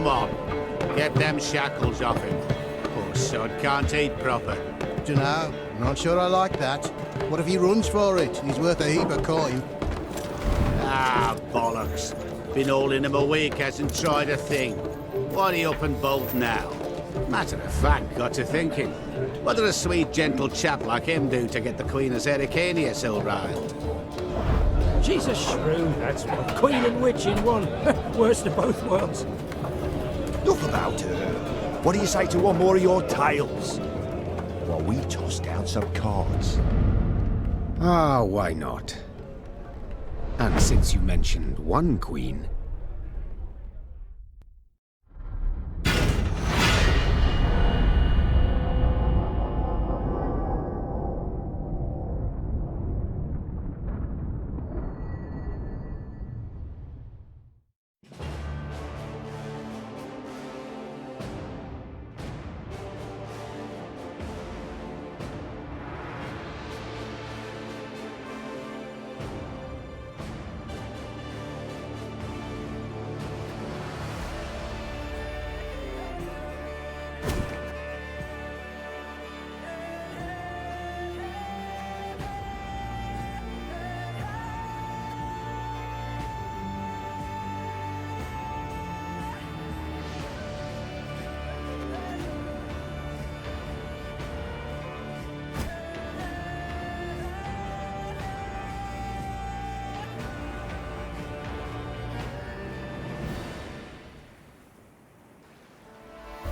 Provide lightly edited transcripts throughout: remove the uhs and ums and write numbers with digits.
Come on, get them shackles off him. Poor sod can't eat proper. Dunno, not sure I like that. What if he runs for it? He's worth a heap of coin. Ah, bollocks. Been hauling him a week, hasn't tried a thing. Why are you up and bolt now? Matter of fact, got to thinking. What does a sweet, gentle chap like him do to get the Queen of Zerrikania so riled? She's a shrew, that's what. Queen and witch in one. Worst of both worlds. Enough about her. What do you say to one more of your tales? While we toss down some cards. Ah, why not? And since you mentioned one queen...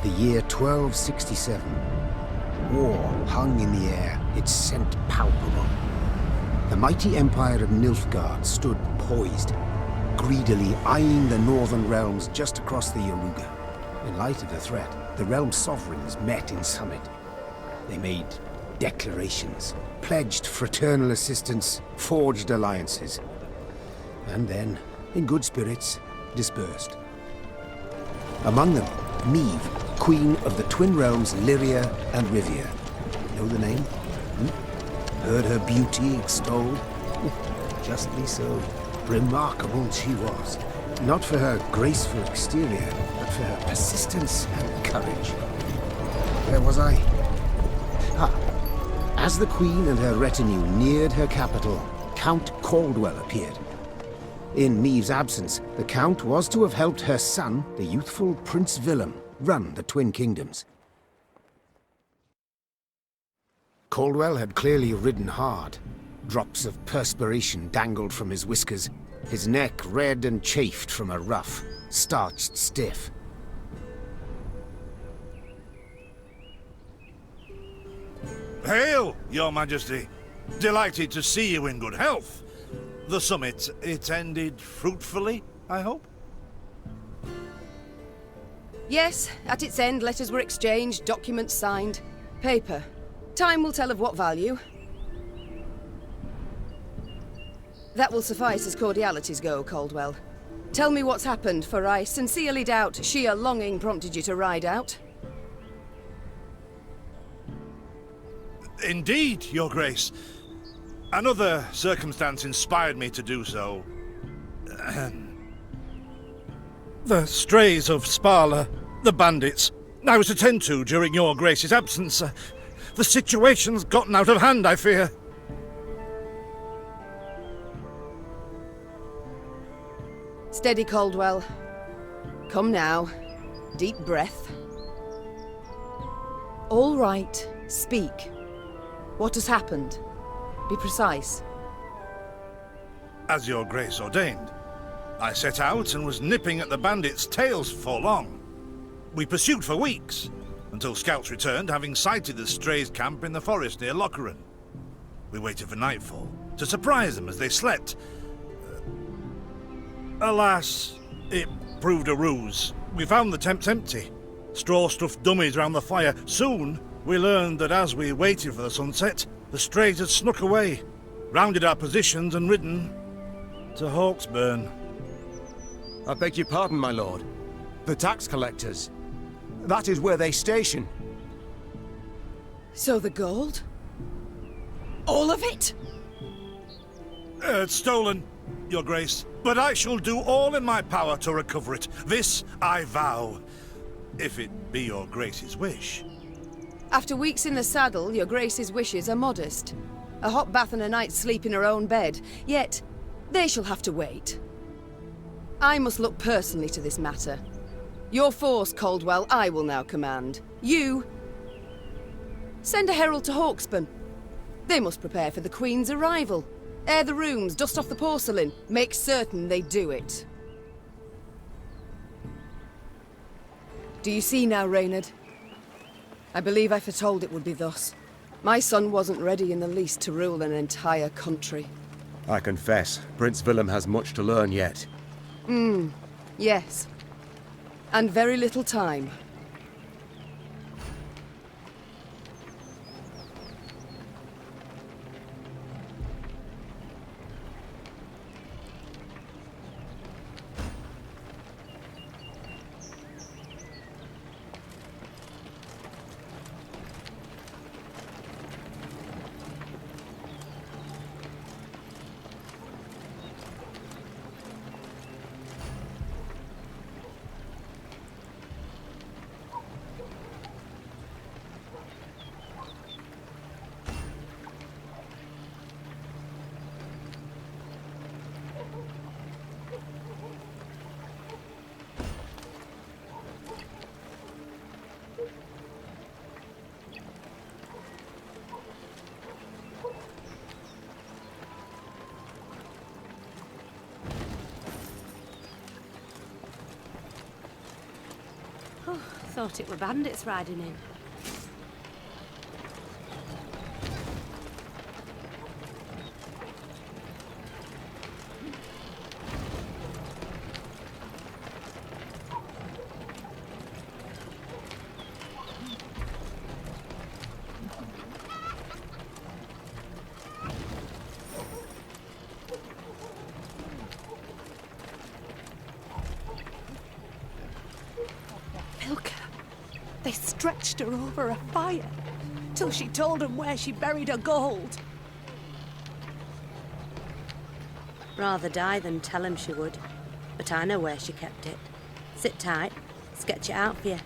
The year 1267. War hung in the air, its scent palpable. The mighty empire of Nilfgaard stood poised, greedily eyeing the northern realms just across the Yaruga. In light of the threat, the realm's sovereigns met in summit. They made declarations, pledged fraternal assistance, forged alliances, and then, in good spirits, dispersed. Among them, Meve, Queen of the Twin Realms Lyria and Rivia. Know the name? Heard her beauty extolled? Justly so. Remarkable she was. Not for her graceful exterior, but for her persistence and courage. Where was I? As the Queen and her retinue neared her capital, Count Caldwell appeared. In Meve's absence, the Count was to have helped her son, the youthful Prince Willem, run the Twin Kingdoms. Caldwell had clearly ridden hard. Drops of perspiration dangled from his whiskers, his neck red and chafed from a ruff, starched stiff. Hail, Your Majesty! Delighted to see you in good health. The summit, it ended fruitfully, I hope? Yes, at its end, letters were exchanged, documents signed. Paper. Time will tell of what value. That will suffice as cordialities go, Caldwell. Tell me what's happened, for I sincerely doubt sheer longing prompted you to ride out. Indeed, Your Grace. Another circumstance inspired me to do so. The strays of Sparla, the bandits, I was to tend to during Your Grace's absence. The situation's gotten out of hand, I fear. Steady, Caldwell. Come now. Deep breath. All right, speak. What has happened? Be precise. As Your Grace ordained, I set out and was nipping at the bandits' tails for long. We pursued for weeks, until scouts returned, having sighted the strays' camp in the forest near Locheren. We waited for nightfall, to surprise them as they slept. Alas, it proved a ruse. We found the tents empty, straw-stuffed dummies round the fire. Soon, we learned that as we waited for the sunset, the strays had snuck away, rounded our positions and ridden to Hawksburn. I beg your pardon, my lord. The tax collectors. That is where they station. So the gold? All of it? It's stolen, Your Grace, but I shall do all in my power to recover it. This I vow. If it be your grace's wish. After weeks in the saddle, your grace's wishes are modest. A hot bath and a night's sleep in her own bed, yet they shall have to wait. I must look personally to this matter. Your force, Caldwell, I will now command. You... send a herald to Hawksburn. They must prepare for the Queen's arrival. Air the rooms, dust off the porcelain. Make certain they do it. Do you see now, Reynard? I believe I foretold it would be thus. My son wasn't ready in the least to rule an entire country. I confess, Prince Willem has much to learn yet. Yes. And very little time. Thought it were bandits riding in. They stretched her over a fire till she told them where she buried her gold. Rather die than tell him she would. But I know where she kept it. Sit tight, sketch it out for you.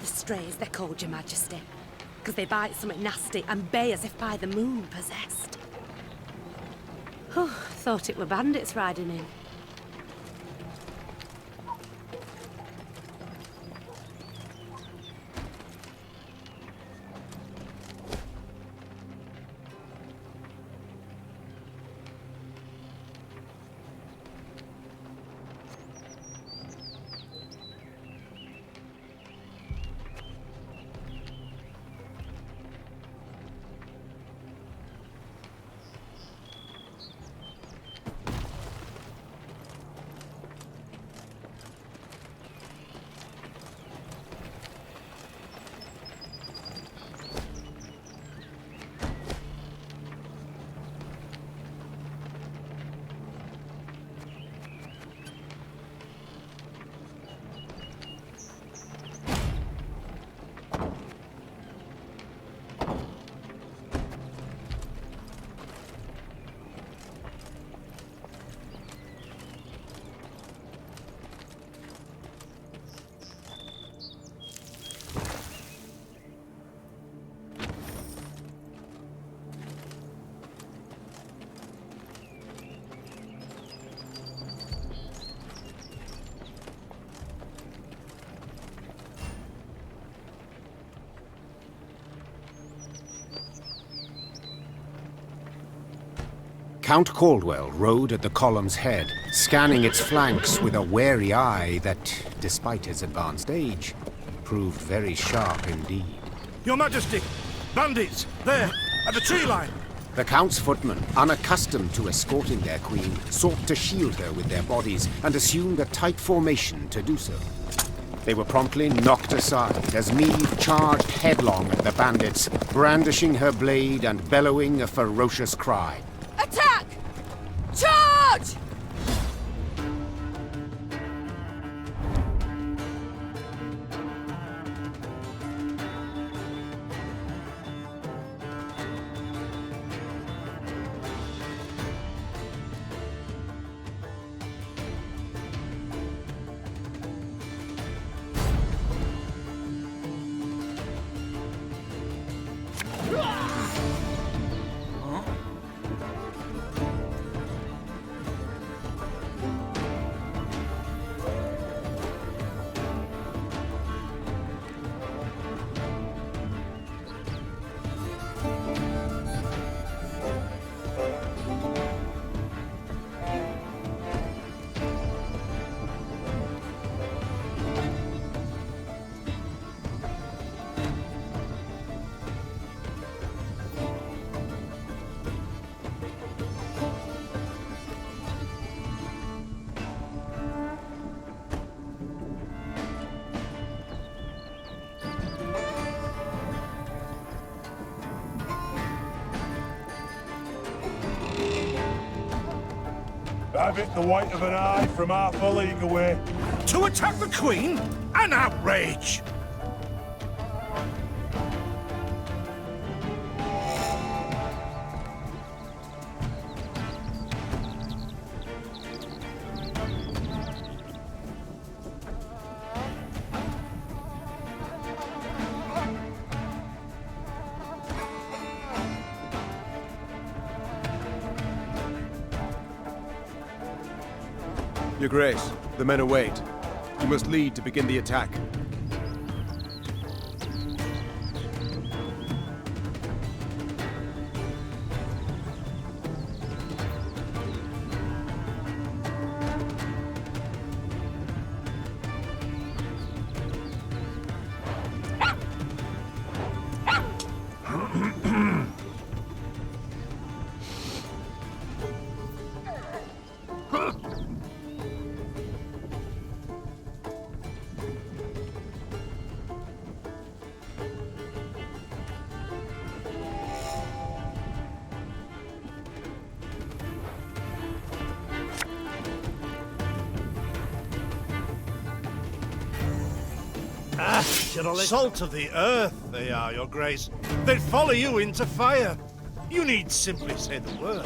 Strays, they're called, Your Majesty, because they bite something nasty and bay as if by the moon possessed. Oh, thought it were bandits riding in. Count Caldwell rode at the column's head, scanning its flanks with a wary eye that, despite his advanced age, proved very sharp indeed. Your Majesty, Bandits! There! At the tree line! The Count's footmen, unaccustomed to escorting their queen, sought to shield her with their bodies and assumed a tight formation to do so. They were promptly knocked aside as Meve charged headlong at the bandits, brandishing her blade and bellowing a ferocious cry. Attack! Charge! Have it the white of an eye from half a league away. To attack the Queen? An outrage! Your Grace, the men await. You must lead to begin the attack. Salt of the earth, they are, Your Grace. They'd follow you into fire. You need simply say the word.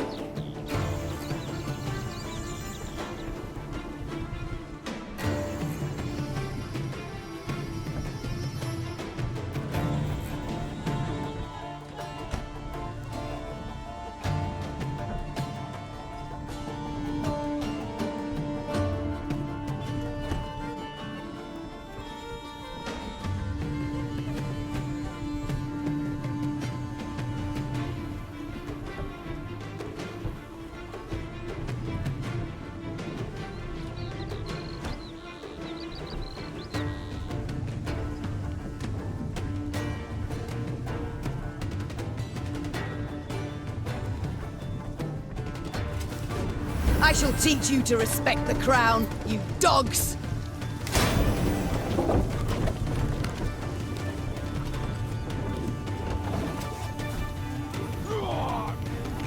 I shall teach you to respect the crown, you dogs!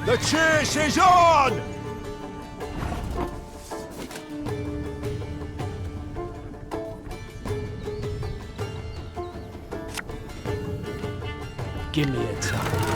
The chase is on! Give me a time.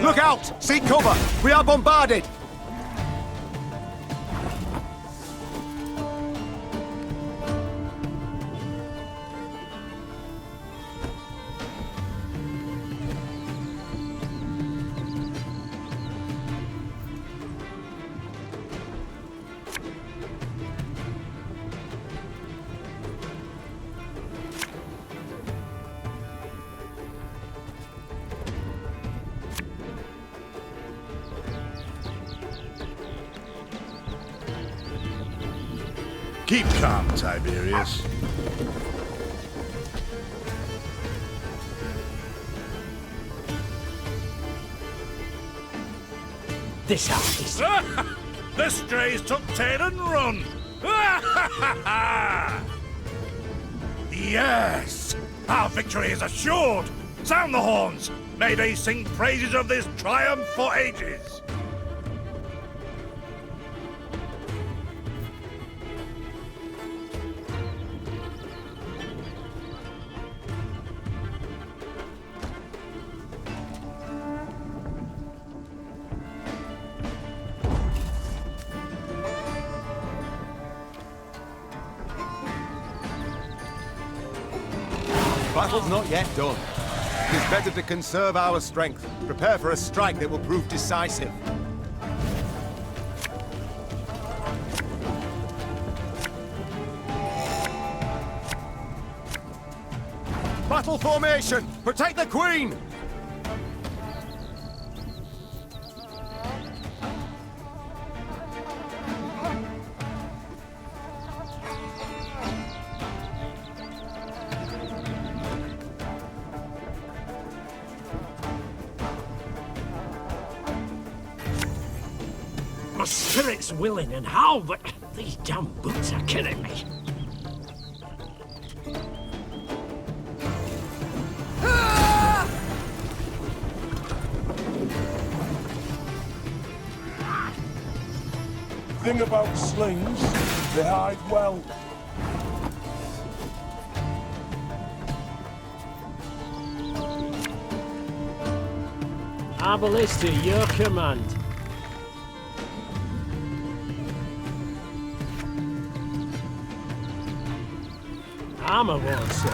Look out! Seek cover! We are bombarded! Keep calm, Tiberius. This artist. The strays took tail and run! Yes! Our victory is assured! Sound the horns! May they sing praises of this triumph for ages! Battle's not yet done. It is better to conserve our strength, prepare for a strike that will prove decisive. Battle formation! Protect the Queen! My spirit's willing and how, but these damn boots are killing me. Thing about slings, they hide well. Arbalist to your command. Armor won't, sir.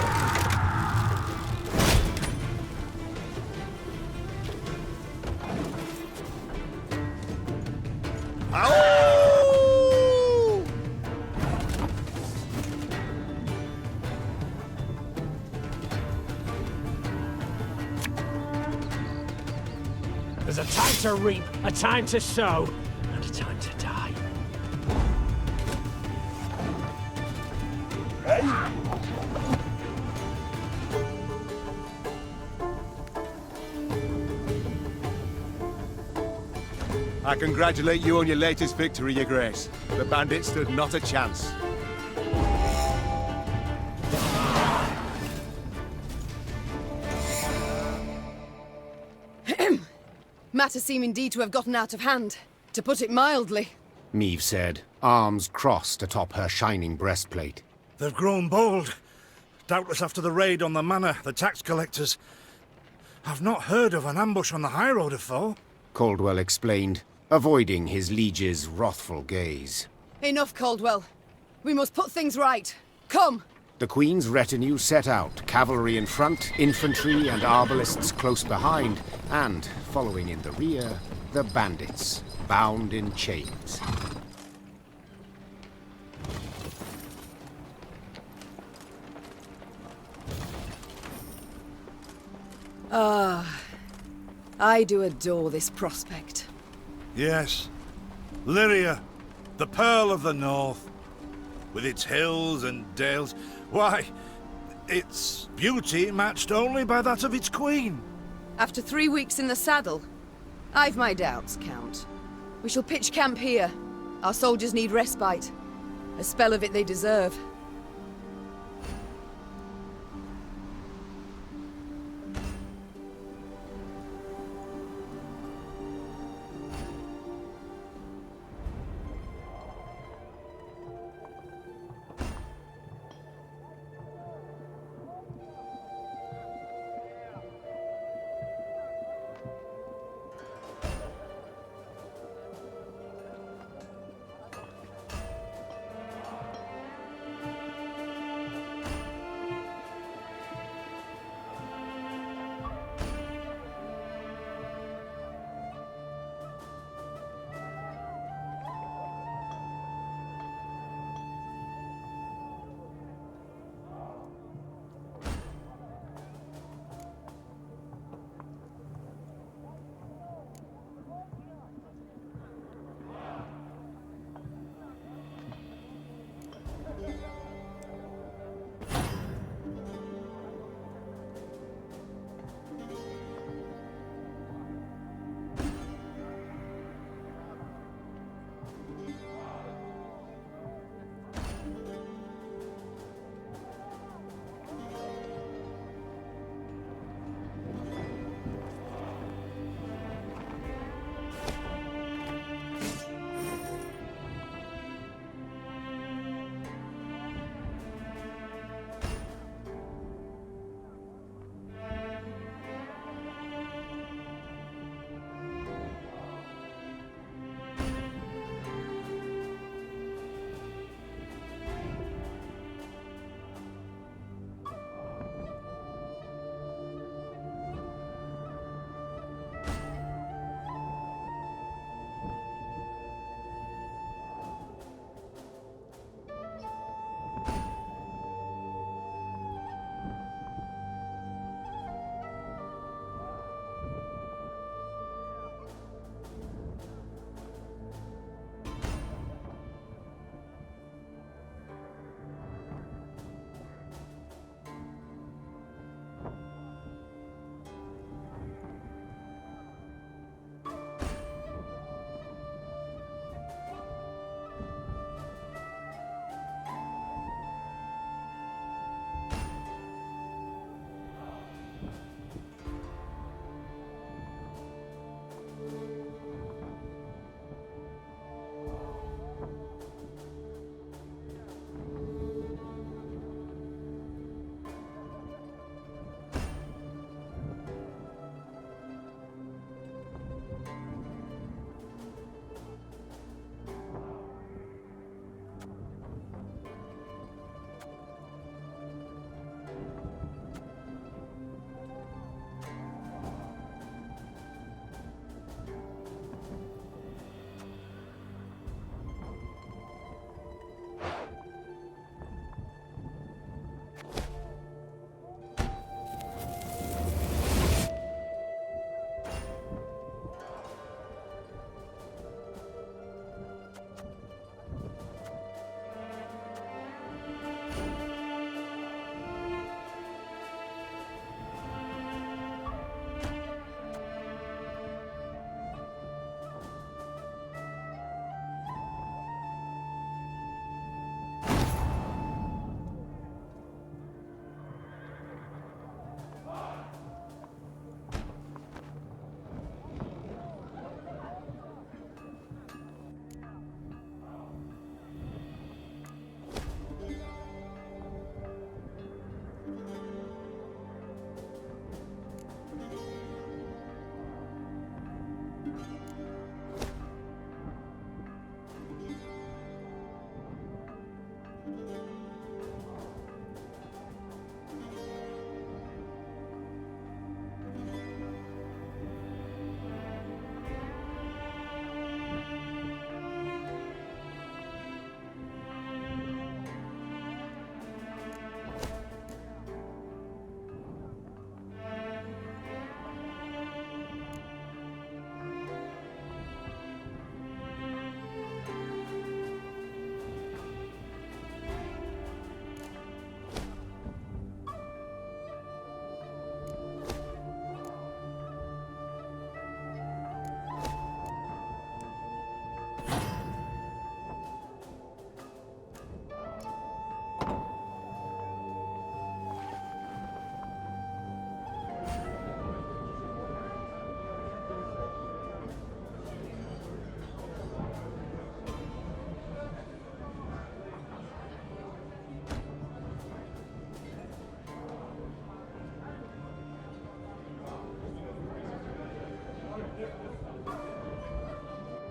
There's a time to reap, a time to sow, and a time to die. I congratulate you on your latest victory, Your Grace. The bandits stood not a chance. Matters seem indeed to have gotten out of hand, to put it mildly. Meve said, arms crossed atop her shining breastplate. They've grown bold. Doubtless after the raid on the manor, the tax collectors. I've not heard of an ambush on the high road afore. Caldwell explained, avoiding his liege's wrathful gaze. Enough, Caldwell. We must put things right. Come! The Queen's retinue set out, cavalry in front, infantry and arbalists close behind, and, following in the rear, the bandits, bound in chains. I do adore this prospect. Yes. Lyria, the Pearl of the North. With its hills and dales. Why, its beauty matched only by that of its queen. After 3 weeks in the saddle, I've my doubts, Count. We shall pitch camp here. Our soldiers need respite. A spell of it they deserve.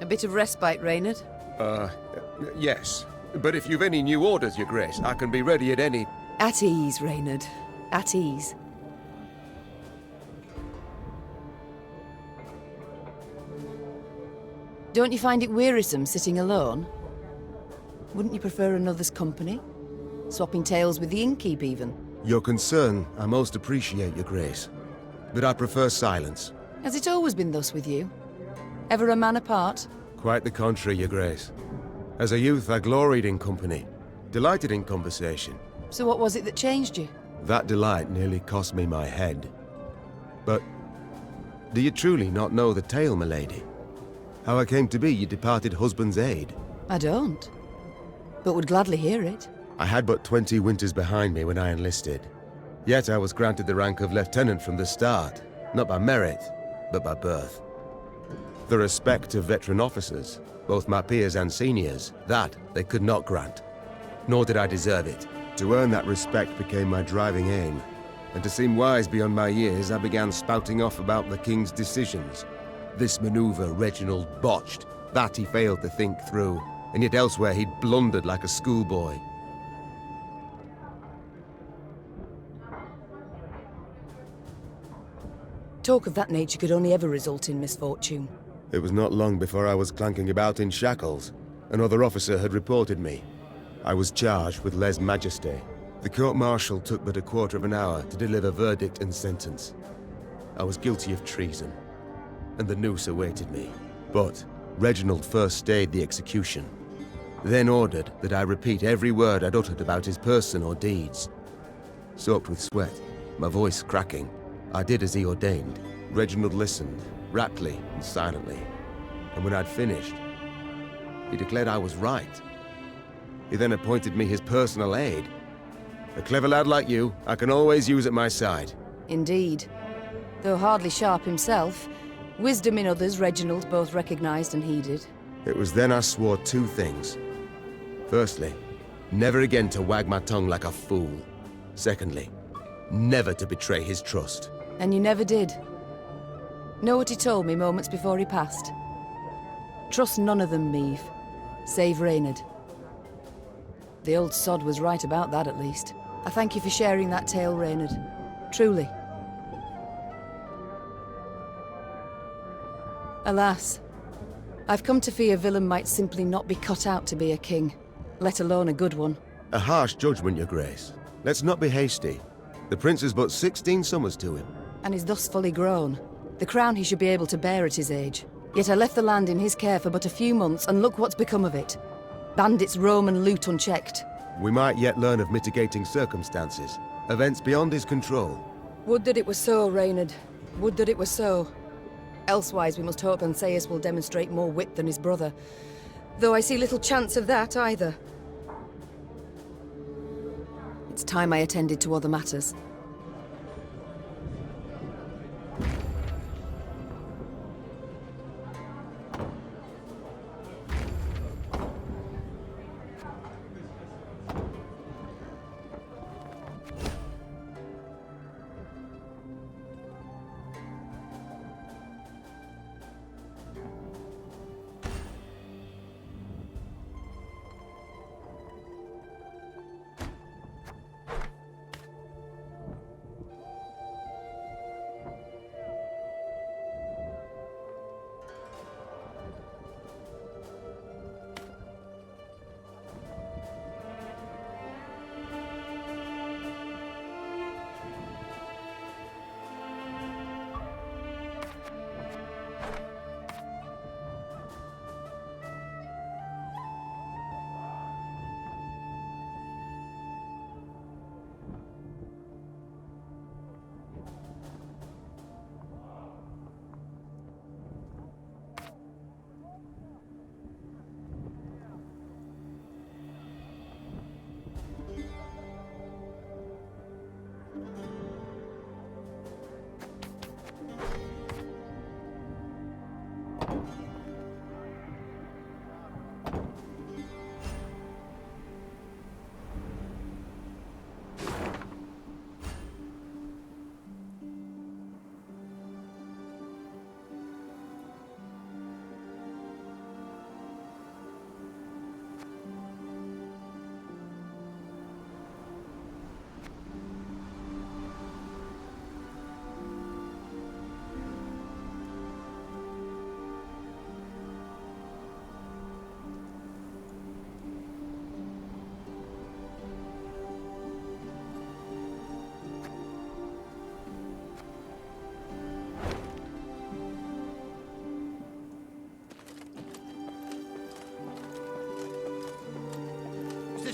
bit of respite, Reynard? Yes. But if you've any new orders, Your Grace, I can be ready at any... At ease, Reynard. At ease. Don't you find it wearisome sitting alone? Wouldn't you prefer another's company? Swapping tales with the innkeep, even? Your concern, I most appreciate, Your Grace. But I prefer silence. Has it always been thus with you? Ever a man apart? Quite the contrary, Your Grace. As a youth, I gloried in company, delighted in conversation. So what was it that changed you? That delight nearly cost me my head. But do you truly not know the tale, milady? How I came to be your departed husband's aide? I don't, but would gladly hear it. I had but 20 winters behind me when I enlisted. Yet I was granted the rank of lieutenant from the start, not by merit, but by birth. The respect of veteran officers, both my peers and seniors, that they could not grant. Nor did I deserve it. To earn that respect became my driving aim. And to seem wise beyond my years, I began spouting off about the king's decisions. This maneuver Reginald botched, that he failed to think through, and yet elsewhere he'd blundered like a schoolboy. Talk of that nature could only ever result in misfortune. It was not long before I was clanking about in shackles. Another officer had reported me. I was charged with lèse-majesté. The court-martial took but a quarter of an hour to deliver verdict and sentence. I was guilty of treason, and the noose awaited me. But Reginald first stayed the execution, then ordered that I repeat every word I'd uttered about his person or deeds. Soaked with sweat, my voice cracking, I did as he ordained. Reginald listened, raptly and silently, and when I'd finished, he declared I was right. He then appointed me his personal aide. A clever lad like you, I can always use at my side. Indeed. Though hardly sharp himself, wisdom in others Reginald both recognized and heeded. It was then I swore two things. Firstly, never again to wag my tongue like a fool. Secondly, never to betray his trust. And you never did. Know what he told me moments before he passed? Trust none of them, Meave. Save Reynard. The old sod was right about that, at least. I thank you for sharing that tale, Reynard. Truly. Alas, I've come to fear Willem might simply not be cut out to be a king, let alone a good one. A harsh judgment, Your Grace. Let's not be hasty. The prince is but 16 summers to him. And is thus fully grown. The crown he should be able to bear at his age. Yet I left the land in his care for but a few months, and look what's become of it. Bandits roam and loot unchecked. We might yet learn of mitigating circumstances, events beyond his control. Would that it were so, Reynard. Would that it were so. Elsewise we must hope Ancaeus will demonstrate more wit than his brother. Though I see little chance of that either. It's time I attended to other matters.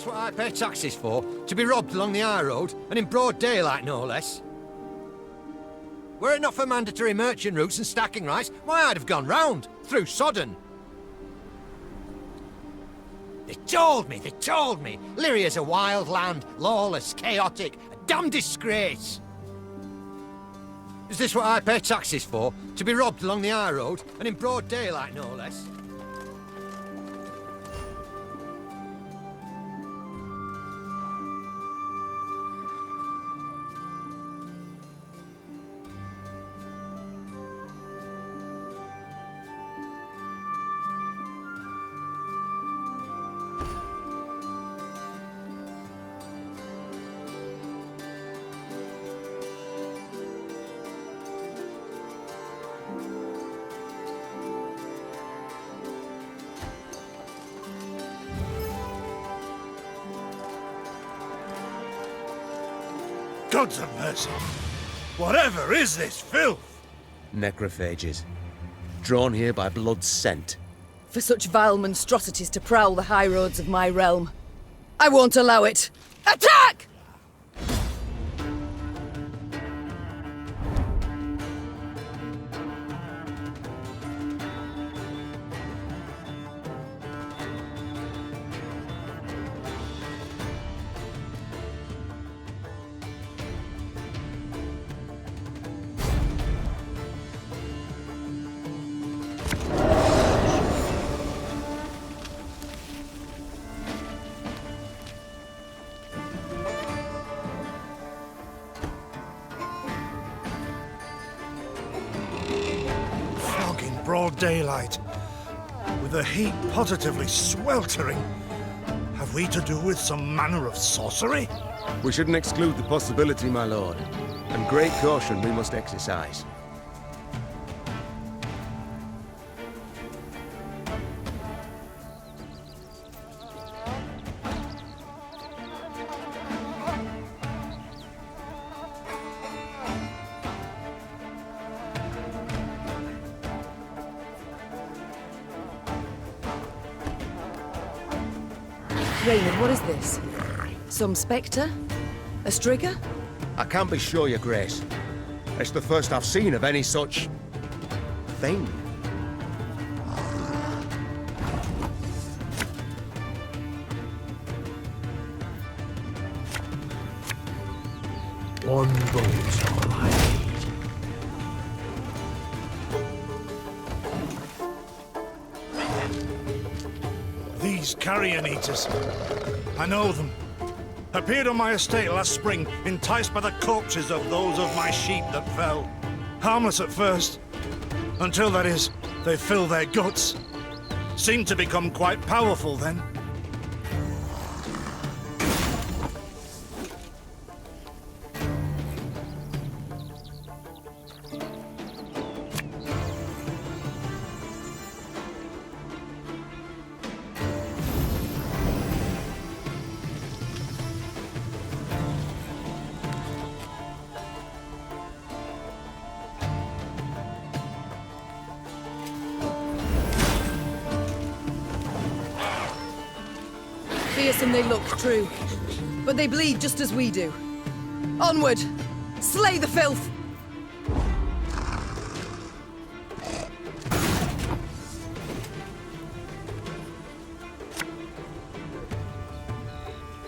this what I pay taxes for? To be robbed along the high road, and in broad daylight, no less? Were it not for mandatory merchant routes and stacking rights, why, I'd have gone round, through Sodden. They told me! Lyria's a wild land, lawless, chaotic, a damn disgrace! Is this what I pay taxes for? To be robbed along the high road, and in broad daylight, no less? Gods of mercy! Whatever is this filth? Necrophages. Drawn here by blood's scent. For such vile monstrosities to prowl the high roads of my realm. I won't allow it! Attack! Broad daylight, with the heat positively sweltering. Have we to do with some manner of sorcery? We shouldn't exclude the possibility, my lord. And great caution we must exercise. Raymond, what is this? Some spectre? A strigger? I can't be sure, your grace. It's the first I've seen of any such... thing. One bullet's all I need. These carrion eaters. I know them. Appeared on my estate last spring, enticed by the corpses of those of my sheep that fell. Harmless at first. Until, that is, they fill their guts. Seemed to become quite powerful then. Fearsome they look, true. But they bleed just as we do. Onward! Slay the filth!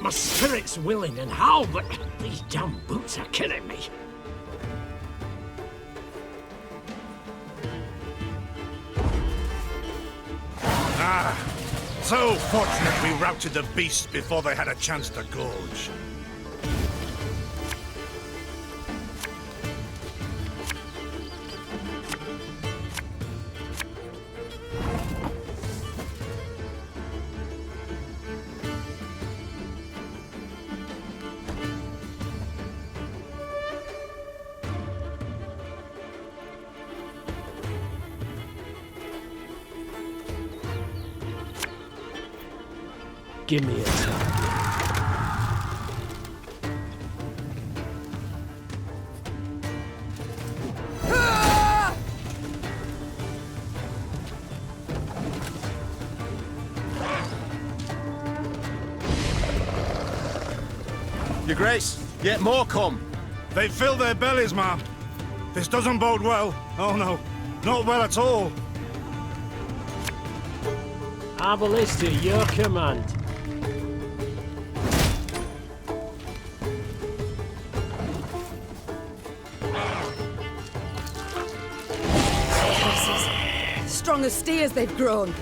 My spirit's willing and how, but these damn boots are killing me. So fortunate we routed the beasts before they had a chance to gorge. Give me a time. Your Grace, yet more come. They fill their bellies, ma'am. This doesn't bode well. Oh no, not well at all. Our ballista, your command. Strong as steers they've grown,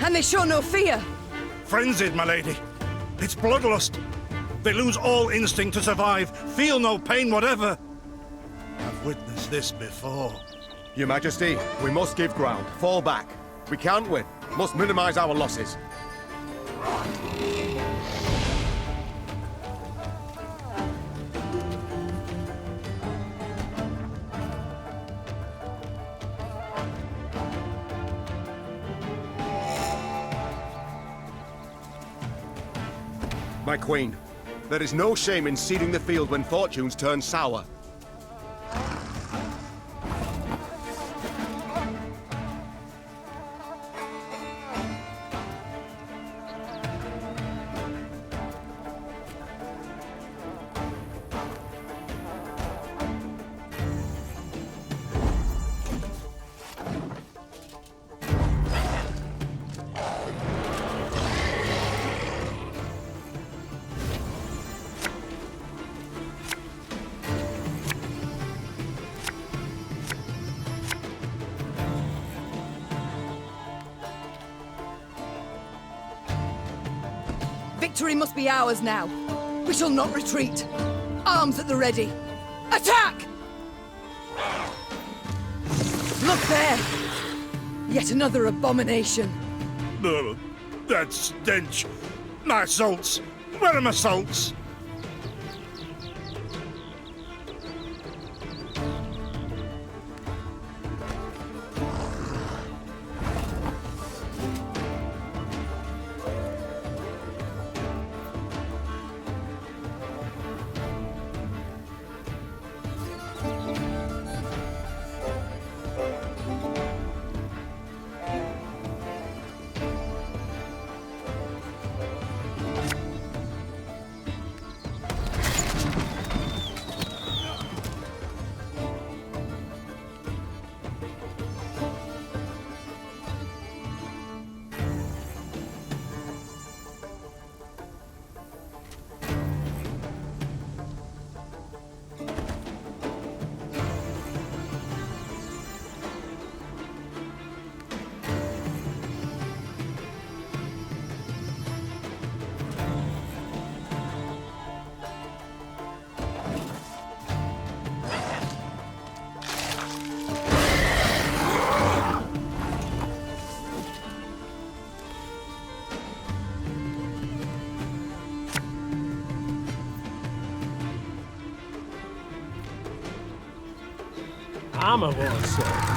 and they show no fear. Frenzied, my lady. It's bloodlust. They lose all instinct to survive, feel no pain whatever. I've witnessed this before. Your Majesty, we must give ground. Fall back. We can't win. Must minimize our losses. My queen, there is no shame in ceding the field when fortunes turn sour. Victory must be ours now. We shall not retreat. Arms at the ready. Attack! Look there! Yet another abomination. That stench. My salts. Where are my salts? Armor won't serve.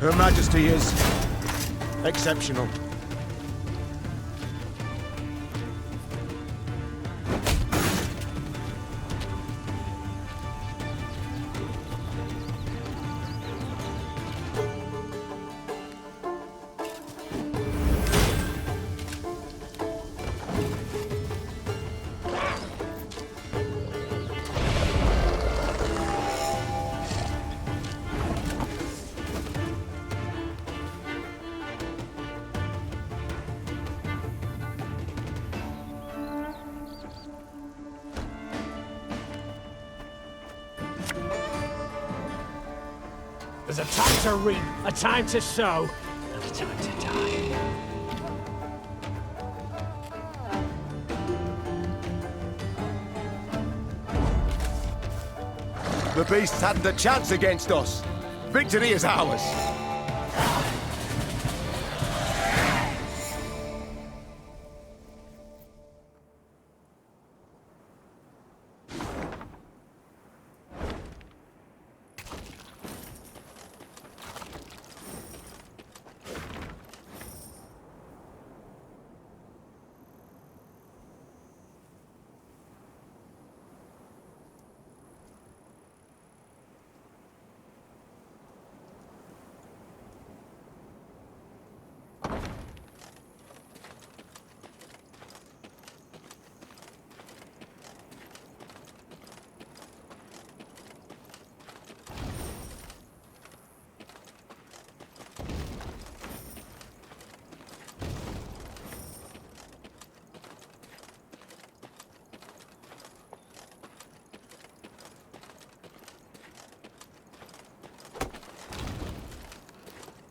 Her Majesty is exceptional. There's a time to reap, a time to sow, and a time to die. The beasts hadn't a chance against us. Victory is ours.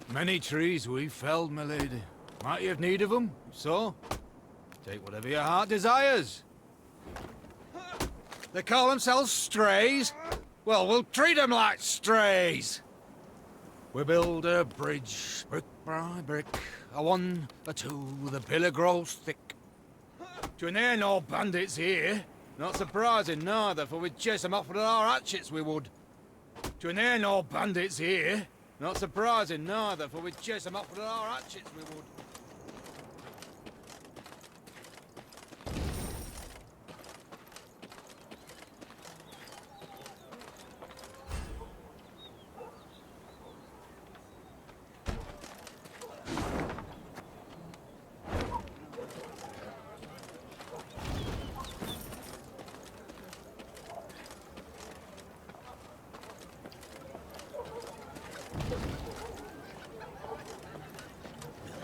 Many trees we felled, my lady. Might you have need of them? So, take whatever your heart desires. They call themselves strays? Well, we'll treat them like strays. We build a bridge, brick by brick, a one, a two, the pillar grows thick. To near no bandits here. Not surprising neither, for we'd chase them off with our hatchets, we would. To near no bandits here. Not surprising neither, for we'd chase them off with our hatchets, we would.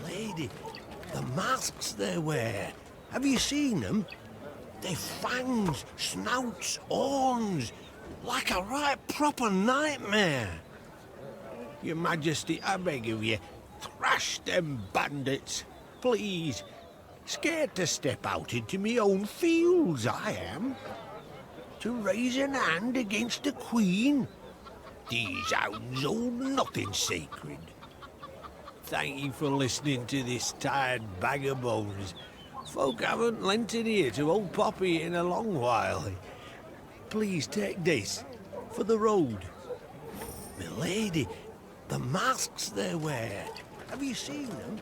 Lady, the masks they wear. Have you seen them? They've fangs, snouts, horns, like a right proper nightmare. Your Majesty, I beg of you, thrash them bandits, please. Scared to step out into me own fields, I am. To raise an hand against the Queen? These hounds hold nothing sacred. Thank you for listening to this tired bag of bones. Folk haven't lent an ear to old Poppy in a long while. Please take this for the road. Milady, the masks they wear. Have you seen them?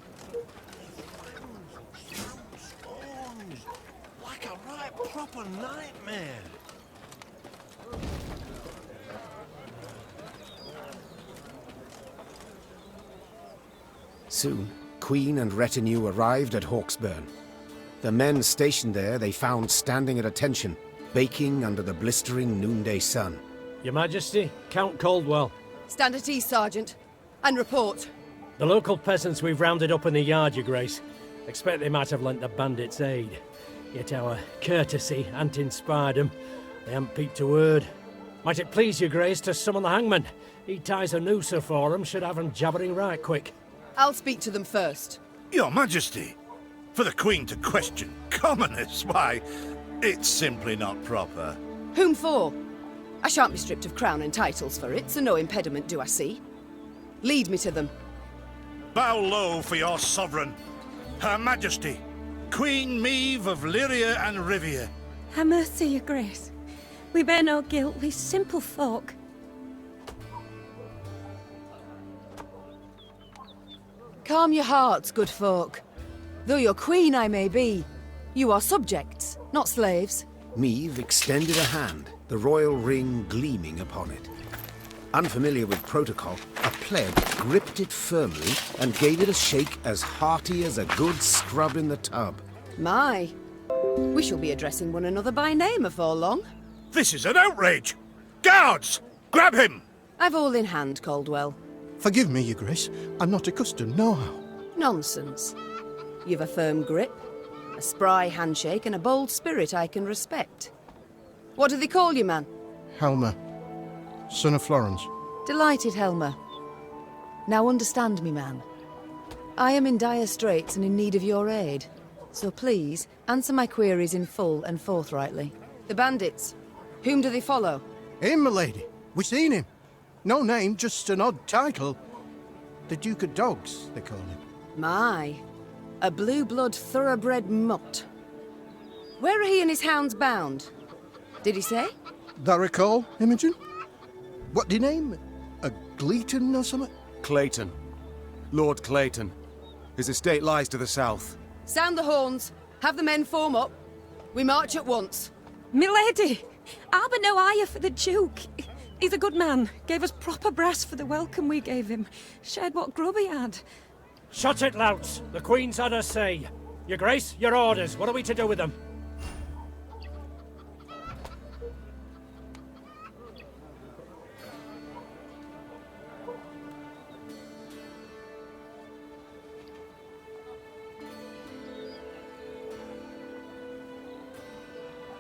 Fangs, snouts, horns, like a right proper nightmare. Soon, Queen and retinue arrived at Hawksburn. The men stationed there they found standing at attention, baking under the blistering noonday sun. Your Majesty, Count Caldwell. Stand at ease, Sergeant, and report. The local peasants we've rounded up in the yard, Your Grace. Expect they might have lent the bandits aid. Yet our courtesy hadn't inspired them. They haven't peeped a word. Might it please Your Grace to summon the hangman? He ties a noose for them, should have them jabbering right quick. I'll speak to them first. Your Majesty, for the Queen to question commoners, why, it's simply not proper. Whom for? I shan't be stripped of crown and titles for it, so no impediment do I see. Lead me to them. Bow low for your sovereign, Her Majesty, Queen Maeve of Lyria and Rivia. Ha' mercy, Your Grace. We bear no guilt, we simple folk. Calm your hearts, good folk. Though your queen I may be, you are subjects, not slaves. Maeve extended a hand, the royal ring gleaming upon it. Unfamiliar with protocol, a pleb gripped it firmly and gave it a shake as hearty as a good scrub in the tub. My, we shall be addressing one another by name afore long. This is an outrage! Guards! Grab him! I've all in hand, Caldwell. Forgive me, Your Grace. I'm not accustomed, nohow. Nonsense. You've a firm grip, a spry handshake, and a bold spirit I can respect. What do they call you, man? Helmer, son of Florence. Delighted, Helmer. Now understand me, man. I am in dire straits and in need of your aid. So please, answer my queries in full and forthrightly. The bandits, whom do they follow? Him, milady. We've seen him. No name, just an odd title. The Duke of Dogs, they call him. My, a blue-blood thoroughbred mutt. Where are he and his hounds bound? Did he say? That recall, Imogen? What do you name? A Gleeton or something? Clayton. Lord Clayton. His estate lies to the south. Sound the horns. Have the men form up. We march at once. Milady! Harbour no ire for the Duke. He's a good man. Gave us proper brass for the welcome we gave him. Shared what grub he had. Shut it, louts. The Queen's had her say. Your Grace, your orders. What are we to do with them?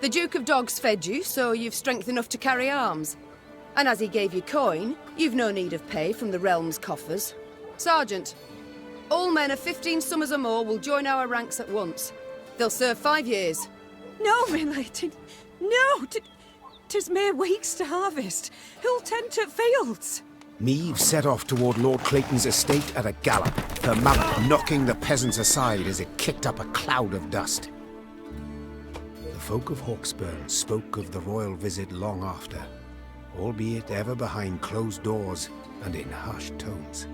The Duke of Dogs fed you, so you've strength enough to carry arms. And as he gave you coin, you've no need of pay from the realm's coffers. Sergeant, all men of 15 summers or more will join our ranks at once. They'll serve 5 years. No, milady. No! 'Tis mere weeks to harvest. Who'll tend to fields? Meave set off toward Lord Clayton's estate at a gallop, her mount knocking the peasants aside as it kicked up a cloud of dust. The folk of Hawksburn spoke of the royal visit long after, albeit ever behind closed doors and in hushed tones.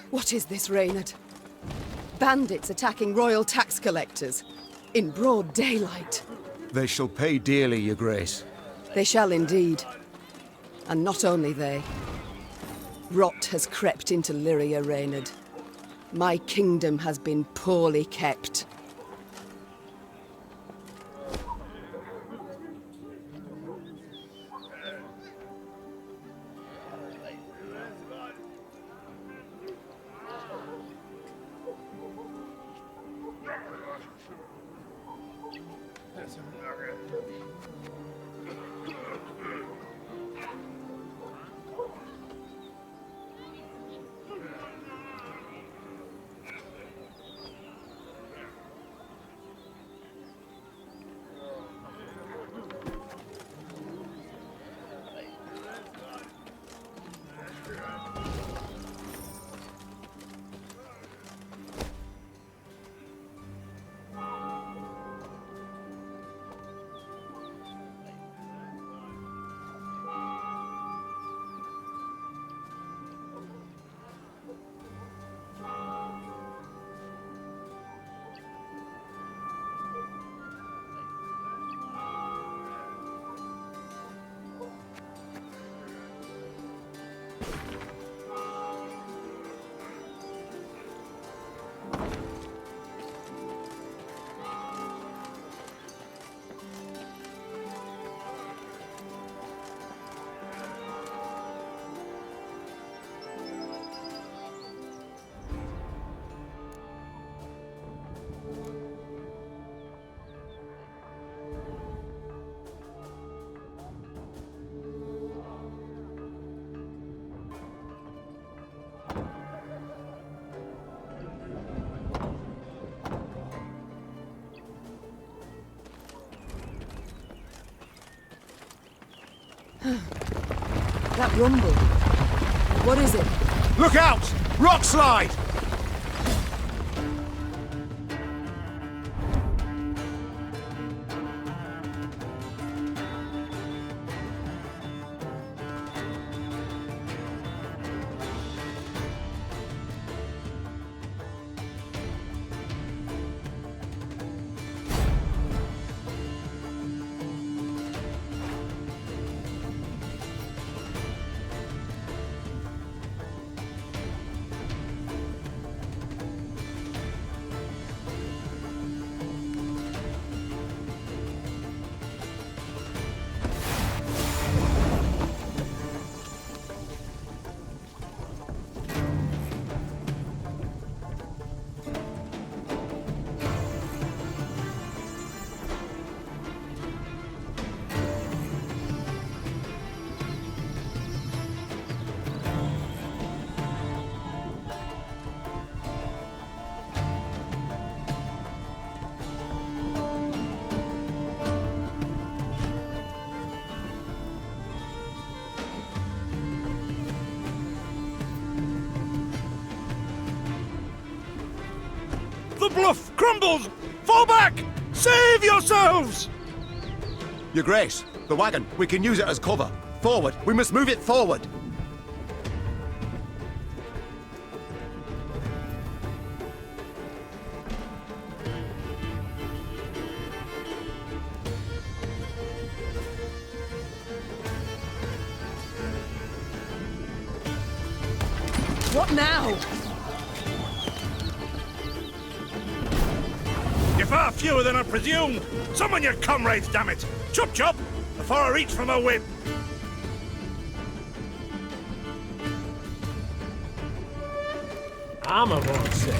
What is this, Reynard? Bandits attacking royal tax collectors in broad daylight. They shall pay dearly, Your Grace. They shall indeed. And not only they. Rot has crept into Lyria, Reynard. My kingdom has been poorly kept. That rumble. What is it? Look out! Rock slide! The bluff crumbles! Fall back! Save yourselves! Your Grace, the wagon. We can use it as cover. Forward. We must move it forward. What now? You're far fewer than I presumed. Summon your comrades, damn it! Chop chop! Before I reach for my whip. I'm a monster.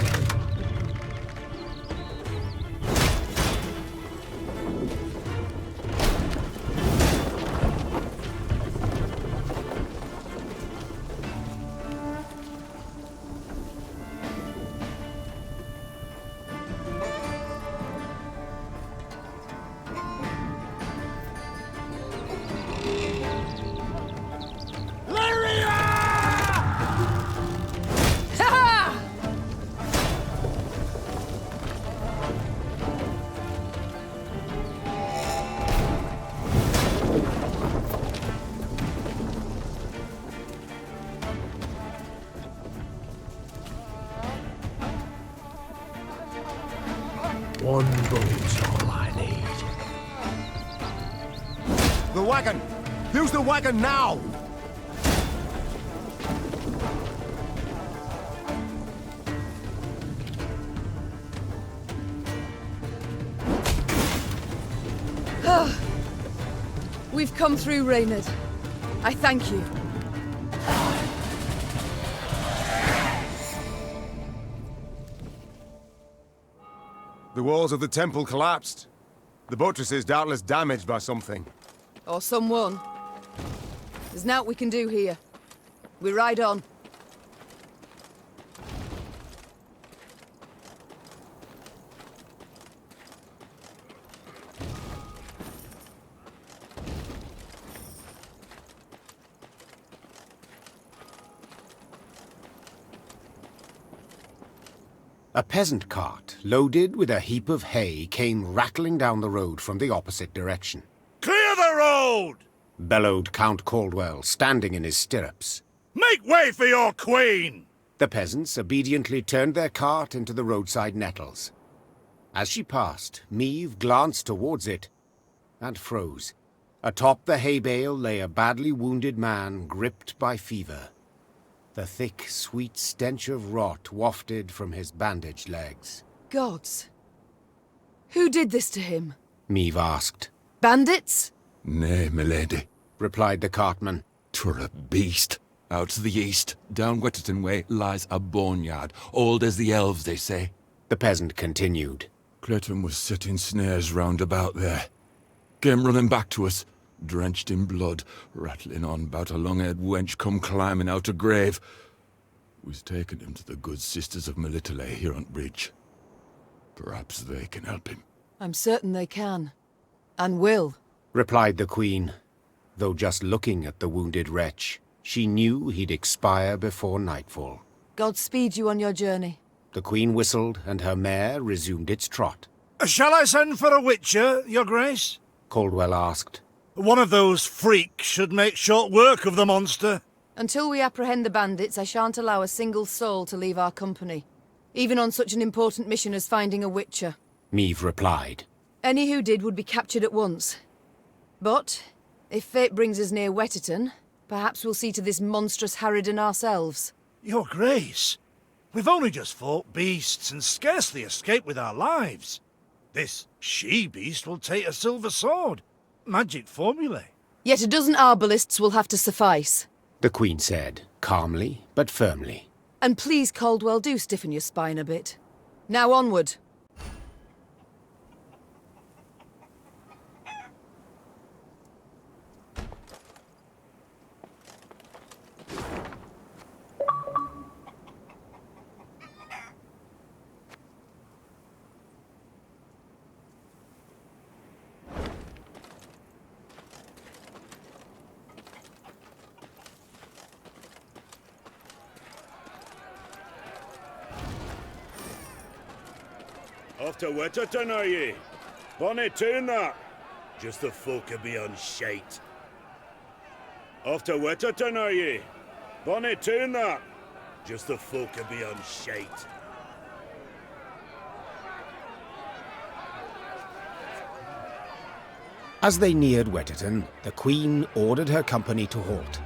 One boat's all I need. The wagon! Use the wagon now! We've come through, Reynard. I thank you. The walls of the temple collapsed. The buttress is doubtless damaged by something. Or someone. There's naught we can do here. We ride on. A peasant cart, loaded with a heap of hay, came rattling down the road from the opposite direction. Clear the road! Bellowed Count Caldwell, standing in his stirrups. Make way for your queen! The peasants obediently turned their cart into the roadside nettles. As she passed, Meave glanced towards it and froze. Atop the hay bale lay a badly wounded man gripped by fever. The thick, sweet stench of rot wafted from his bandaged legs. Gods. Who did this to him? Meave asked. Bandits? Nay, milady, replied the cartman. 'Twere a beast. Out to the east, down Wetterton way, lies a boneyard, old as the elves, they say. The peasant continued. Clayton was setting snares round about there. Came running back to us, drenched in blood, rattling on about a long-haired wench come climbing out a grave. We's taken him to the good sisters of Melitele here on bridge. Perhaps they can help him. I'm certain they can. And will. Replied the Queen, though just looking at the wounded wretch, she knew he'd expire before nightfall. God speed you on your journey. The Queen whistled, and her mare resumed its trot. Shall I send for a witcher, Your Grace? Caldwell asked. One of those freaks should make short work of the monster. Until we apprehend the bandits, I shan't allow a single soul to leave our company. Even on such an important mission as finding a witcher. Meave replied. Any who did would be captured at once. But, if fate brings us near Wetterton, perhaps we'll see to this monstrous harridan ourselves. Your Grace, we've only just fought beasts and scarcely escaped with our lives. This she-beast will take a silver sword. Magic formulae. Yet a dozen arbalists will have to suffice. The Queen said, calmly but firmly. And please, Caldwell, do stiffen your spine a bit. Now onward. Off to Wetterton, are ye? Bonny tune that. Just the folk be on shite. Off to Wetterton, are ye? Bonny tune that. Just the folk be on shite. As they neared Wetterton, the Queen ordered her company to halt.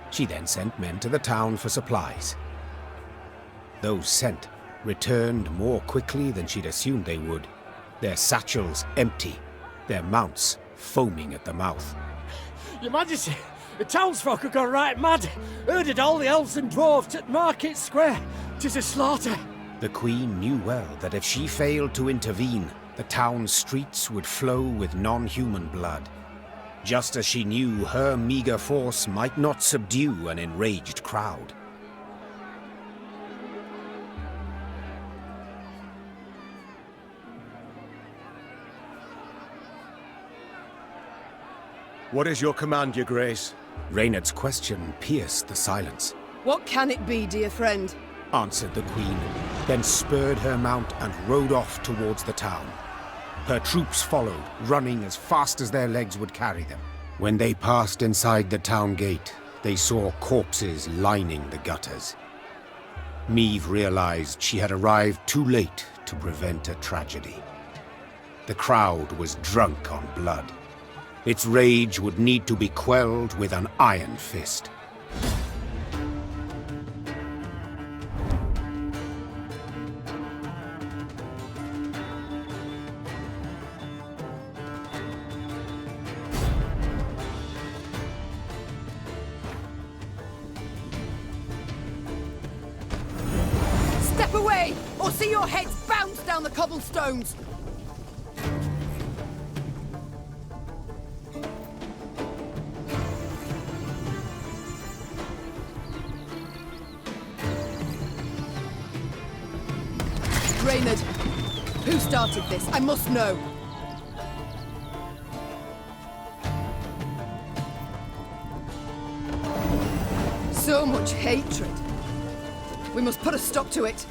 She then sent men to the town for supplies. Those sent returned more quickly than she'd assumed they would, their satchels empty, their mounts foaming at the mouth. Your Majesty, the townsfolk have gone right mad. Herded all the elves and dwarves at Market Square. 'Tis a slaughter. The Queen knew well that if she failed to intervene, the town's streets would flow with non-human blood. Just as she knew her meager force might not subdue an enraged crowd. What is your command, your grace? Reynard's question pierced the silence. What can it be, dear friend? Answered the Queen, then spurred her mount and rode off towards the town. Her troops followed, running as fast as their legs would carry them. When they passed inside the town gate, they saw corpses lining the gutters. Meve realized she had arrived too late to prevent a tragedy. The crowd was drunk on blood. Its rage would need to be quelled with an iron fist. Step away, or see your heads bounce down the cobblestones! Reynard, who started this? I must know. So much hatred. We must put a stop to it.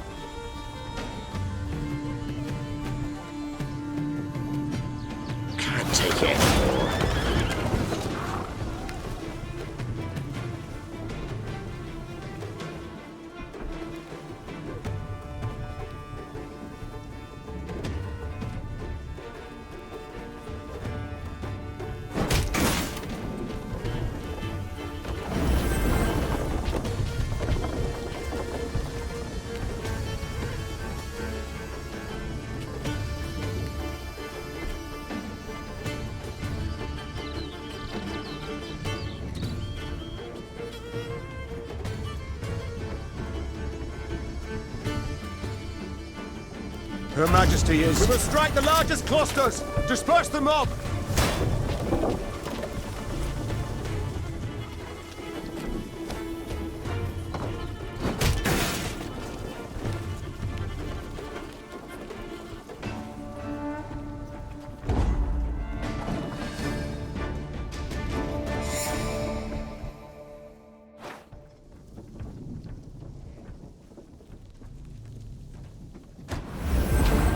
Can't take it. Her Majesty is... We must strike the largest clusters! Disperse the mob!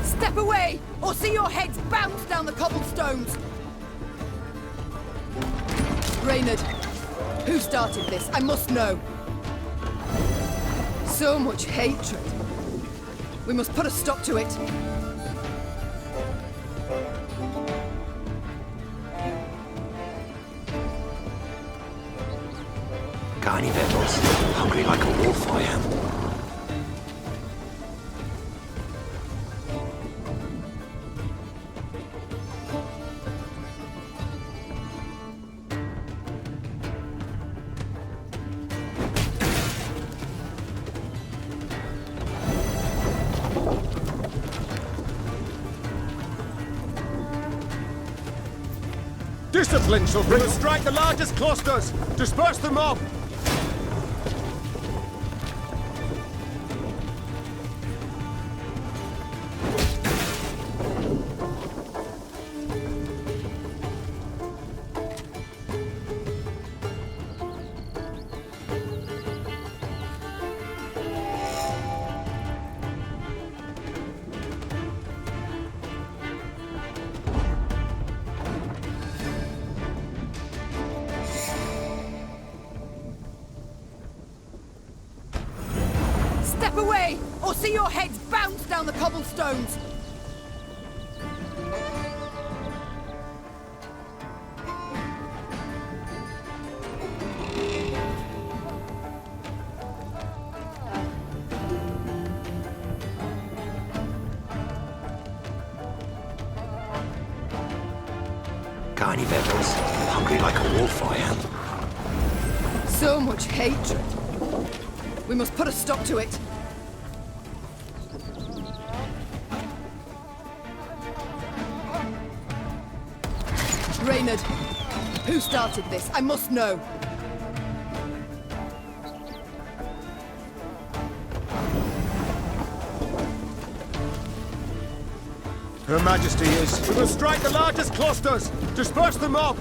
Step away, or see your heads bounce down the cobblestones! Reynard, who started this? I must know. So much hatred. We must put a stop to it. Got any victuals? Hungry like a wolf I am. Discipline shall bring us strike the largest clusters! Disperse the mob! see your heads bounce down the cobblestones! Got any victuals? Hungry like a wolf, I am. So much hatred. We must put a stop to it. Reynard, who started this? I must know. Her Majesty is... We will strike the largest clusters! Disperse the mob!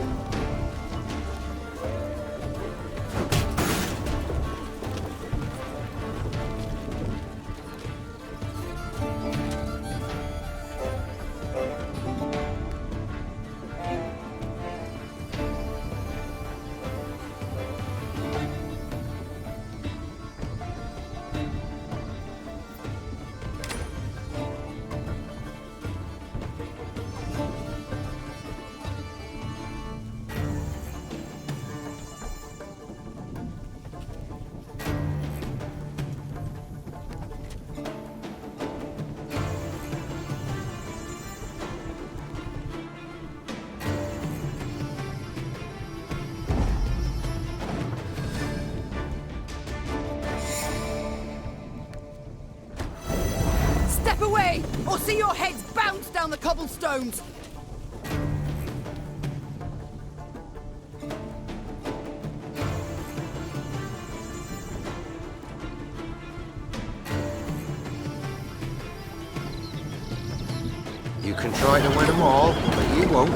Step away, or see your heads bounce down the cobblestones! You can try to win them all, but you won't.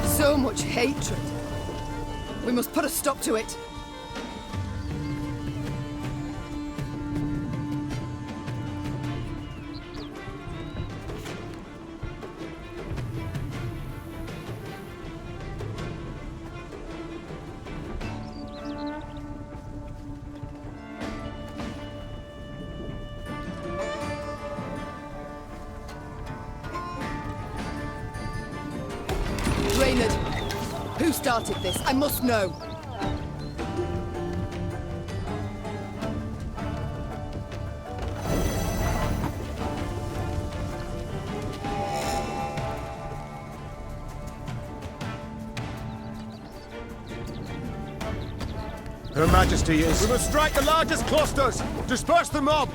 So much hatred. We must put a stop to it. Reynard, who started this? I must know. Her Majesty is... We must strike the largest clusters! Disperse the mob!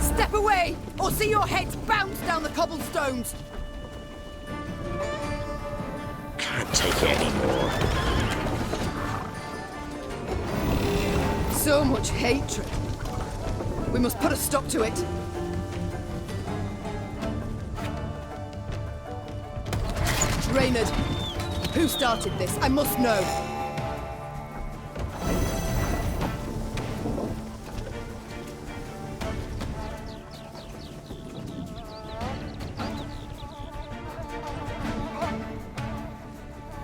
Step away, or see your heads bounce down the cobblestones! Can't take it anymore. So much hatred. We must put a stop to it. Reynard, who started this? I must know.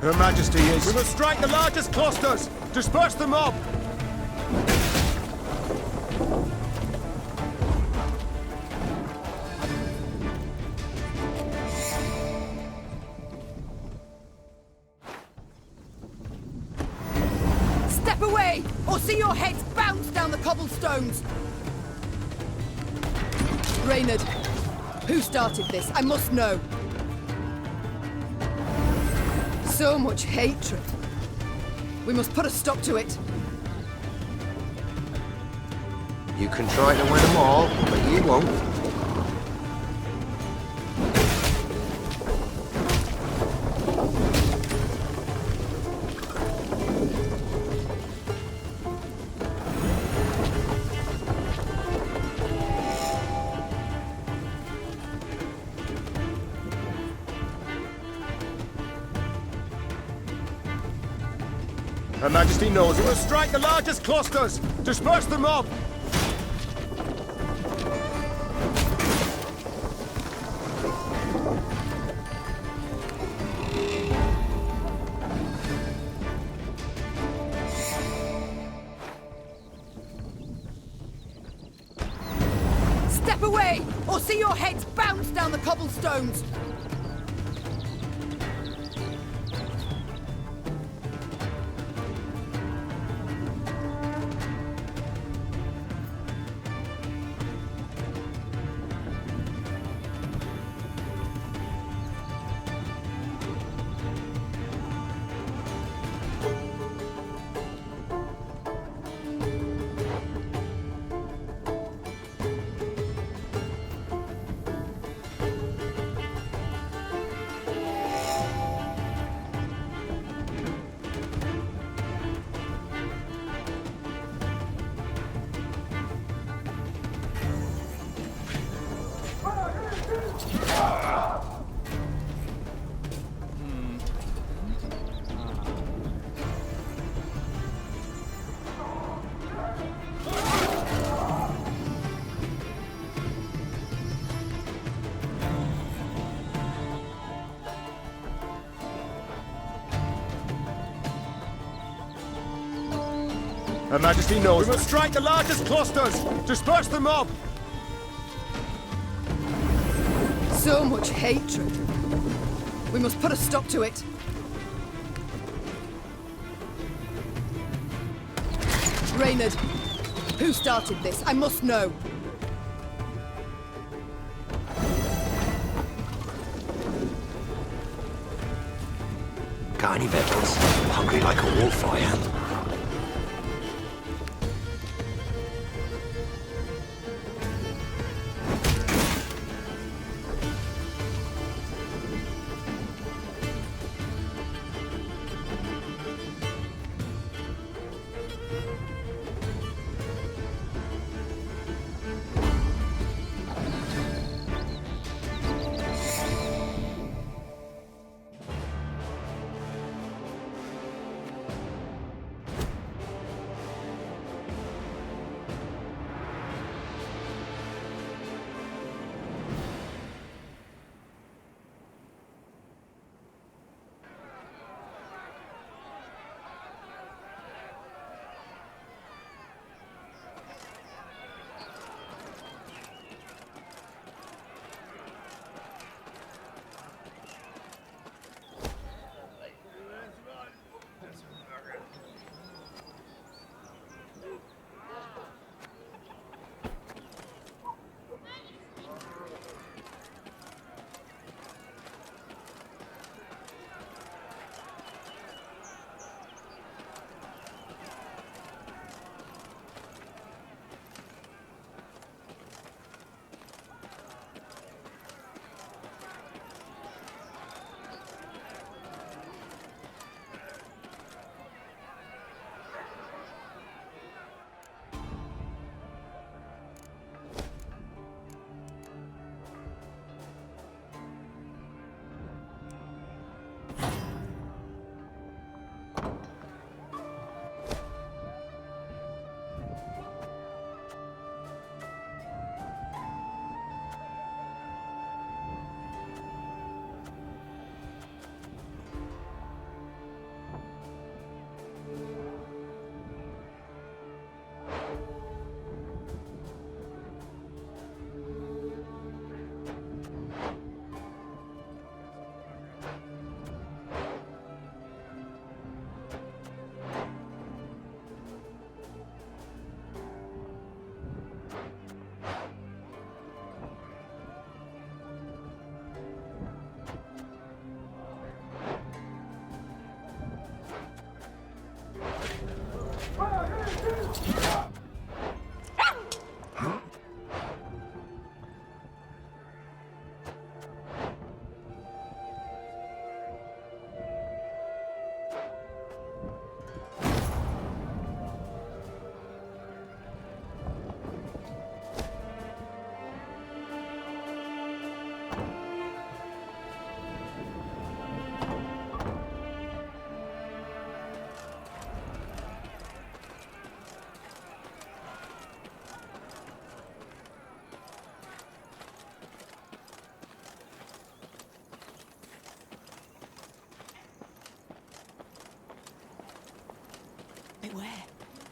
Her Majesty is... We must strike the largest clusters! Disperse the mob! Step away, or see your heads bounce down the cobblestones! Reynard, who started this? I must know. So much hatred. We must put a stop to it. You can try to win them all, but you won't. Her Majesty knows we will strike the largest clusters! Disperse the mob! Step away, or see your heads bounce down the cobblestones! Her Majesty knows we must strike the largest clusters! Disperse the mob! So much hatred. We must put a stop to it. Reynard, who started this? I must know. Got any victuals? Hungry like a wolf, I am.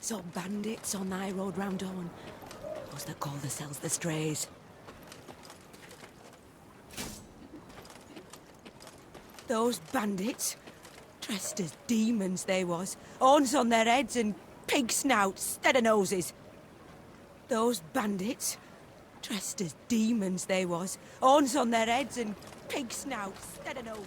So bandits on thy road round Dawn. Those that call themselves the Strays. Those bandits, dressed as demons they was. Horns on their heads and pig snouts instead of noses. Those bandits, dressed as demons they was. Horns on their heads and pig snouts instead of noses.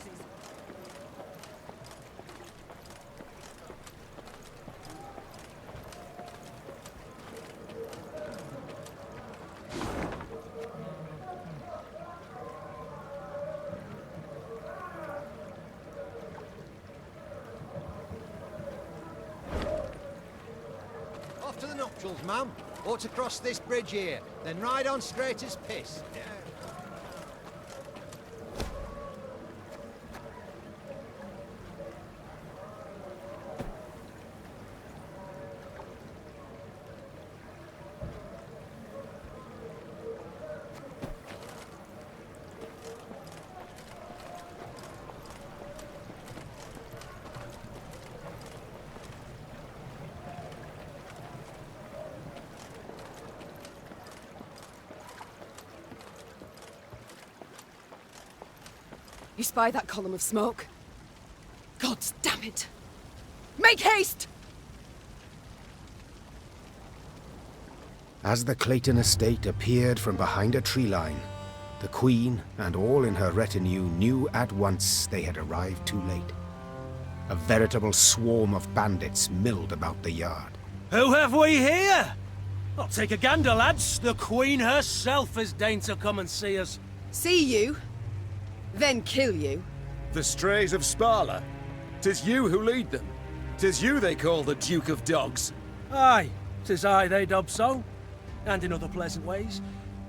Off to the nuptials, ma'am. Ought to cross this bridge here, then ride on straight as piss. You spy that column of smoke? Gods damn it! Make haste! As the Clayton estate appeared from behind a tree line, the Queen and all in her retinue knew at once they had arrived too late. A veritable swarm of bandits milled about the yard. Who have we here? I'll take a gander, lads. The Queen herself has deigned to come and see us. See you? Then kill you? The strays of Sparla? 'Tis you who lead them. 'Tis you they call the Duke of Dogs. Aye, 'tis I they dub so. And in other pleasant ways.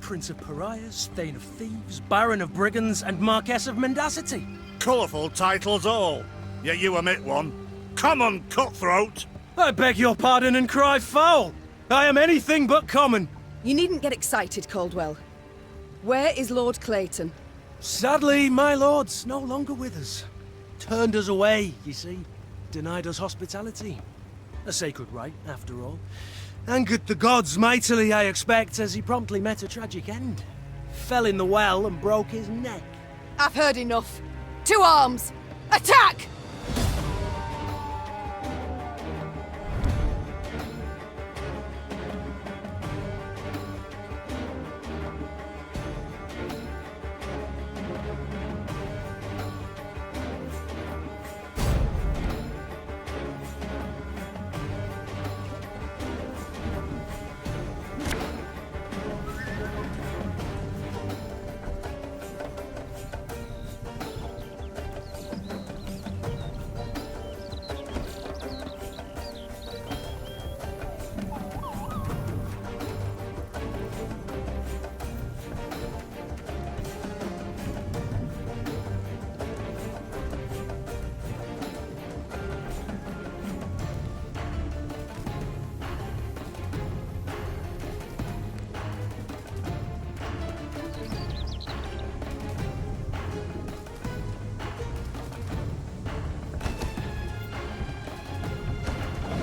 Prince of Pariahs, Thane of Thieves, Baron of Brigands, and Marquess of Mendacity. Colourful titles all, yet you omit one. Common cutthroat! I beg your pardon and cry foul! I am anything but common. You needn't get excited, Caldwell. Where is Lord Clayton? Sadly, my lord's no longer with us. Turned us away, you see. Denied us hospitality. A sacred right, after all. Angered the gods mightily, I expect, as he promptly met a tragic end. Fell in the well and broke his neck. I've heard enough. To arms! Attack!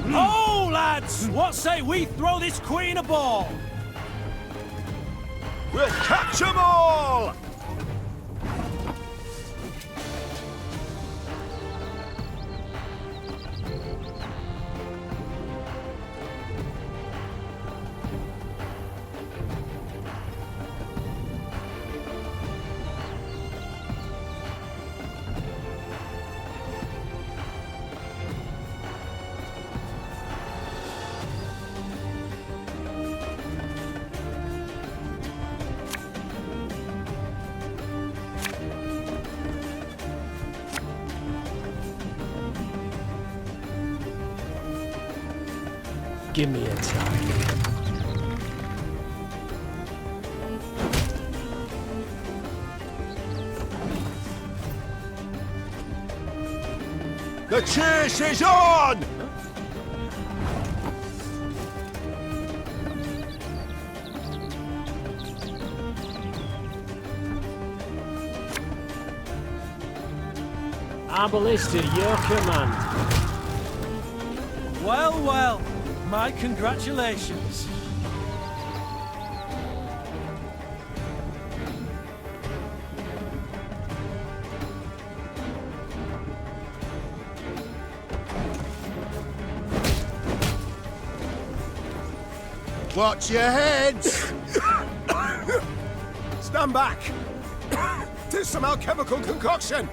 Oh, lads! What say we throw this queen a ball? We'll catch 'em all! Give me a time. The chase is on! Our ballista, your command. Well, well. My congratulations. Watch your heads! Stand back! Tis some alchemical concoction!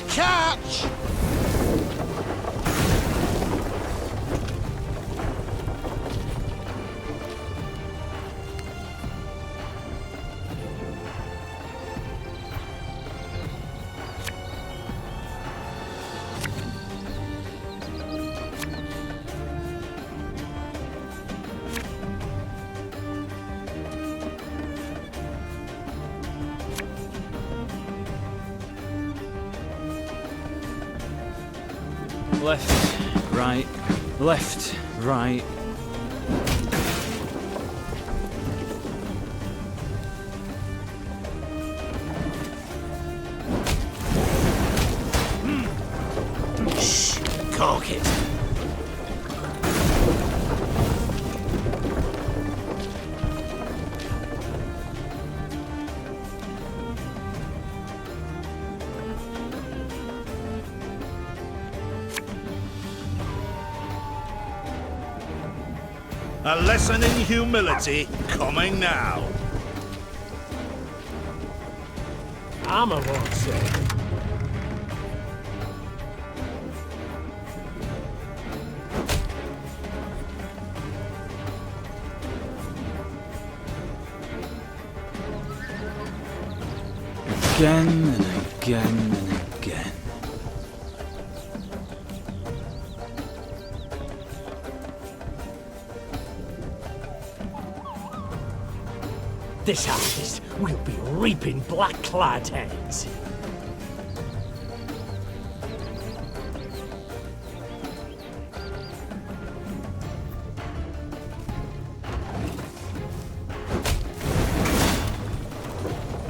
Catch! Left, right, left, right. Shh! Cork it! A lesson in humility coming now. Armor won't say. Again and again and again. This harvest will be reaping black-clad heads.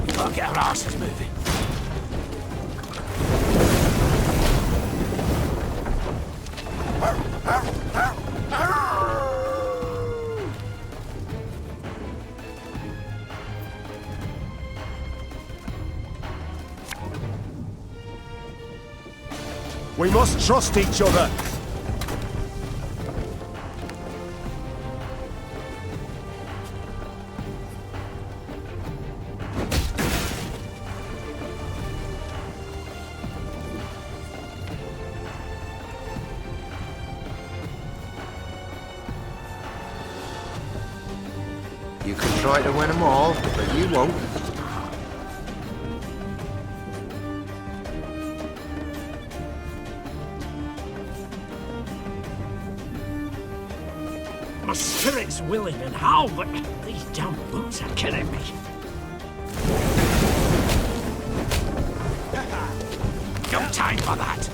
Can't get our asses moving. We must trust each other. You can try to win them all, but you won't. My spirit's willing and how, but these damn boots are killing me. No time for that!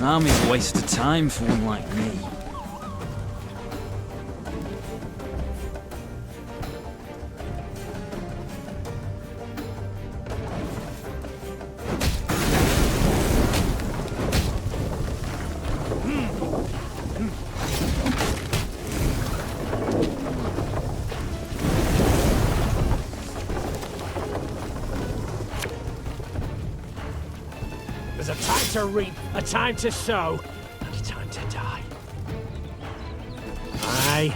An army's a waste of time for one like me. There's a time to reap, a time to sow, and a time to die. Aye.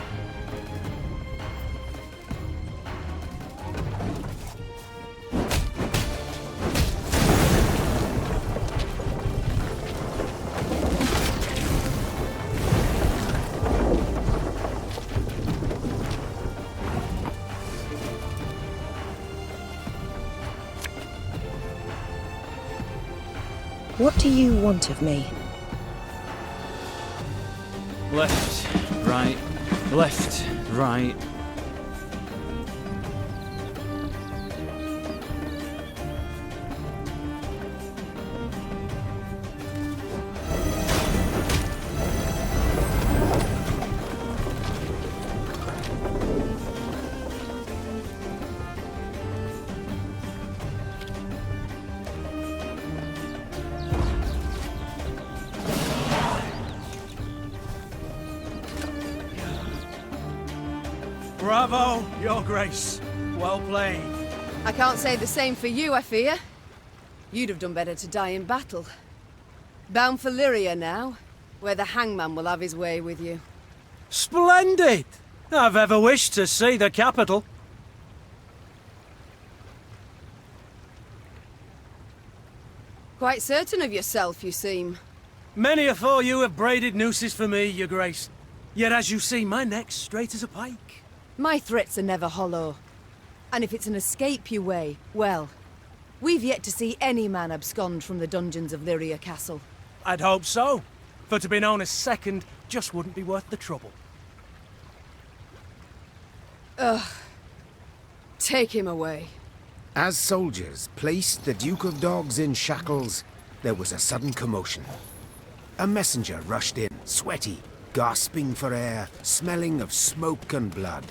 What do you want of me? Left, right, left, right. Bravo, Your Grace. Well played. I can't say the same for you, I fear. You'd have done better to die in battle. Bound for Lyria now, where the hangman will have his way with you. Splendid! I've ever wished to see the capital. Quite certain of yourself, you seem. Many afore you have braided nooses for me, Your Grace. Yet as you see, my neck's straight as a pike. My threats are never hollow. And if it's an escape you weigh, well, we've yet to see any man abscond from the dungeons of Lyria Castle. I'd hope so. For to be known as second just wouldn't be worth the trouble. Ugh. Take him away. As soldiers placed the Duke of Dogs in shackles, there was a sudden commotion. A messenger rushed in, sweaty, gasping for air, smelling of smoke and blood.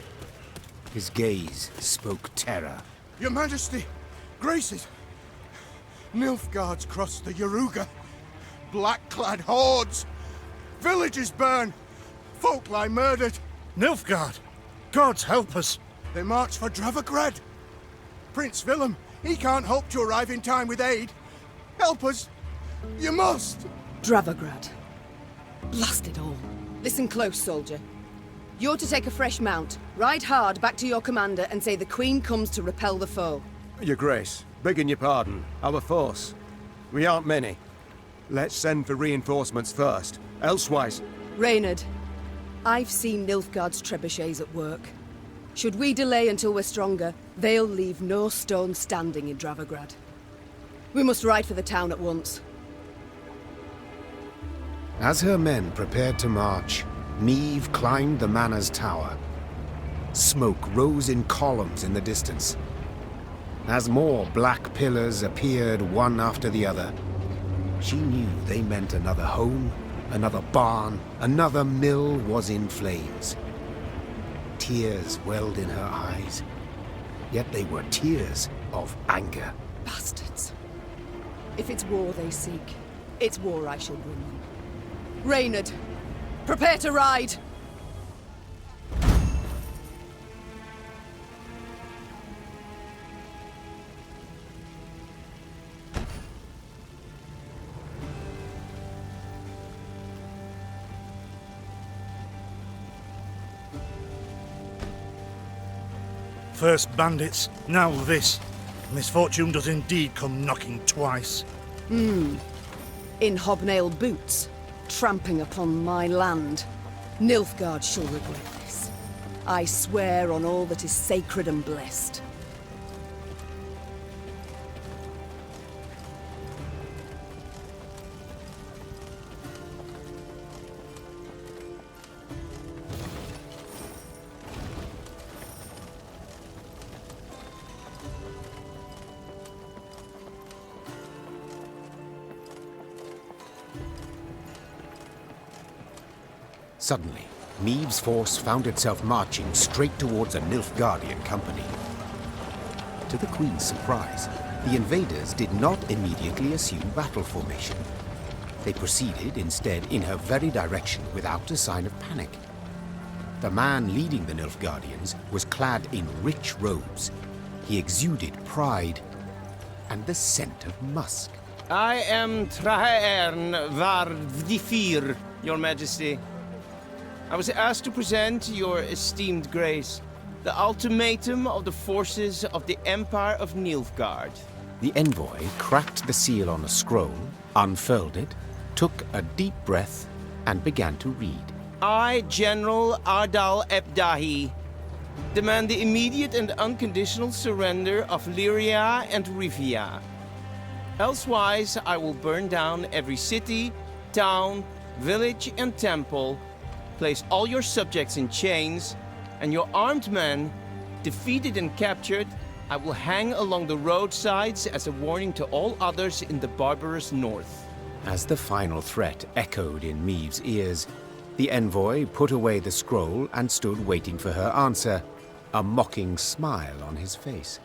His gaze spoke terror. Your Majesty, Graces, Nilfgaard's crossed the Yaruga. Black-clad hordes. Villages burn. Folk lie murdered. Nilfgaard! Gods help us! They march for Dravograd. Prince Willem, he can't hope to arrive in time with aid. Help us. You must. Dravograd. Blast it all. Listen close, soldier. You're to take a fresh mount, ride hard back to your commander and say the Queen comes to repel the foe. Your Grace, begging your pardon, our force. We aren't many. Let's send for reinforcements first. Elsewise... Reynard, I've seen Nilfgaard's trebuchets at work. Should we delay until we're stronger, they'll leave no stone standing in Dravograd. We must ride for the town at once. As her men prepared to march, Neve climbed the manor's tower. Smoke rose in columns in the distance. As more black pillars appeared one after the other, she knew they meant another home, another barn, another mill was in flames. Tears welled in her eyes, yet they were tears of anger. Bastards. If it's war they seek, it's war I shall bring them. Reynard, prepare to ride! First bandits, now this. Misfortune does indeed come knocking twice. In hobnailed boots, tramping upon my land. Nilfgaard shall regret this. I swear on all that is sacred and blessed. Suddenly, Meave's force found itself marching straight towards a Nilfgaardian company. To the Queen's surprise, the invaders did not immediately assume battle formation. They proceeded instead in her very direction without a sign of panic. The man leading the Nilfgaardians was clad in rich robes. He exuded pride and the scent of musk. I am Trahaern var Vdifir, Your Majesty. I was asked to present your esteemed grace the ultimatum of the forces of the Empire of Nilfgaard. The envoy cracked the seal on a scroll, unfurled it, took a deep breath, and began to read. I, General Ardal Ebdahi, demand the immediate and unconditional surrender of Lyria and Rivia. Elsewise, I will burn down every city, town, village, and temple, place all your subjects in chains, and your armed men, defeated and captured, I will hang along the roadsides as a warning to all others in the barbarous north. As the final threat echoed in Meave's ears, the envoy put away the scroll and stood waiting for her answer, a mocking smile on his face.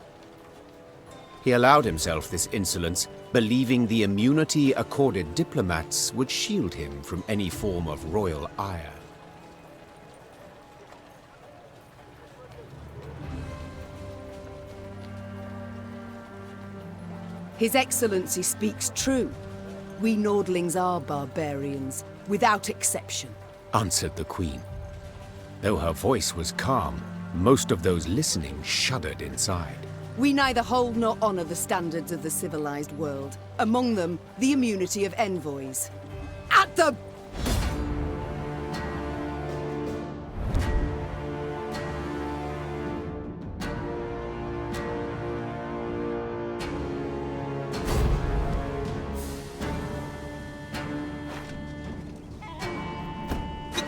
He allowed himself this insolence, believing the immunity accorded diplomats would shield him from any form of royal ire. His Excellency speaks true. We Nordlings are barbarians, without exception, Answered the Queen. Though her voice was calm, most of those listening shuddered inside. We neither hold nor honor the standards of the civilized world. Among them, the immunity of envoys. At the...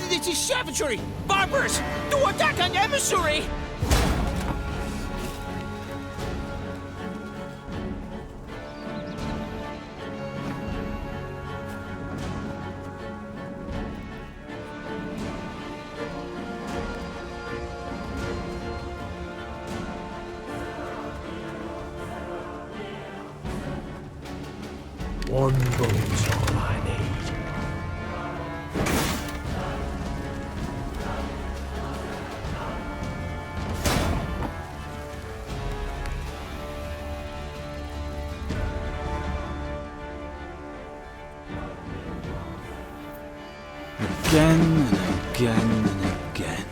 This is savagery! Barbers! Do attack an emissary! One boat's all I need. Again and again and again.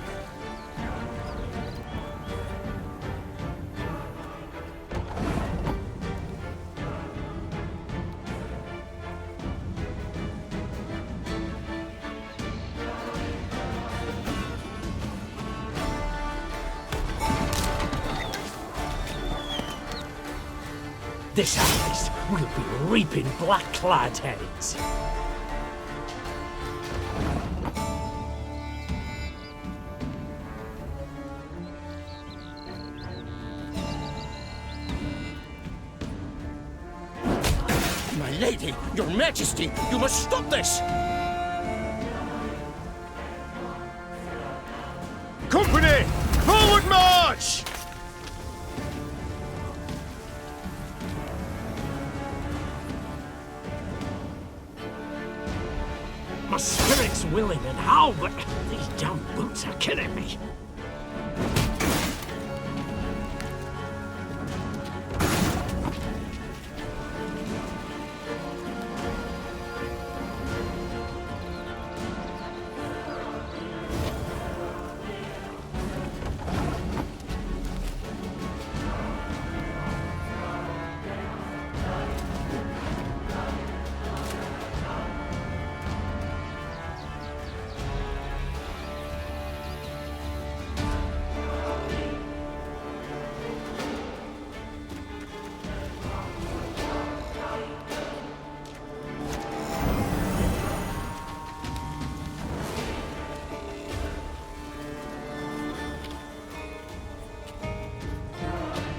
This harvest, we'll be reaping black-clad heads. My lady, your majesty, you must stop this! Company! Forward march! My spirit's willing and how, but these damn boots are killing me.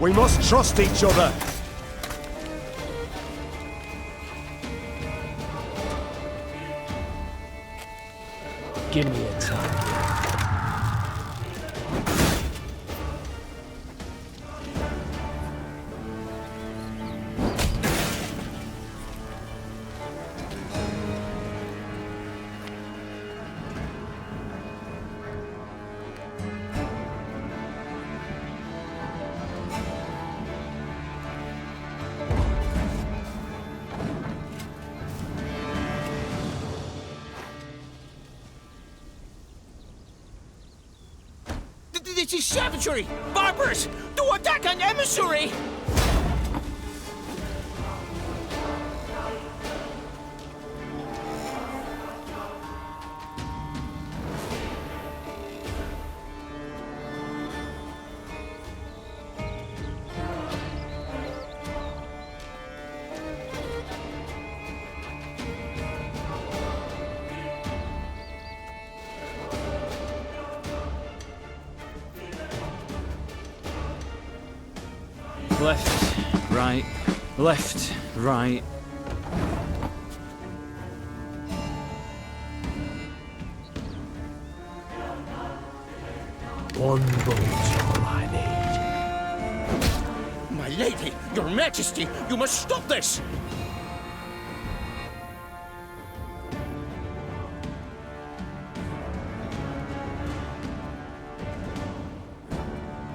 We must trust each other. Give me a time. This is savagery! Barbarous! Do attack an emissary! Left, right, left, right. One boat's all I need. My lady, your majesty, you must stop this!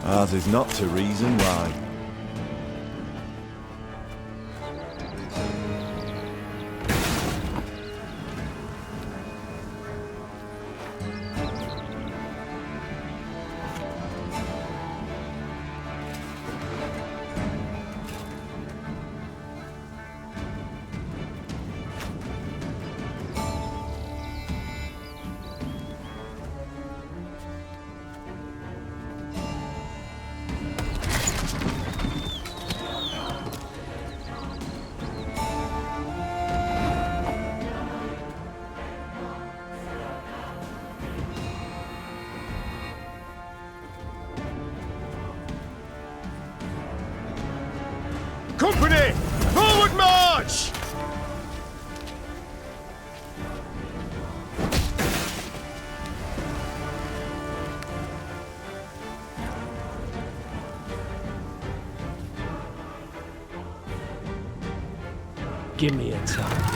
Ours is not to reason why. Company! Forward march! Give me a target.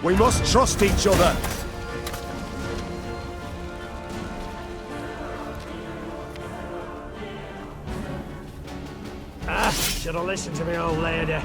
We must trust each other. Should have listened to me, old lady.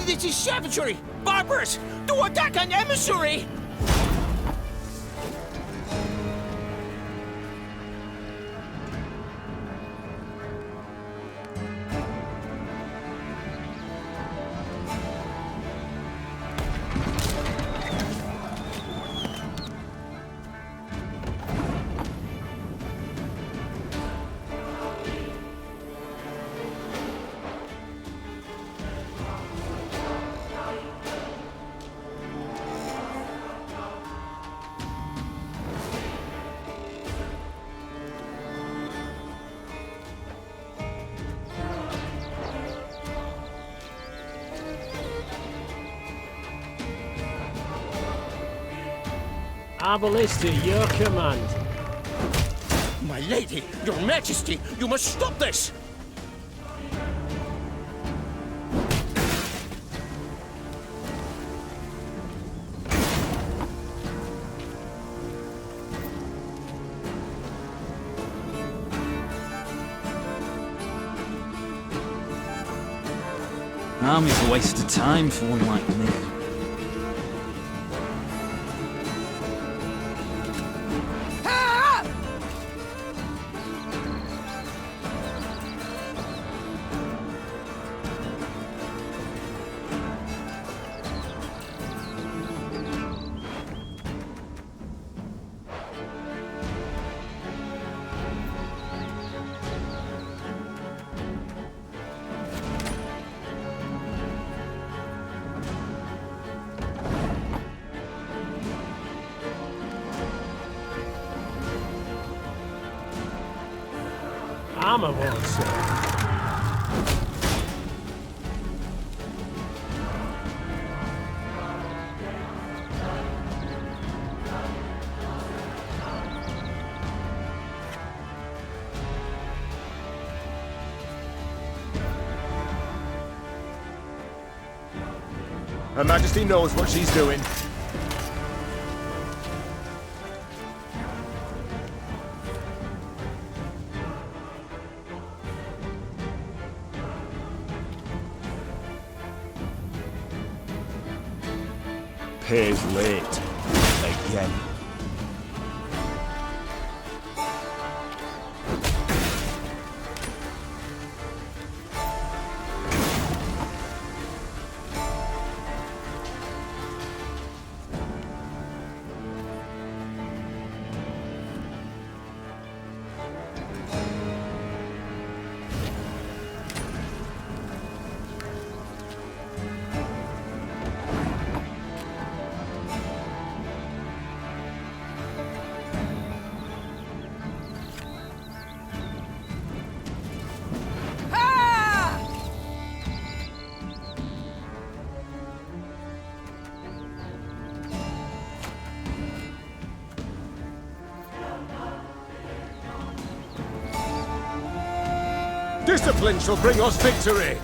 This is savagery! Barbarous! Do attack an emissary! Our ballista, your command. My lady, your majesty, you must stop this! army's a waste of time for one like me. Armor won't serve. Her Majesty knows what she's doing. Pays late. Again. Discipline shall bring us victory!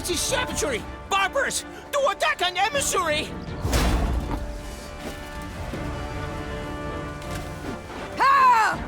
This is savagery! Barbarous! Do attack an emissary! Ha!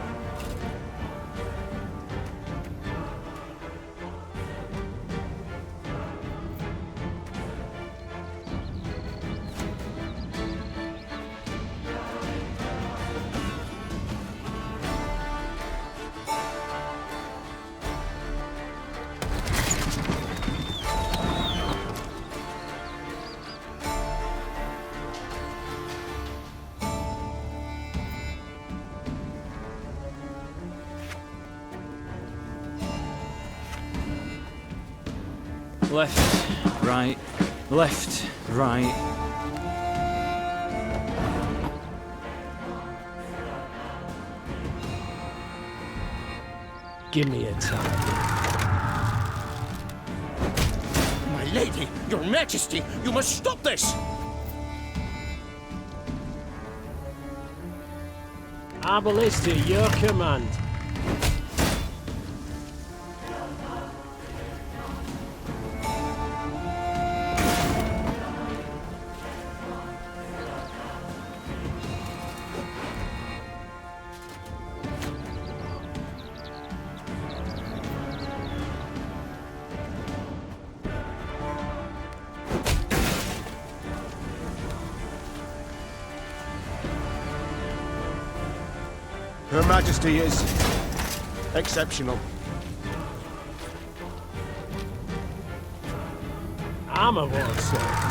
Left, right, left, right. Give me a target. My lady, your majesty, you must stop this! Our ballista, your command. Her Majesty is exceptional. Armor won't serve.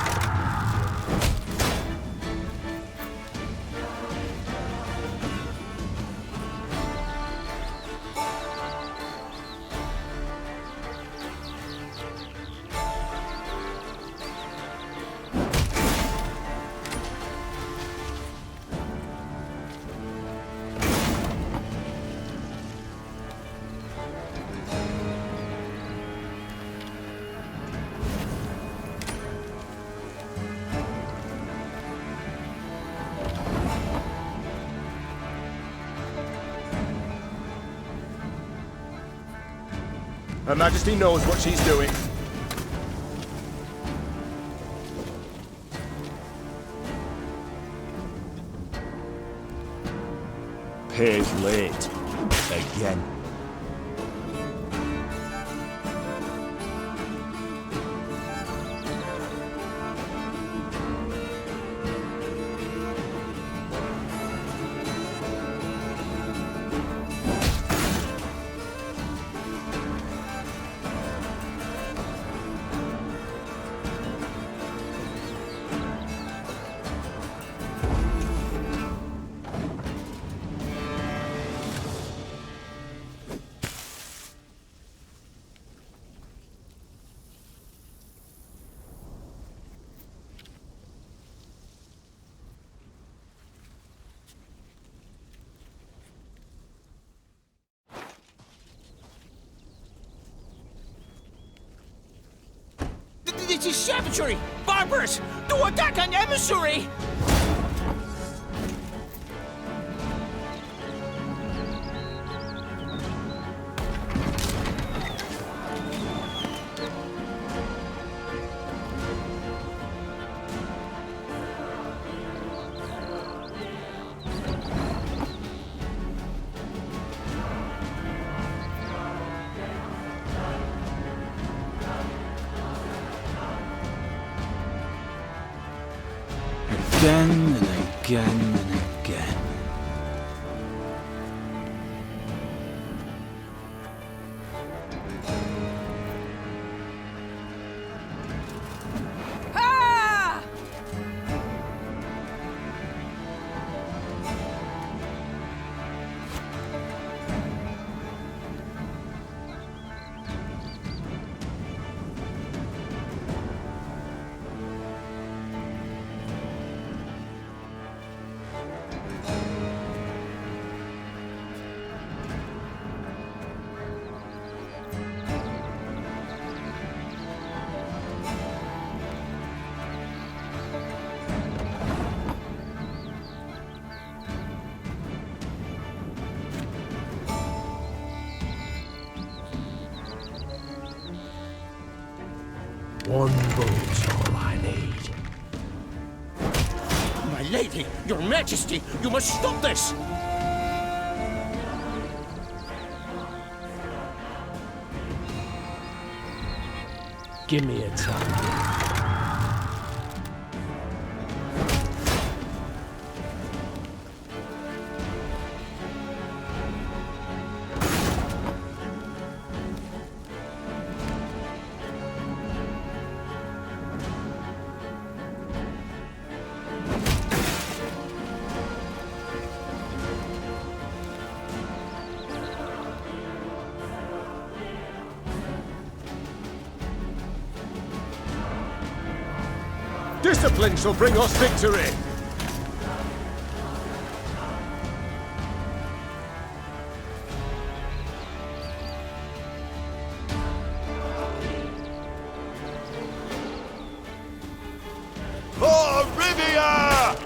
Her Majesty knows what she's doing. Pays late. Again. This is savagery! Barbarous! Do attack an emissary! Again and again and again. Ah! One boat's all I need. My lady, your majesty, you must stop this! Give me a time. Discipline shall bring us victory! For Rivia!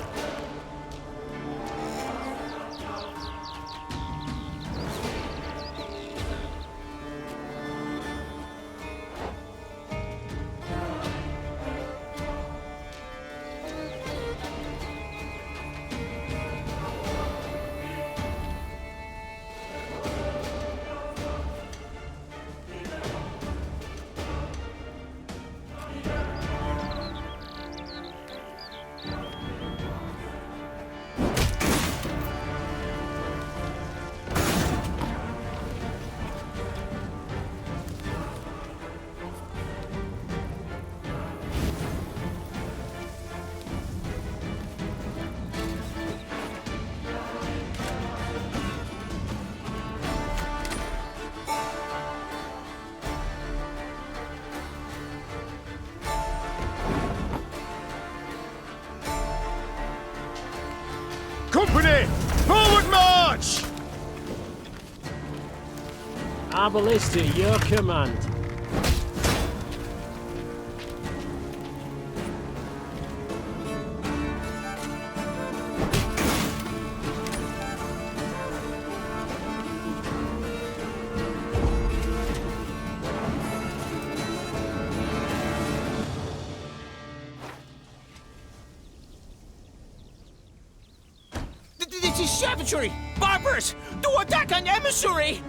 Company! Forward march! Our ballista, your command. savagery! Barbarous! Do attack an emissary!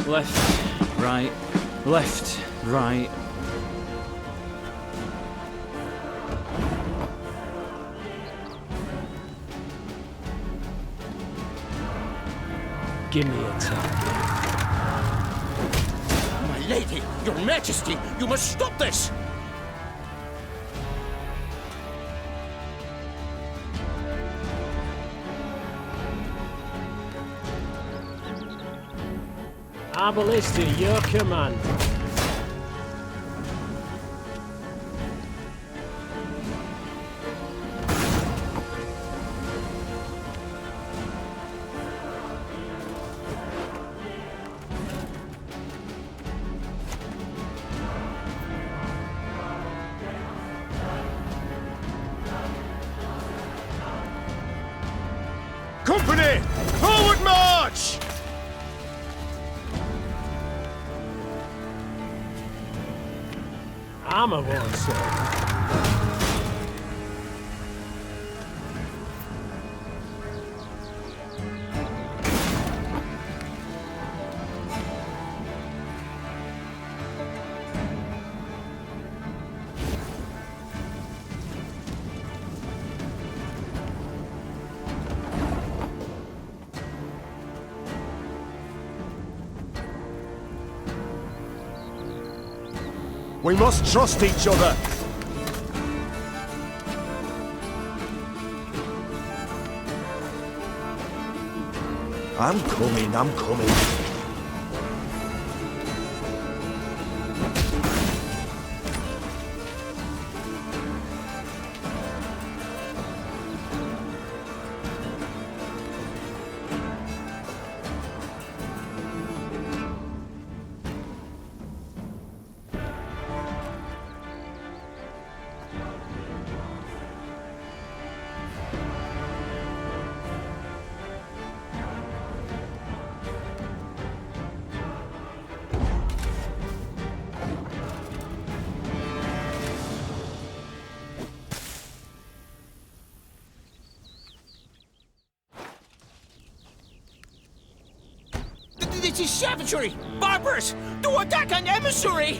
Left, right, left, right. Give me a time. My lady, your majesty, you must stop this! Our ballista, your command. Company! Forward march! Armor won't sir. We must trust each other. I'm coming, I'm coming. This is savagery! Barbarous! Do attack an emissary!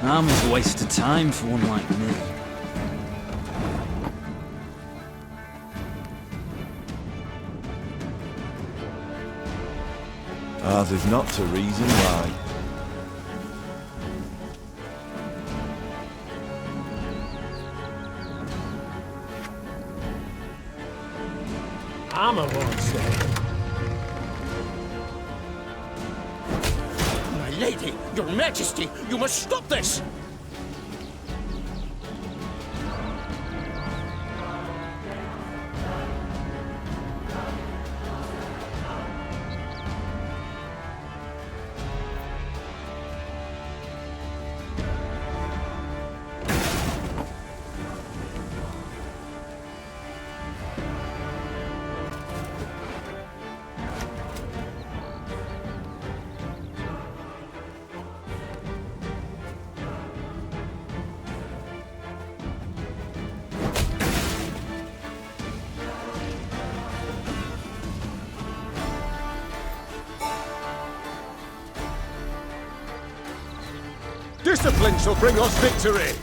Armor's a waste of time for one like me. Ours is not to reason why. Armor won't sir. My lady, your majesty, you must stop this! Discipline shall bring us victory!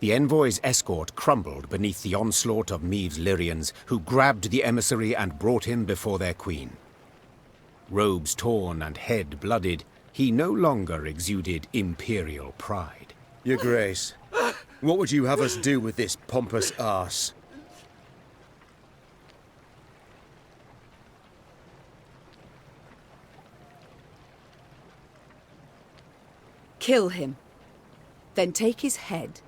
The envoy's escort crumbled beneath the onslaught of Maeve's Lyrians, who grabbed the emissary and brought him before their queen. Robes torn and head blooded, he no longer exuded imperial pride. Your Grace, what would you have us do with this pompous arse? Kill him. Then take his head,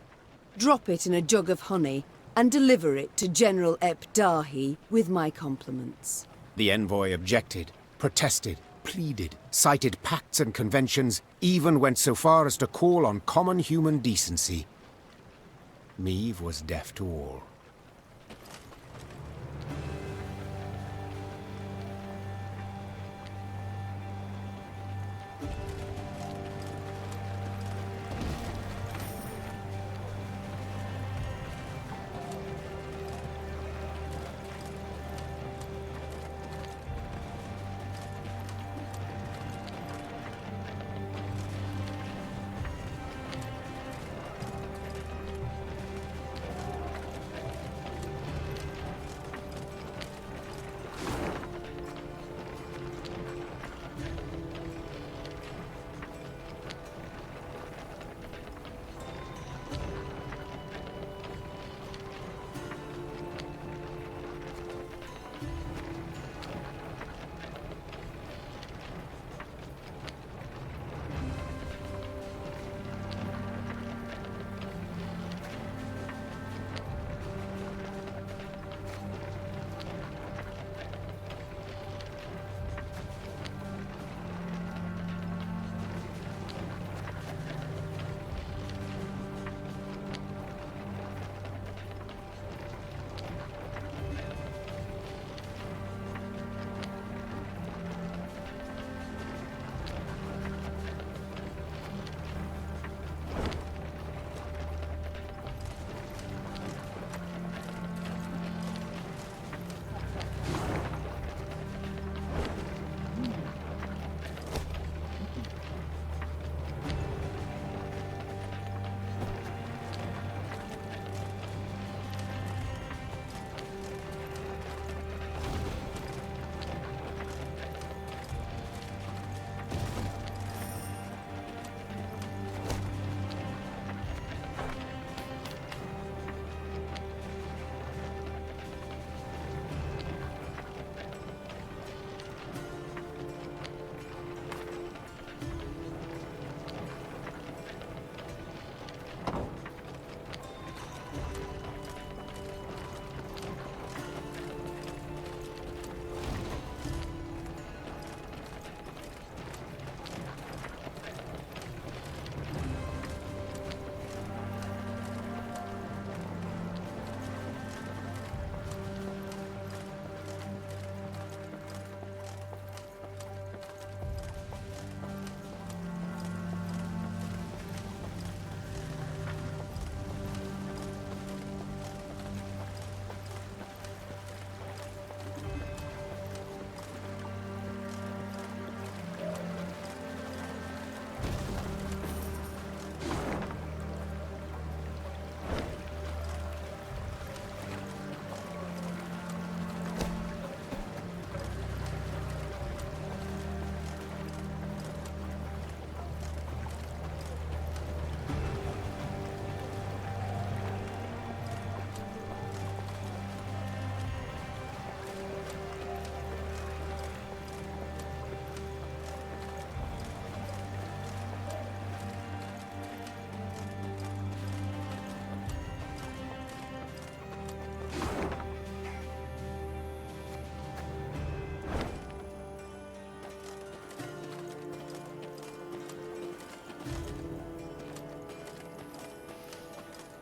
drop it in a jug of honey, and deliver it to General Ep-Dahi with my compliments. The envoy objected, protested, pleaded, cited pacts and conventions, even went so far as to call on common human decency. Maeve was deaf to all.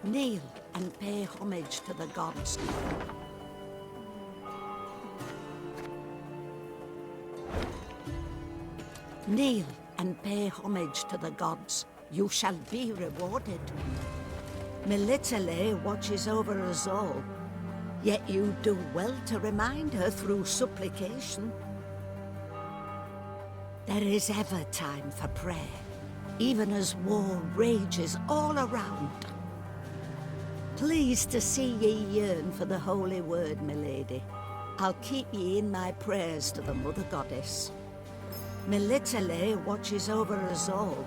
Kneel and pay homage to the gods. Kneel and pay homage to the gods. You shall be rewarded. Melitele watches over us all, yet you do well to remind her through supplication. There is ever time for prayer, even as war rages all around. Pleased to see ye yearn for the holy word, milady. I'll keep ye in my prayers to the Mother Goddess. Melitele watches over us all,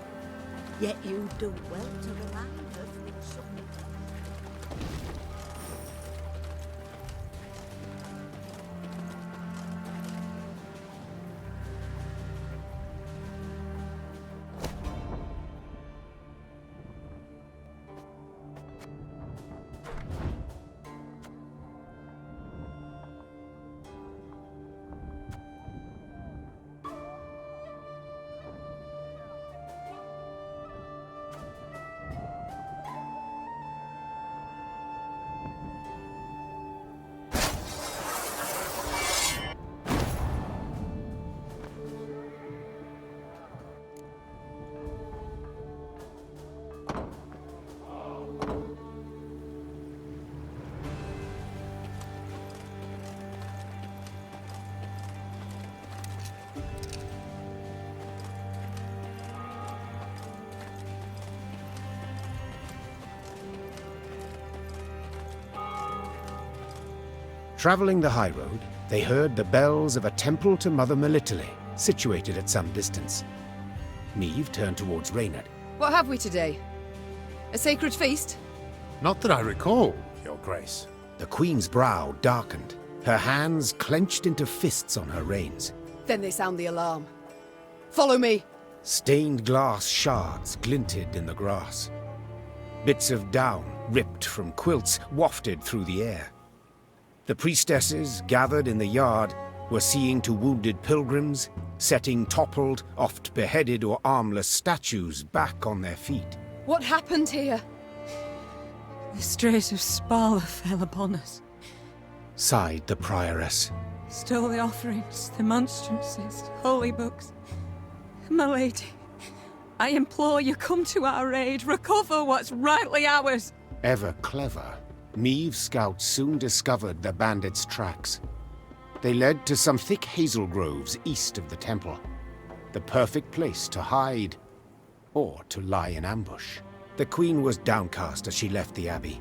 yet you do well to remind her through supplication. Travelling the high road, they heard the bells of a temple to Mother Melitele, situated at some distance. Niamh turned towards Reynard. What have we today? A sacred feast? Not that I recall, Your Grace. The Queen's brow darkened, her hands clenched into fists on her reins. Then they sound the alarm. Follow me! Stained glass shards glinted in the grass. Bits of down, ripped from quilts, wafted through the air. The priestesses, gathered in the yard, were seeing to wounded pilgrims, setting toppled, oft beheaded or armless statues back on their feet. What happened here? The strays of Spala fell upon us. Sighed the prioress. Stole the offerings, the monstrances, holy books. My lady, I implore you, come to our aid, recover what's rightly ours. Ever clever, Niamh's scouts soon discovered the bandits' tracks. They led to some thick hazel groves east of the temple. The perfect place to hide, or to lie in ambush. The Queen was downcast as she left the abbey.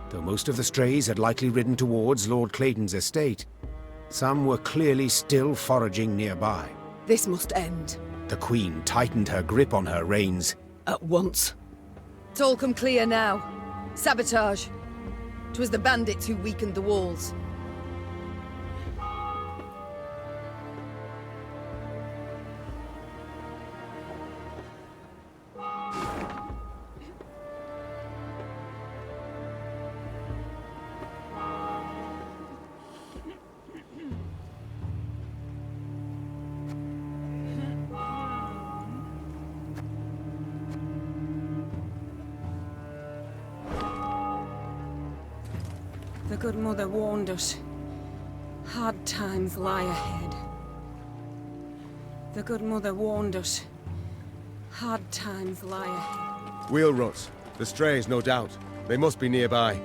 Though most of the strays had likely ridden towards Lord Clayton's estate, some were clearly still foraging nearby. This must end. The Queen tightened her grip on her reins. At once. It's all come clear now. Sabotage. 'Twas the bandits who weakened the walls. The good mother warned us. Hard times lie ahead. The good mother warned us. Hard times lie ahead. Wheel ruts. The strays, no doubt. They must be nearby.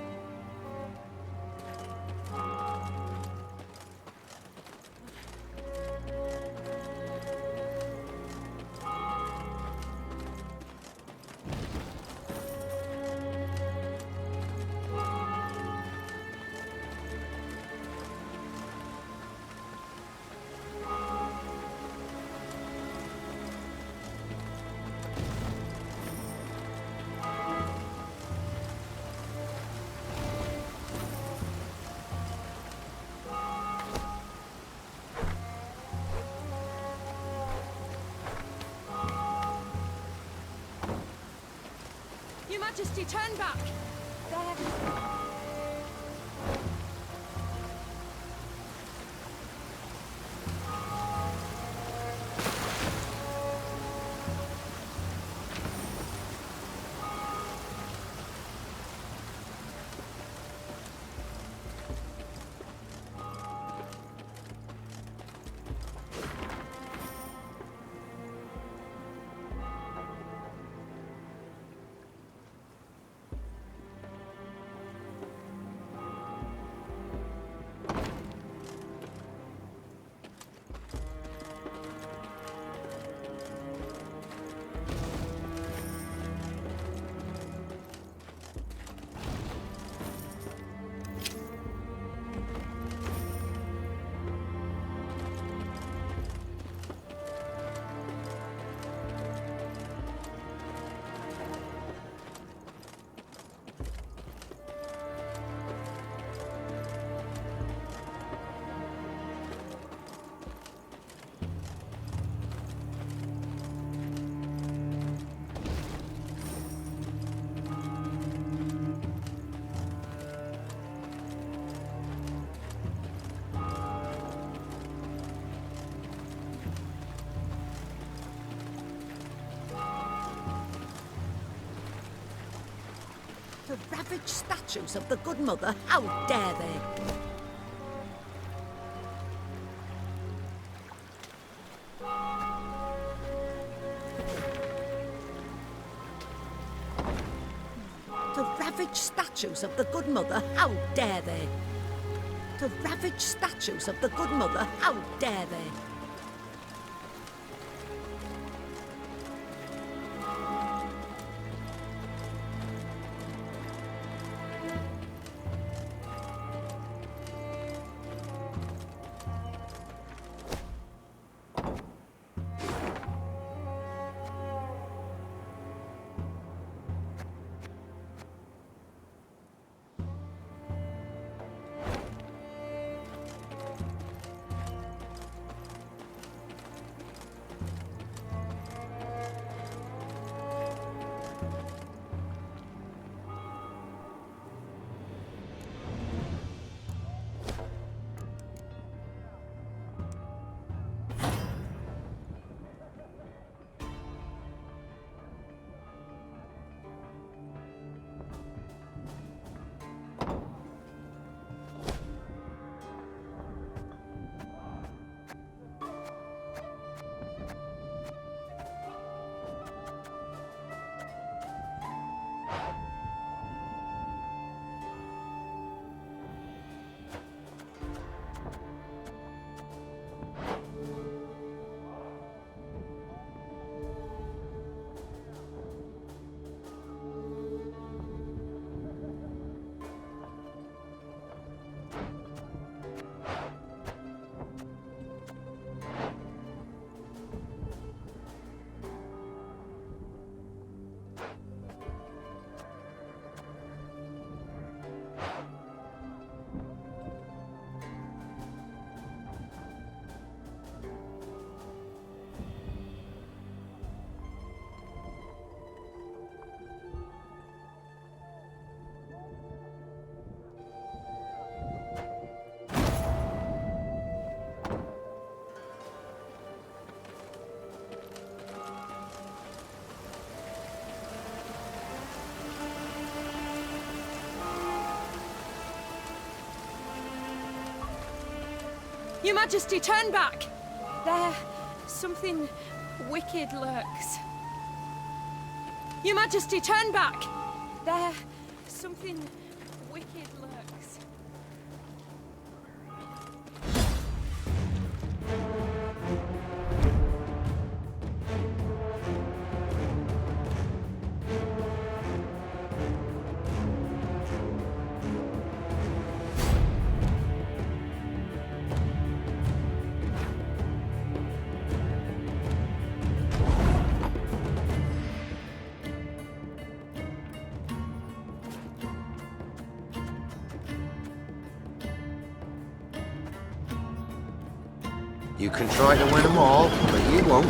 Your Majesty, turn back! There. To ravage statues of the Good Mother, how dare they? To ravage statues of the Good Mother, how dare they? To ravage statues of the Good Mother, how dare they? Your Majesty, turn back! There, something wicked lurks. Your Majesty, turn back! There, something wicked lurks. You can try to win them all, but you won't.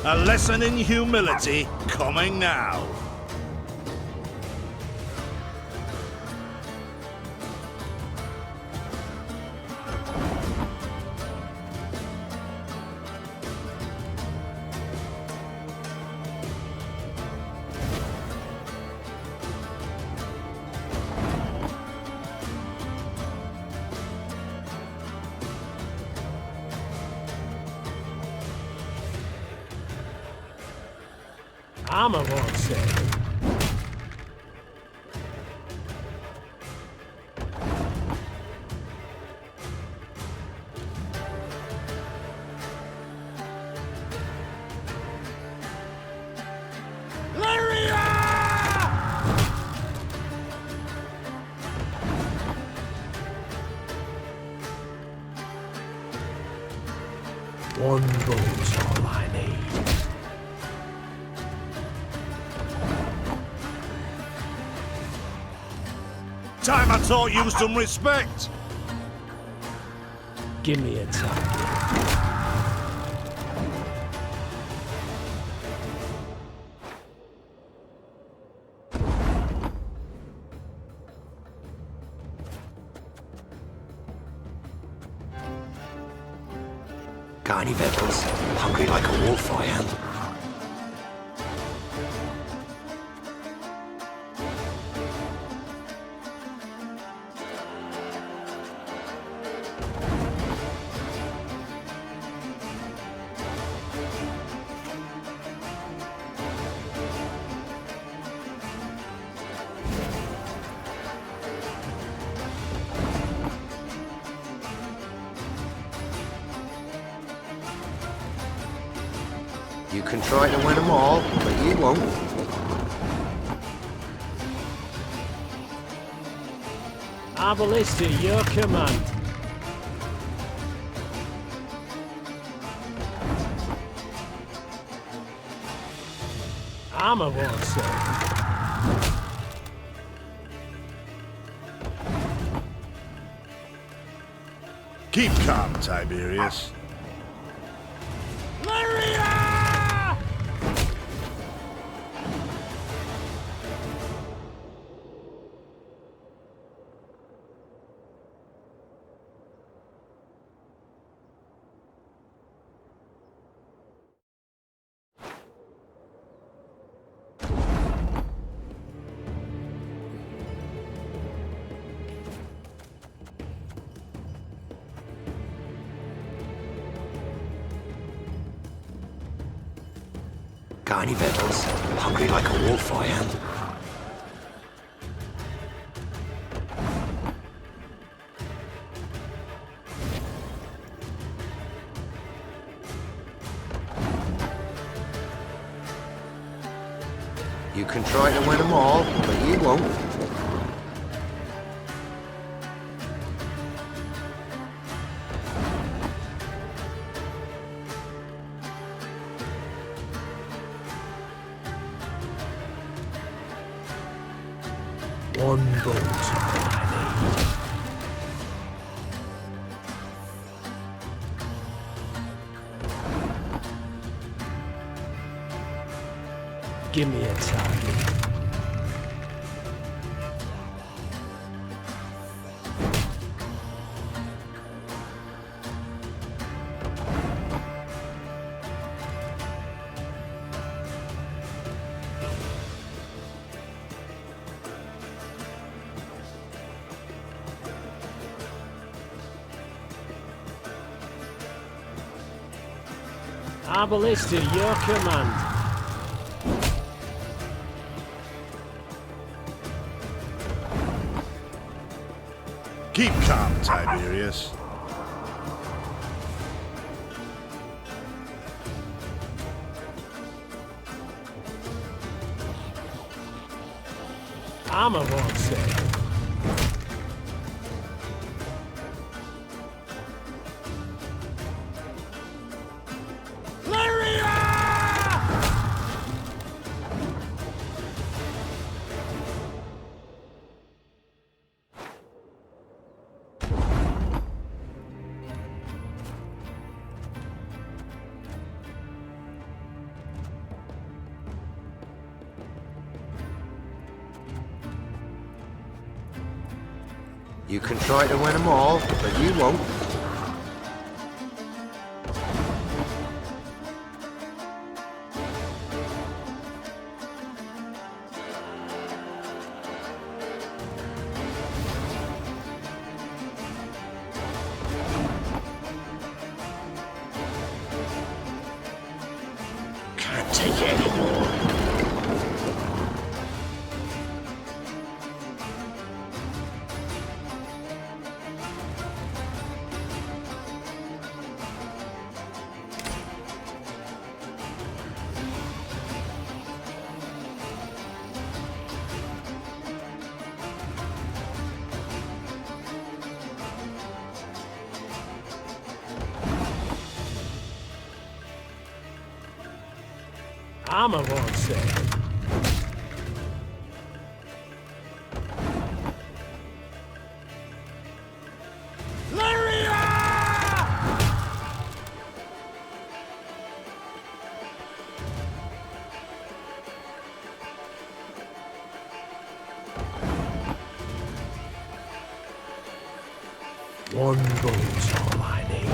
A lesson in humility coming now. Armor won't save. One bolt's all I need. Time I taught you some respect. Give me a time. Got any victuals? Hungry like a wolf, I am. You can try to win them all, but you won't. Ballista, your command. Armor won't save. Keep calm, Tiberius. Got any victuals? Hungry like a wolf, I am. You can try to win them all, but you won't. One bolt. Give me a target. Ballista, your command. Keep calm, Tiberius. Armor won't save. You can try to win them all, but you won't. Can't take it anymore. Armor won't save. One bolt's all I need.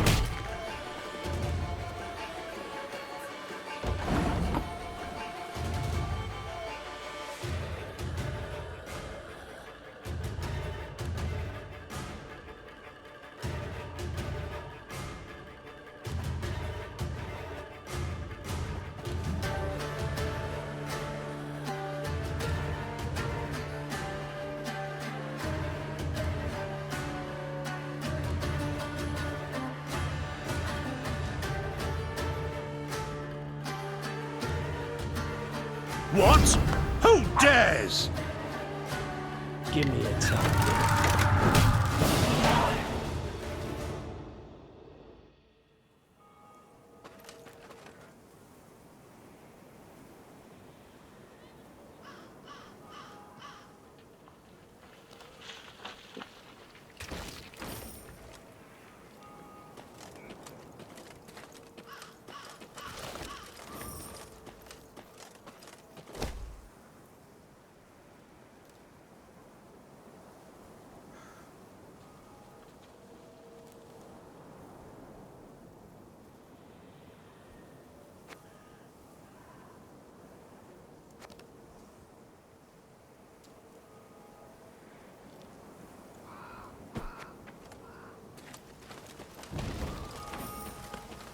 What? Who dares? Give me a target.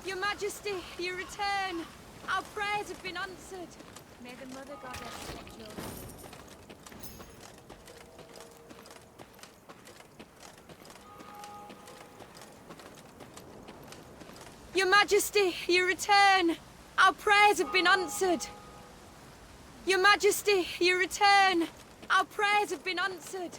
Your Majesty, you return. Our prayers have been answered. May the Mother Goddess protect your Your Majesty, you return. Our prayers have been answered. Your Majesty, you return. Our prayers have been answered.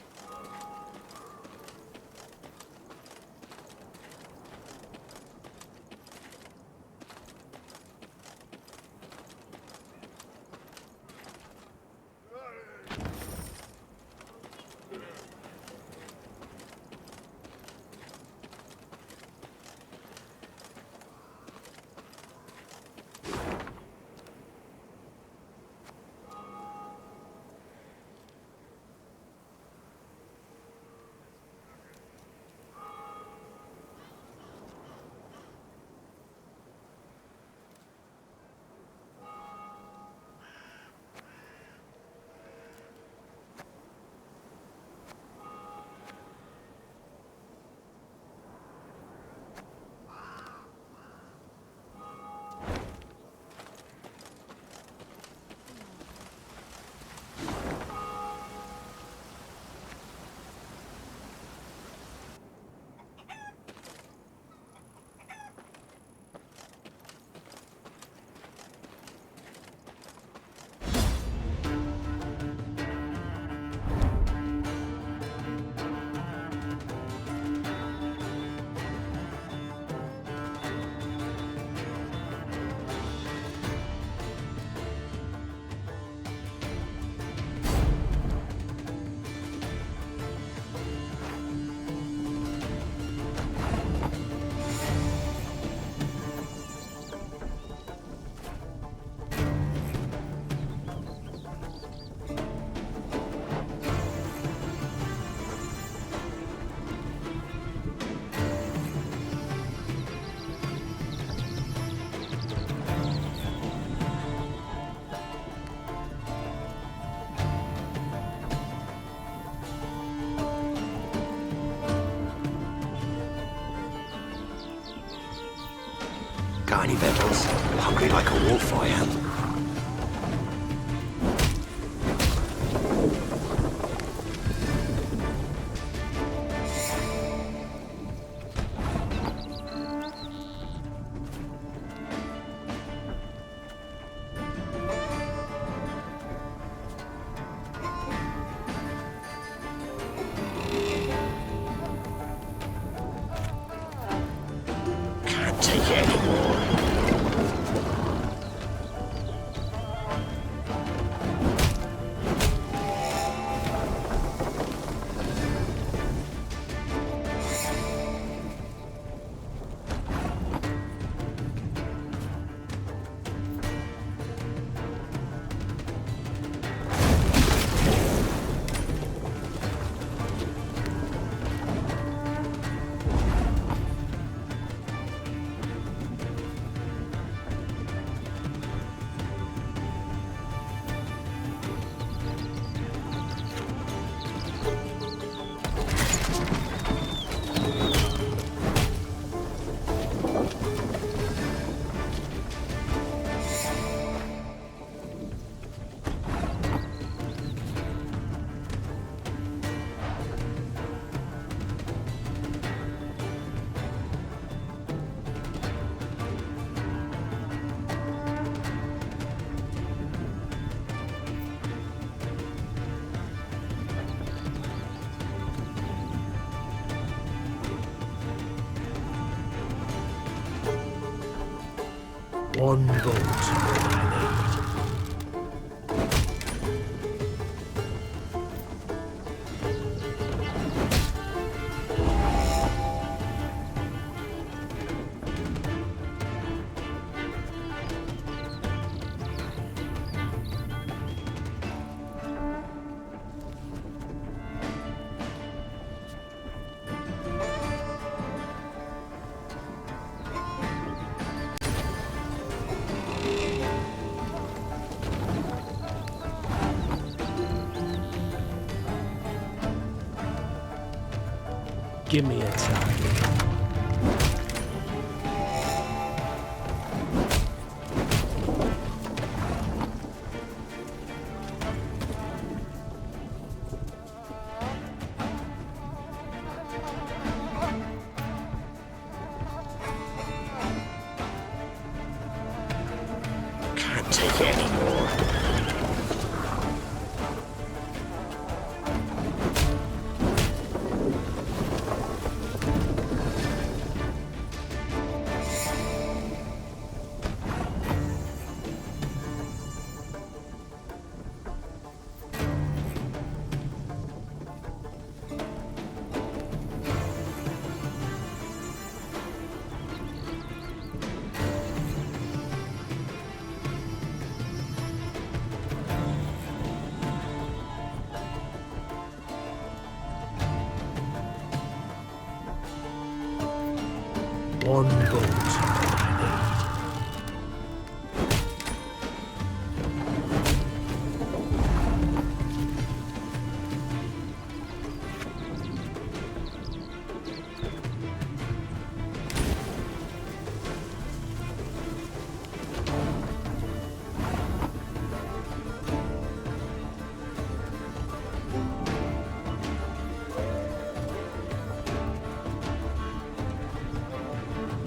Got any victuals? Hungry like a wolf, I am. Can't take it anymore. One bolt, all I need. Give me a time. Can't take any more. One bolt.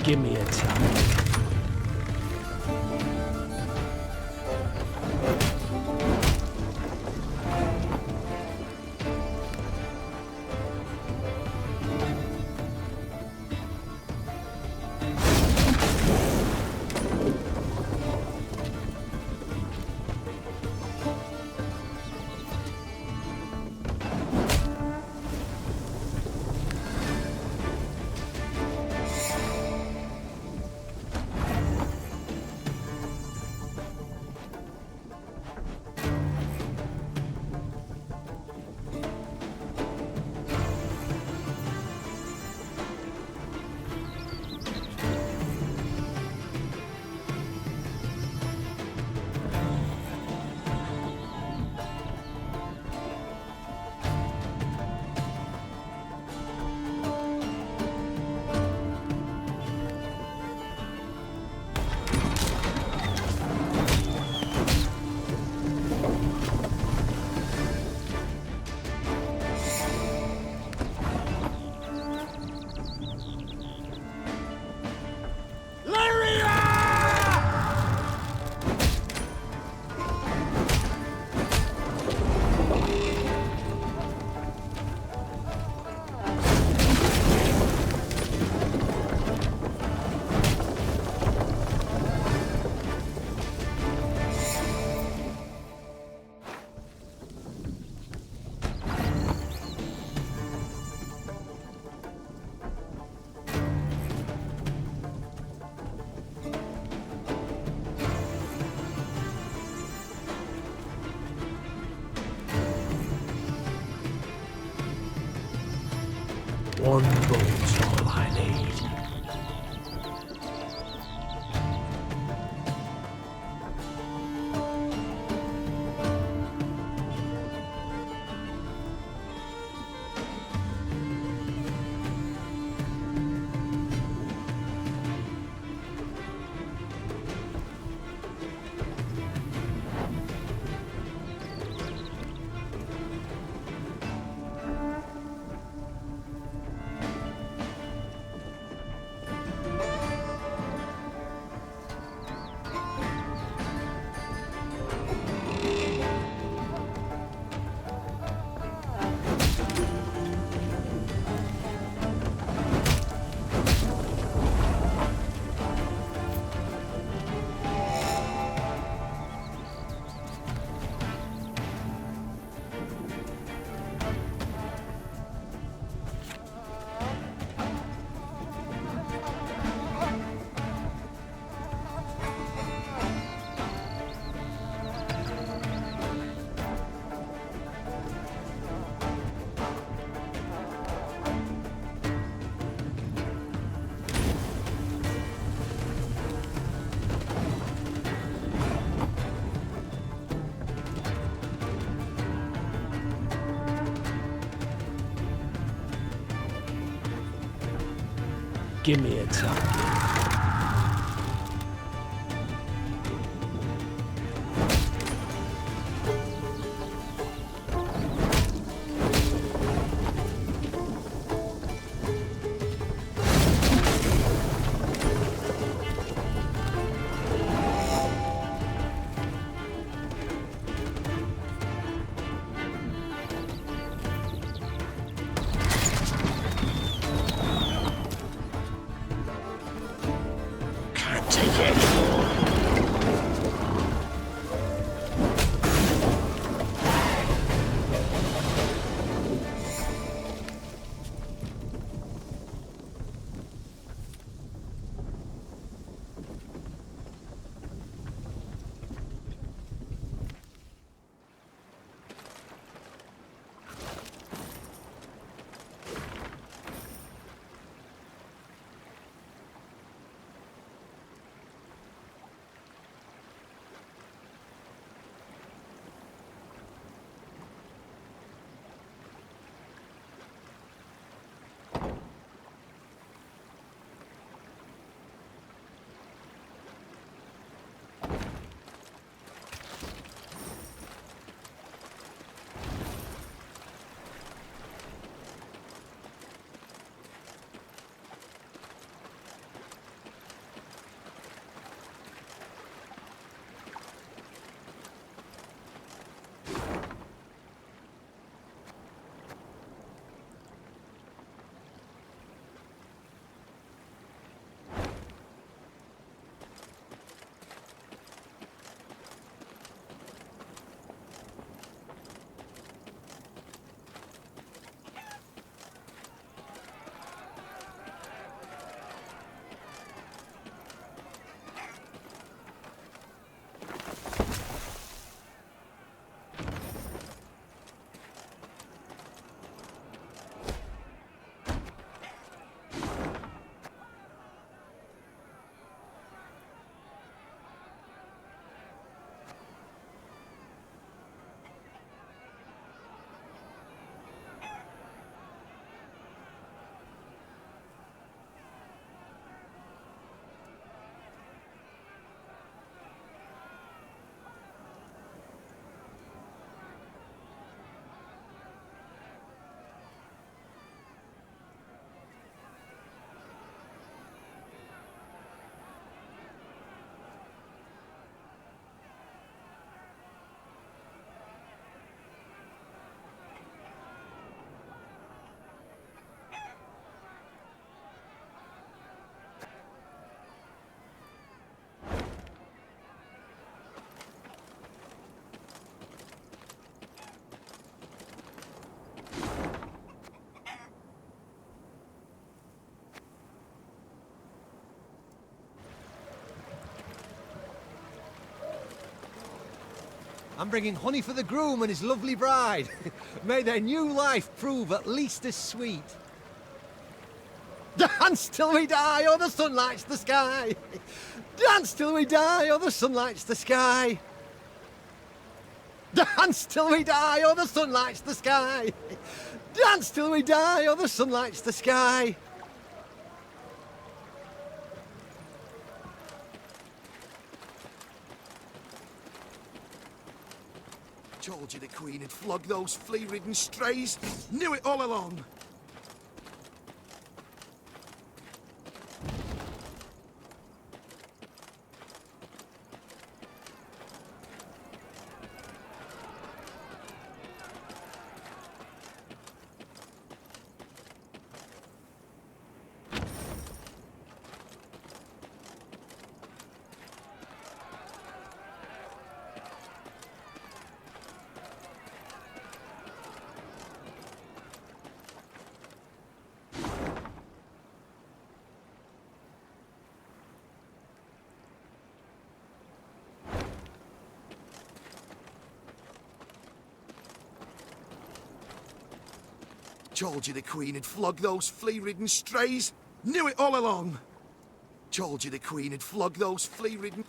Give me a time. One bolt's all I need. Give me a target. I'm bringing honey for the groom and his lovely bride. May their new life prove at least as sweet. Dance till we die, or the sun lights the sky. Dance till we die, or the sun lights the sky. Dance till we die, or the sun lights the sky. Dance till we die, or the sun lights the sky. Told you the Queen had flogged those flea-ridden strays. Knew it all along. Told you the Queen had flogged those flea-ridden strays. Knew it all along. Told you the Queen had flogged those flea-ridden...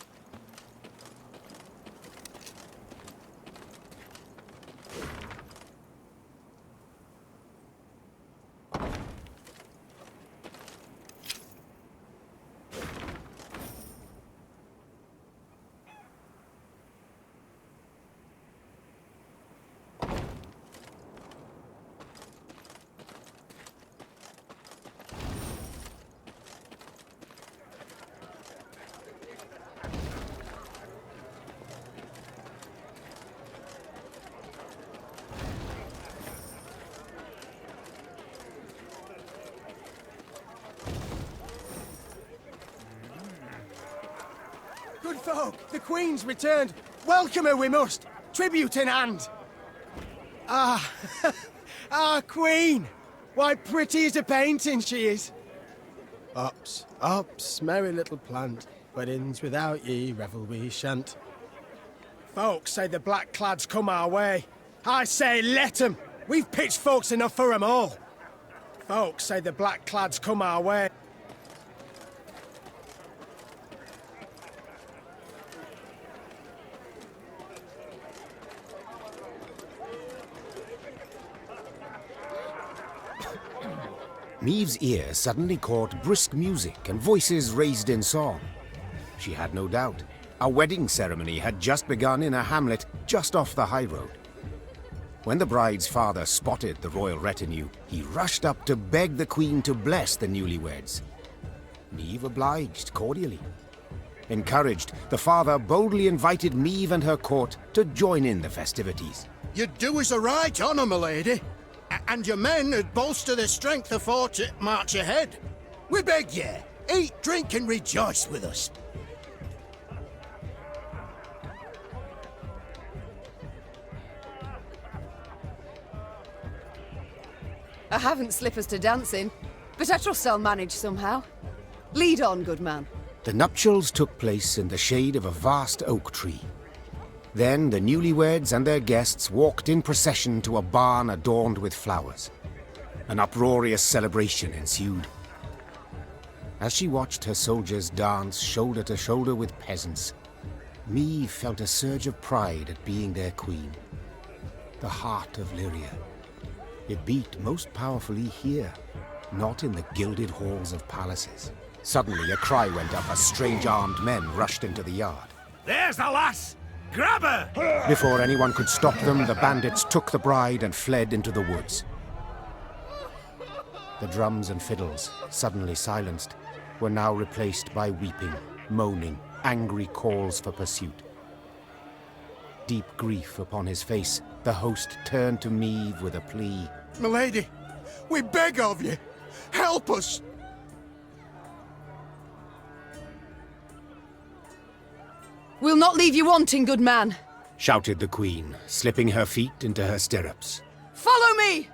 folk, the Queen's returned. Welcome her we must. Tribute in hand. Ah, our Queen. Why pretty as a painting she is. Ups, ups, merry little plant. Weddings without ye, revel we shan't. Folks say the black clads come our way. I say let 'em. We've pitched folks enough for 'em all. Folks say the black clads come our way. Maeve's ear suddenly caught brisk music and voices raised in song. She had no doubt. A wedding ceremony had just begun in a hamlet just off the high road. When the bride's father spotted the royal retinue, he rushed up to beg the Queen to bless the newlyweds. Maeve obliged cordially. Encouraged, the father boldly invited Maeve and her court to join in the festivities. You'd do us a right honour, my lady. And your men would bolster their strength afore to march ahead. We beg ye, eat, drink, and rejoice with us. I haven't slippers to dance in, but I trust I'll manage somehow. Lead on, good man. The nuptials took place in the shade of a vast oak tree. Then the newlyweds and their guests walked in procession to a barn adorned with flowers. An uproarious celebration ensued. As she watched her soldiers dance shoulder to shoulder with peasants, Maeve felt a surge of pride at being their queen. The heart of Lyria. It beat most powerfully here, not in the gilded halls of palaces. Suddenly a cry went up as strange armed men rushed into the yard. There's the lass! Grab her! Before anyone could stop them, the bandits took the bride and fled into the woods. The drums and fiddles, suddenly silenced, were now replaced by weeping, moaning, angry calls for pursuit. Deep grief upon his face, the host turned to Maeve with a plea. Milady, we beg of you, help us! We'll not leave you wanting, good man. Shouted the Queen, slipping her feet into her stirrups. Follow me!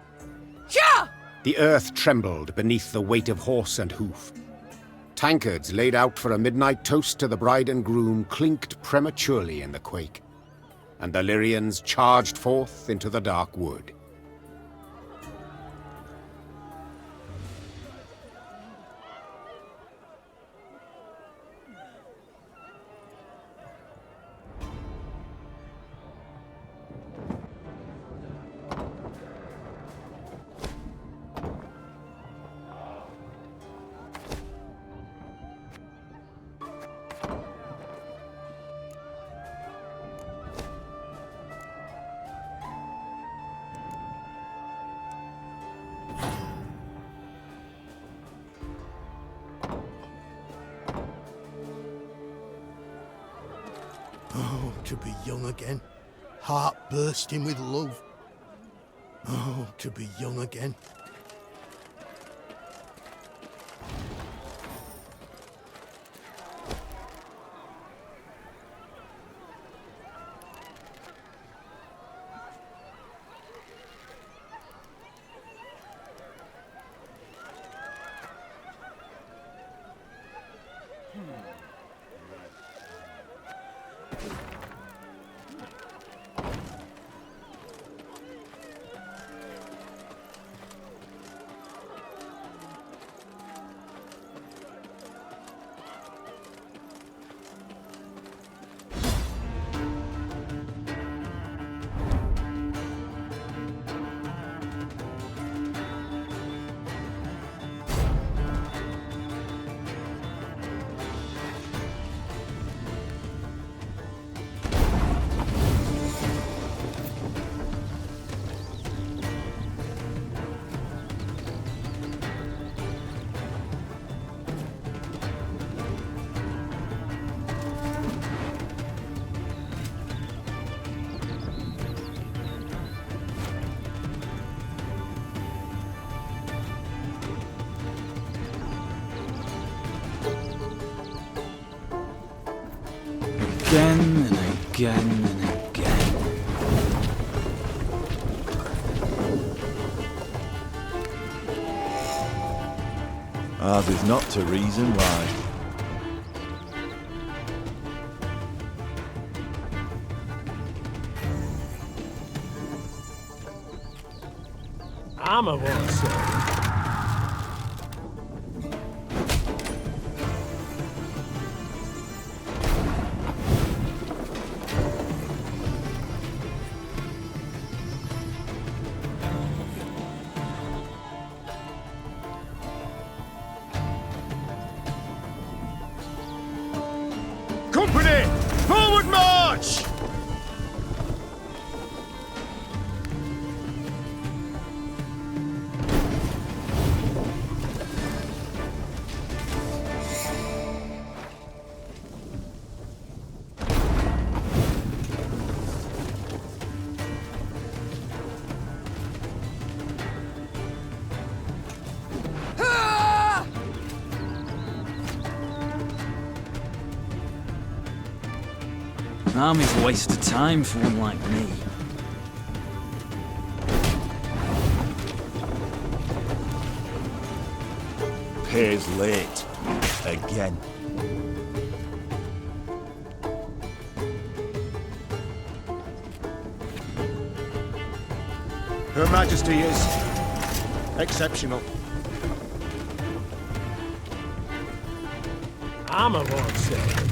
Here! The earth trembled beneath the weight of horse and hoof. Tankards laid out for a midnight toast to the bride and groom clinked prematurely in the quake, and the Lyrians charged forth into the dark wood. Oh, to be young again, heart bursting with love. Oh, to be young again. again and again and again. Ours is not to reason why. Armor won't save. Company! Forward march! An army's a waste of time for one like me. Pays late. Again. Her Majesty is exceptional. Armor won't save.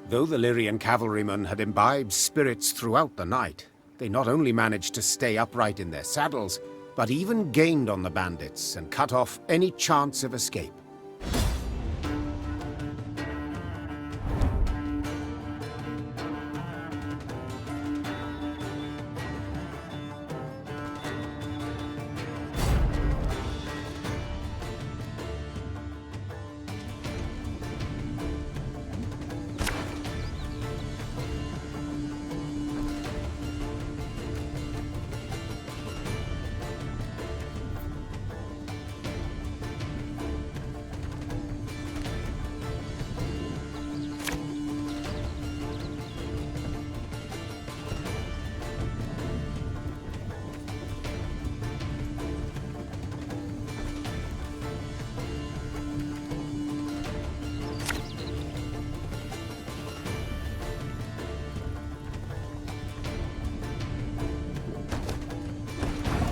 Though the Lyrian cavalrymen had imbibed spirits throughout the night, they not only managed to stay upright in their saddles, but even gained on the bandits and cut off any chance of escape.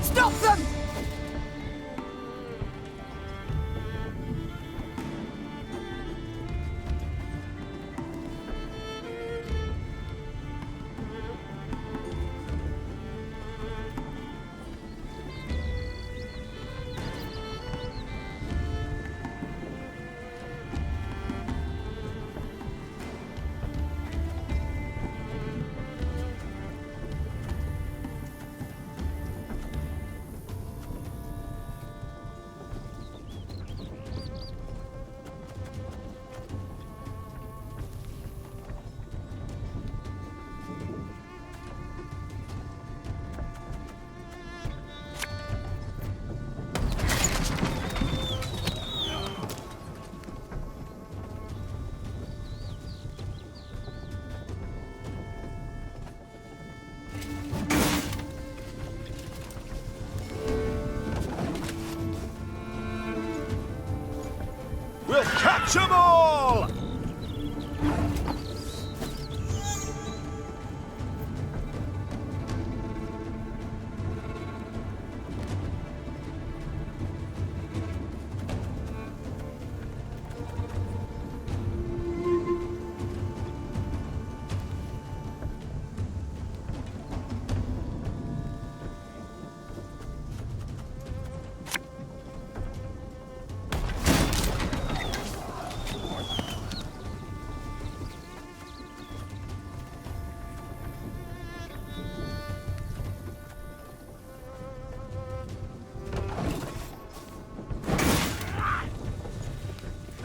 Stop them! We'll catch 'em all!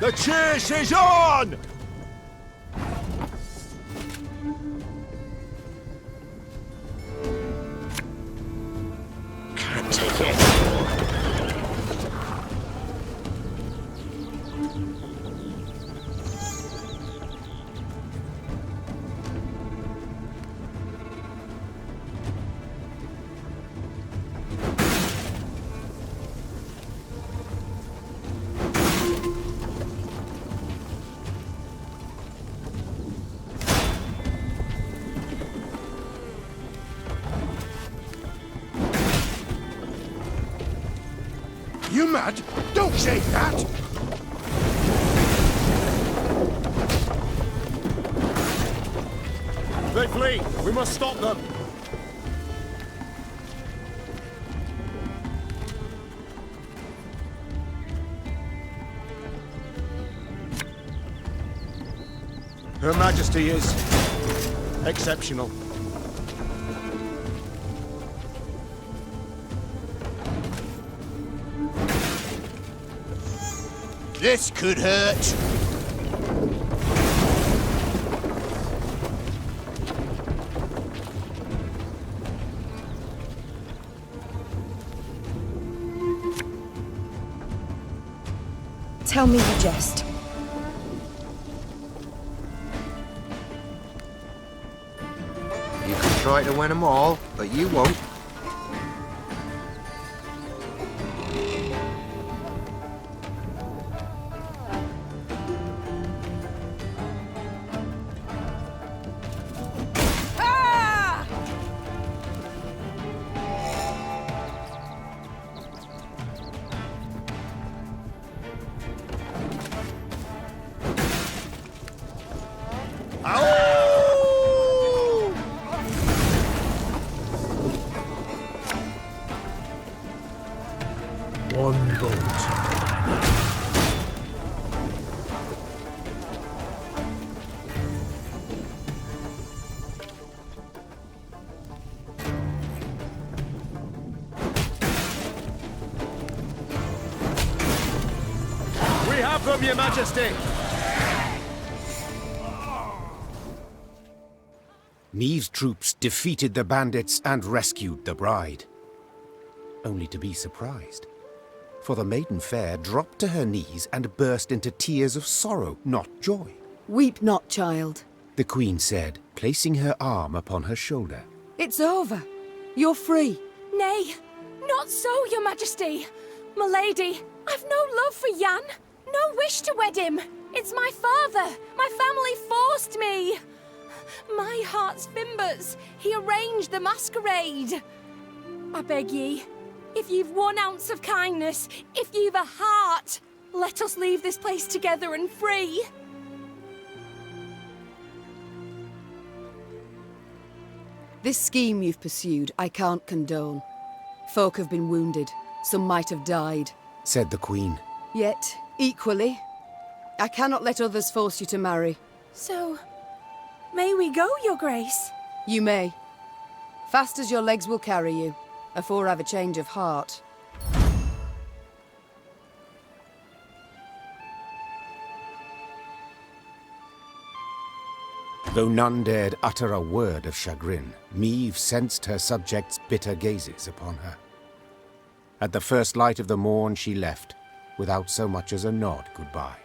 The chase is on! Can't take it. You mad? Don't say that! They flee! We must stop them! Her Majesty is exceptional. This could hurt. Tell me you jest. You can try to win them all, but you won't. One bolt. We have them, Your Majesty! Neve's troops defeated the bandits and rescued the bride. Only to be surprised. For the maiden fair dropped to her knees and burst into tears of sorrow, not joy. Weep not, child. The queen said, placing her arm upon her shoulder. It's over. You're free. Nay, not so, Your Majesty. Milady, I've no love for Jan. No wish to wed him. It's my father. My family forced me. My heart's Fimbers. He arranged the masquerade. I beg ye, if you've 1 ounce of kindness, if you've a heart, let us leave this place together and free. This scheme you've pursued, I can't condone. Folk have been wounded. Some might have died. Said the queen. Yet, equally, I cannot let others force you to marry. So, may we go, Your Grace? You may. Fast as your legs will carry you, afore I've a change of heart. Though none dared utter a word of chagrin, Meve sensed her subjects' bitter gazes upon her. At the first light of the morn she left, without so much as a nod goodbye.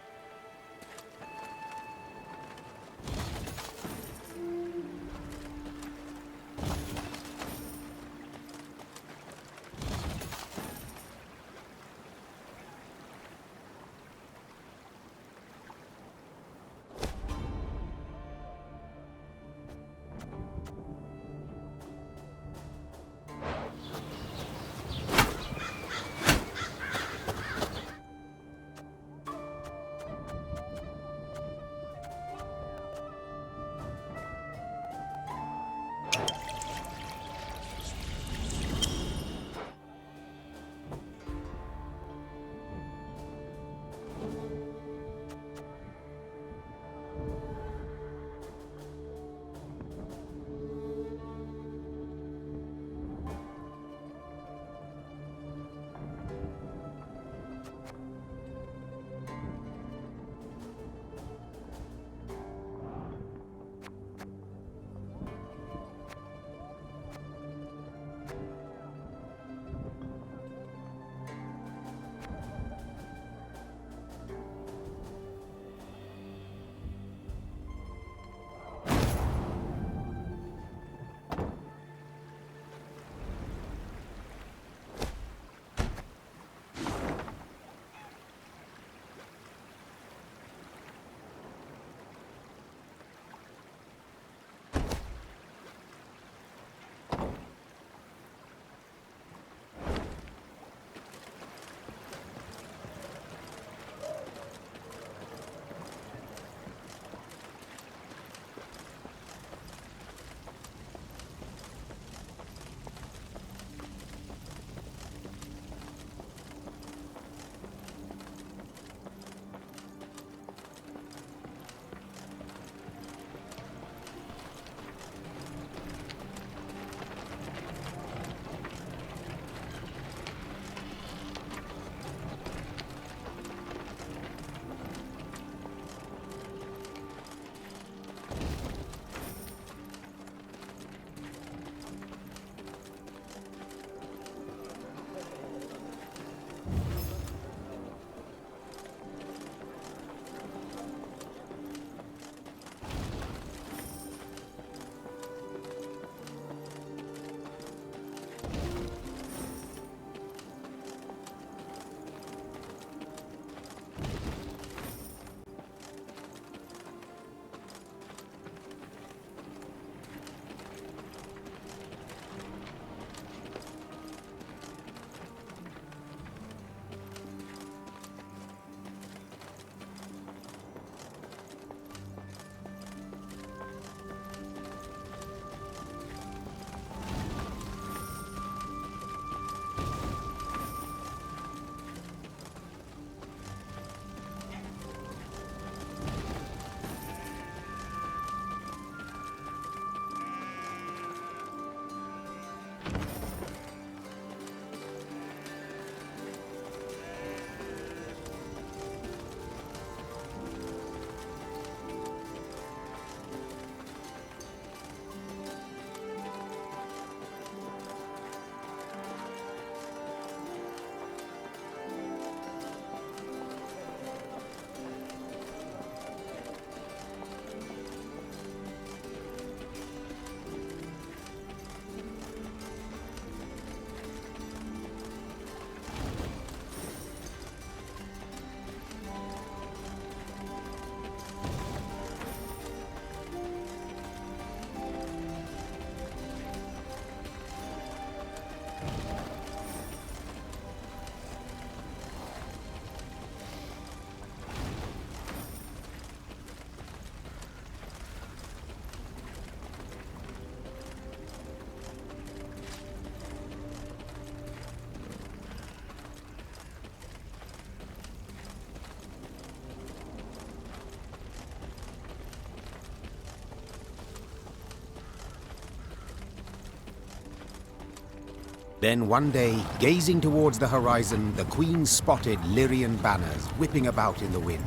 Then one day, gazing towards the horizon, the Queen spotted Lyrian banners whipping about in the wind.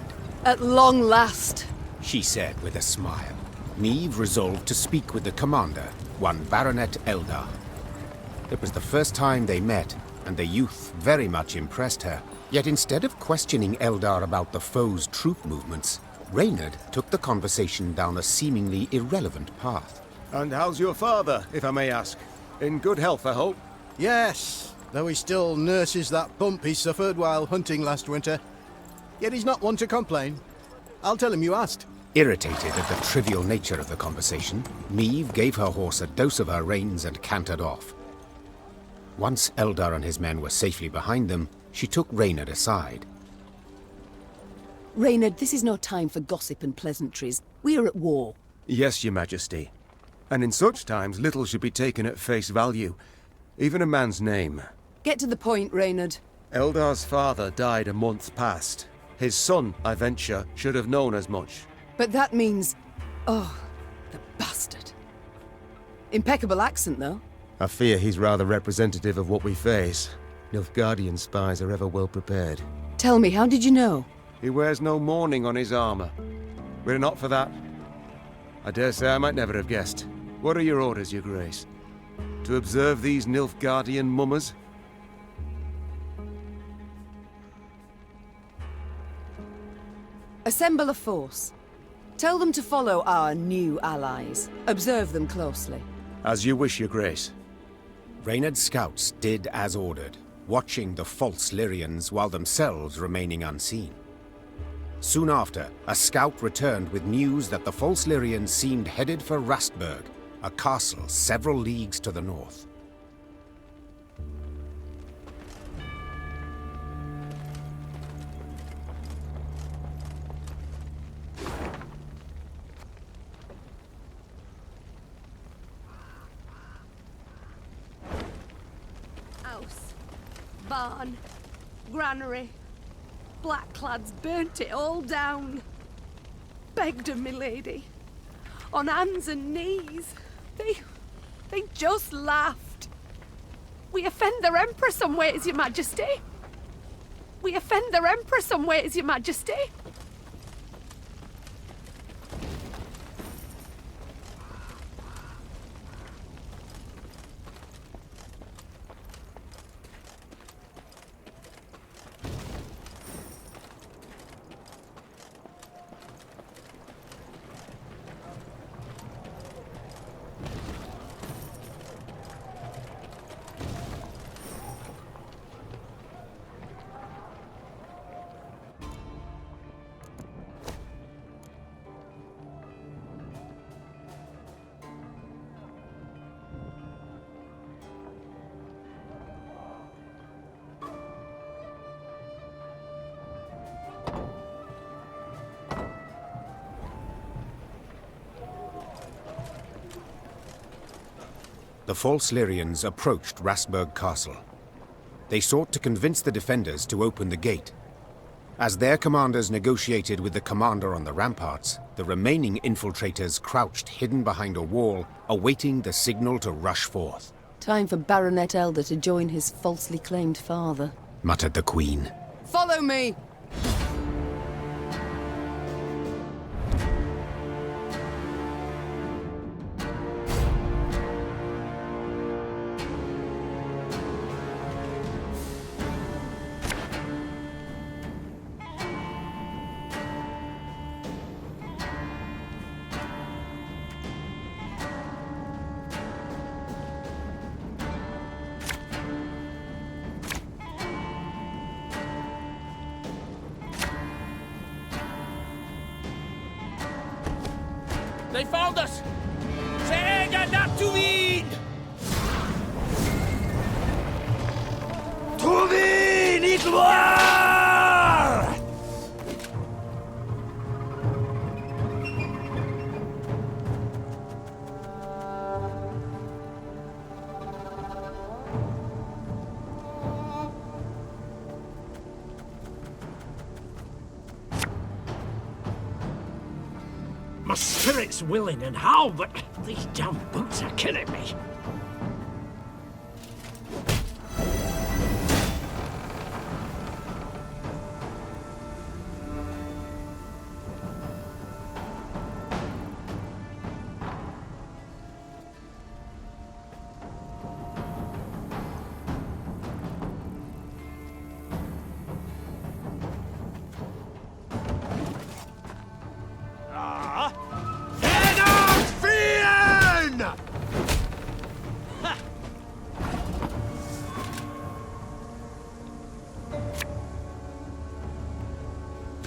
At long last, She said with a smile. Niamh resolved to speak with the commander, one Baronet Eldar. It was the first time they met, and the youth very much impressed her. Yet instead of questioning Eldar about the foe's troop movements, Reynard took the conversation down a seemingly irrelevant path. And how's your father, if I may ask? In good health, I hope? Yes, though he still nurses that bump he suffered while hunting last winter. Yet he's not one to complain. I'll tell him you asked. Irritated at the trivial nature of the conversation, Niamh gave her horse a dose of her reins and cantered off. Once Eldar and his men were safely behind them, she took Reynard aside. Reynard, this is no time for gossip and pleasantries. We are at war. Yes, Your Majesty. And in such times, little should be taken at face value. Even a man's name. Get to the point, Reynard. Eldar's father died a month past. His son, I venture, should have known as much. But that means... Oh, the bastard. Impeccable accent, though. I fear he's rather representative of what we face. Nilfgaardian spies are ever well prepared. Tell me, how did you know? He wears no mourning on his armor. Were it not for that, I dare say I might never have guessed. What are your orders, Your Grace? To observe these Nilfgaardian mummers? Assemble a force. Tell them to follow our new allies. Observe them closely. As you wish, Your Grace. Reynard's scouts did as ordered, watching the false Lyrians while themselves remaining unseen. Soon after, a scout returned with news that the false Lyrians seemed headed for Rastburg, a castle several leagues to the north. House, barn, granary. Blackclads burnt it all down. Begged 'em, my lady. On hands and knees. They just laughed. We offend their emperor some ways, Your Majesty. We offend their emperor some ways, Your Majesty. The false Lyrians approached Rastburg Castle. They sought to convince the defenders to open the gate. As their commanders negotiated with the commander on the ramparts, the remaining infiltrators crouched hidden behind a wall, awaiting the signal to rush forth. Time for Baronet Elder to join his falsely claimed father, muttered the Queen. Follow me! They found us! Säga not to win! To win it war! My spirit's willing and how, but these damn boots are killing me.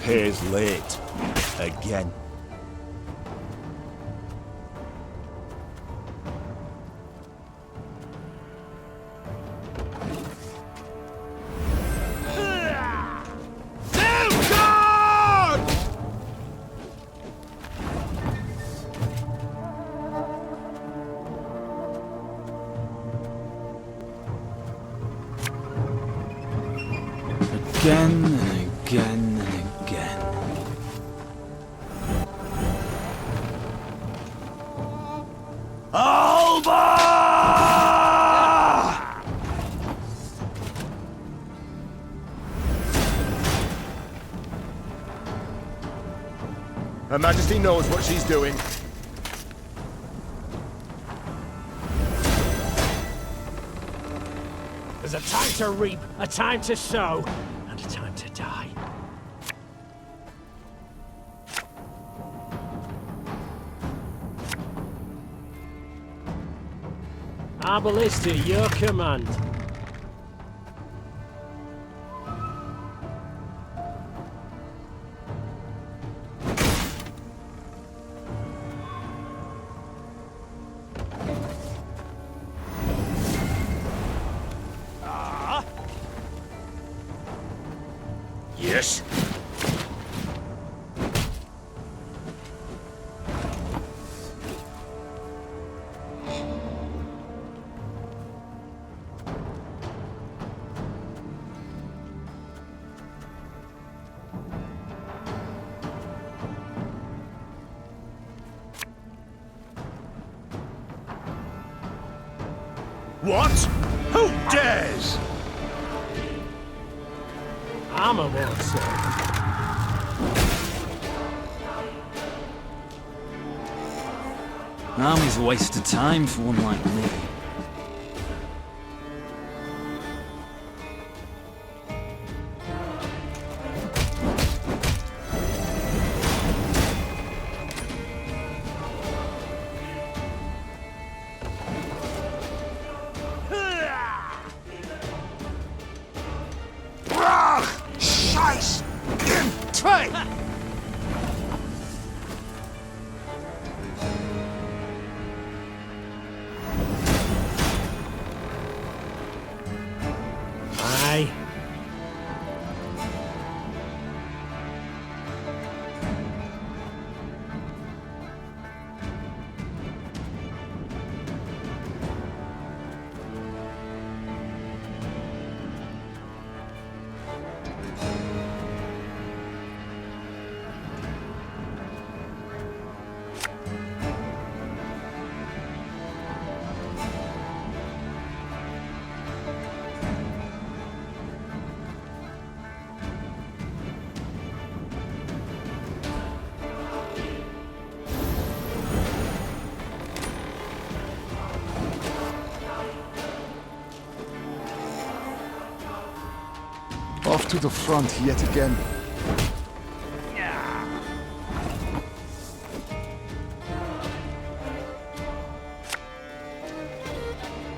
Pays late. Again. Again and again and again. Alba! Her Majesty knows what she's doing. There's a time to reap, a time to sow, and a time to die. Our ballista, your command. Yes. What? Who dares? I'm a war servant. Army's a waste of time for one like me. Scheiß! Im Teil! Aye. Off to the front yet again.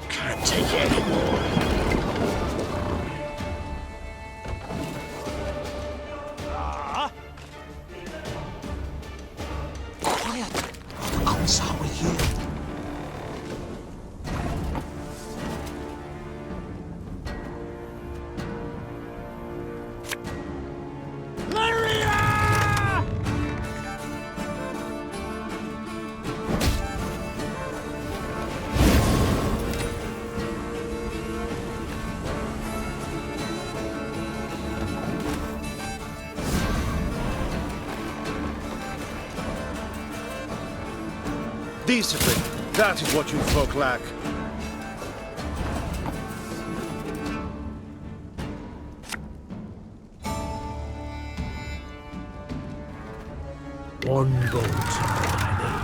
Can't take it anymore. Quiet! I'll start with you. Discipline. That is what you folk lack. One bolt I need.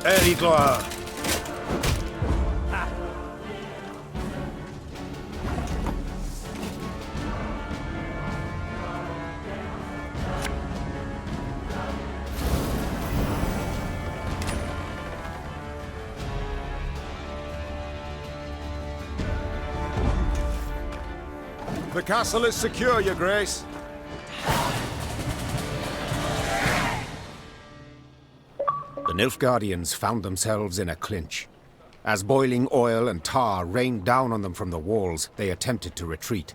Erigloa. The castle is secure, Your Grace. The Nilfgaardians found themselves in a clinch. As boiling oil and tar rained down on them from the walls, they attempted to retreat.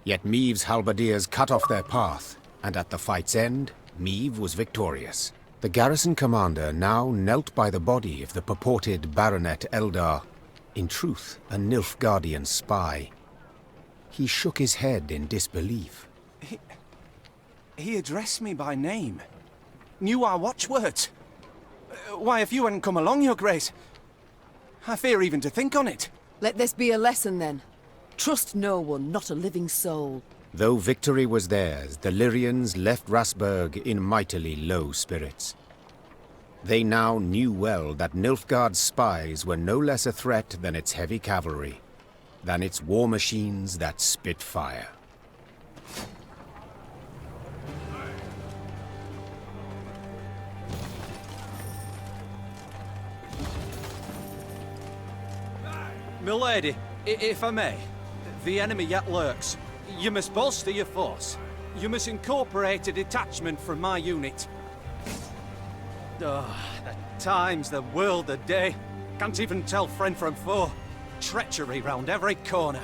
Yet Meave's halberdiers cut off their path, and at the fight's end, Meave was victorious. The garrison commander now knelt by the body of the purported Baronet Eldar, in truth a Nilfgaardian spy. He shook his head in disbelief. He addressed me by name. Knew our watchwords. Why, if you hadn't come along, Your Grace, I fear even to think on it. Let this be a lesson, then. Trust no one, not a living soul. Though victory was theirs, the Lyrians left Rasburg in mightily low spirits. They now knew well that Nilfgaard's spies were no less a threat than its heavy cavalry, than its war machines that spit fire. Milady, if I may, the enemy yet lurks. You must bolster your force. You must incorporate a detachment from my unit. Oh, the times, the world, the day. Can't even tell friend from foe. Treachery round every corner.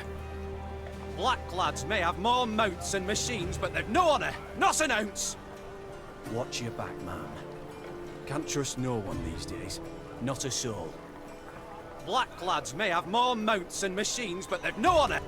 Black lads may have more mounts and machines, but they've no honour, not an ounce. Watch your back, man. Can't trust no one these days. Not a soul. Black lads may have more mounts and machines, but they've no honour.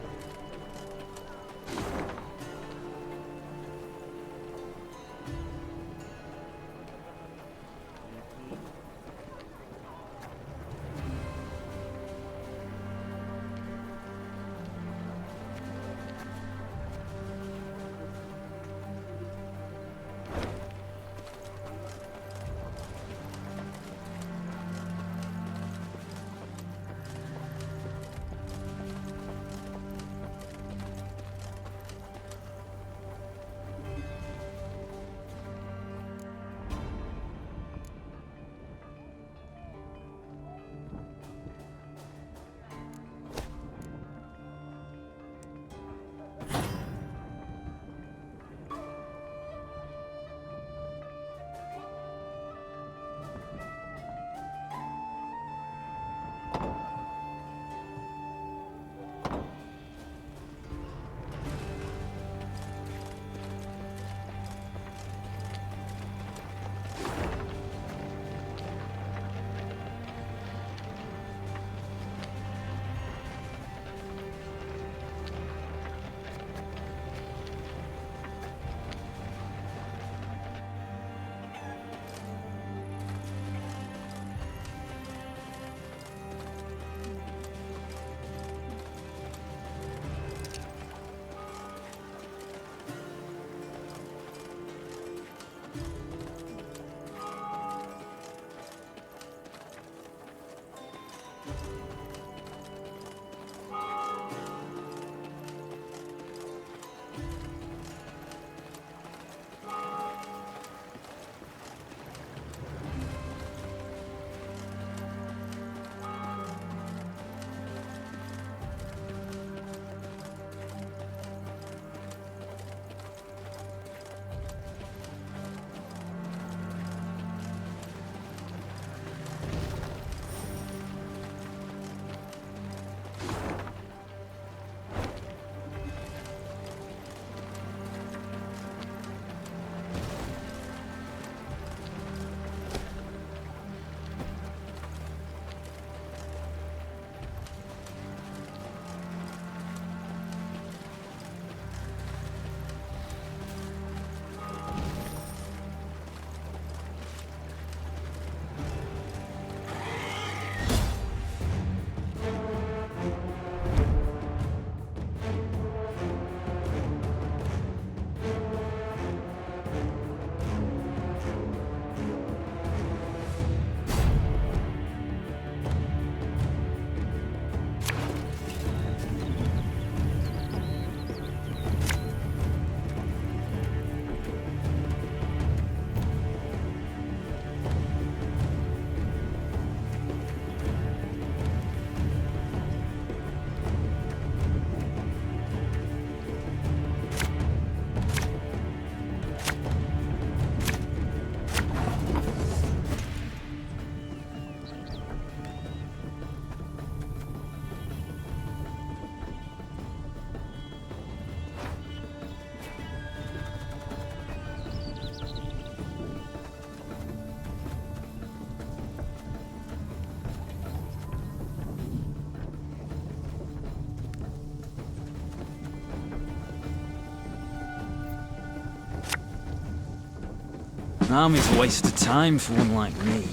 An army's a waste of time for one like me.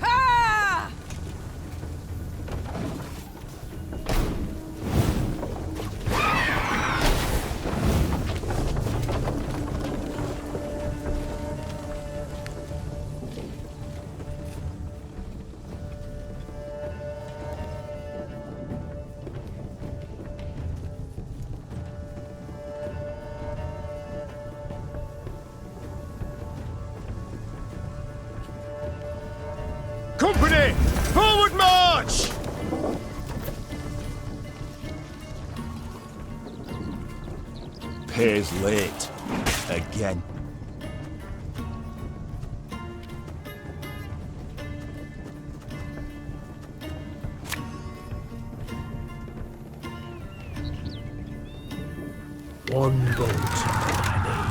Ha! Company! Forward march! Pay's late. Again. One bolt I need.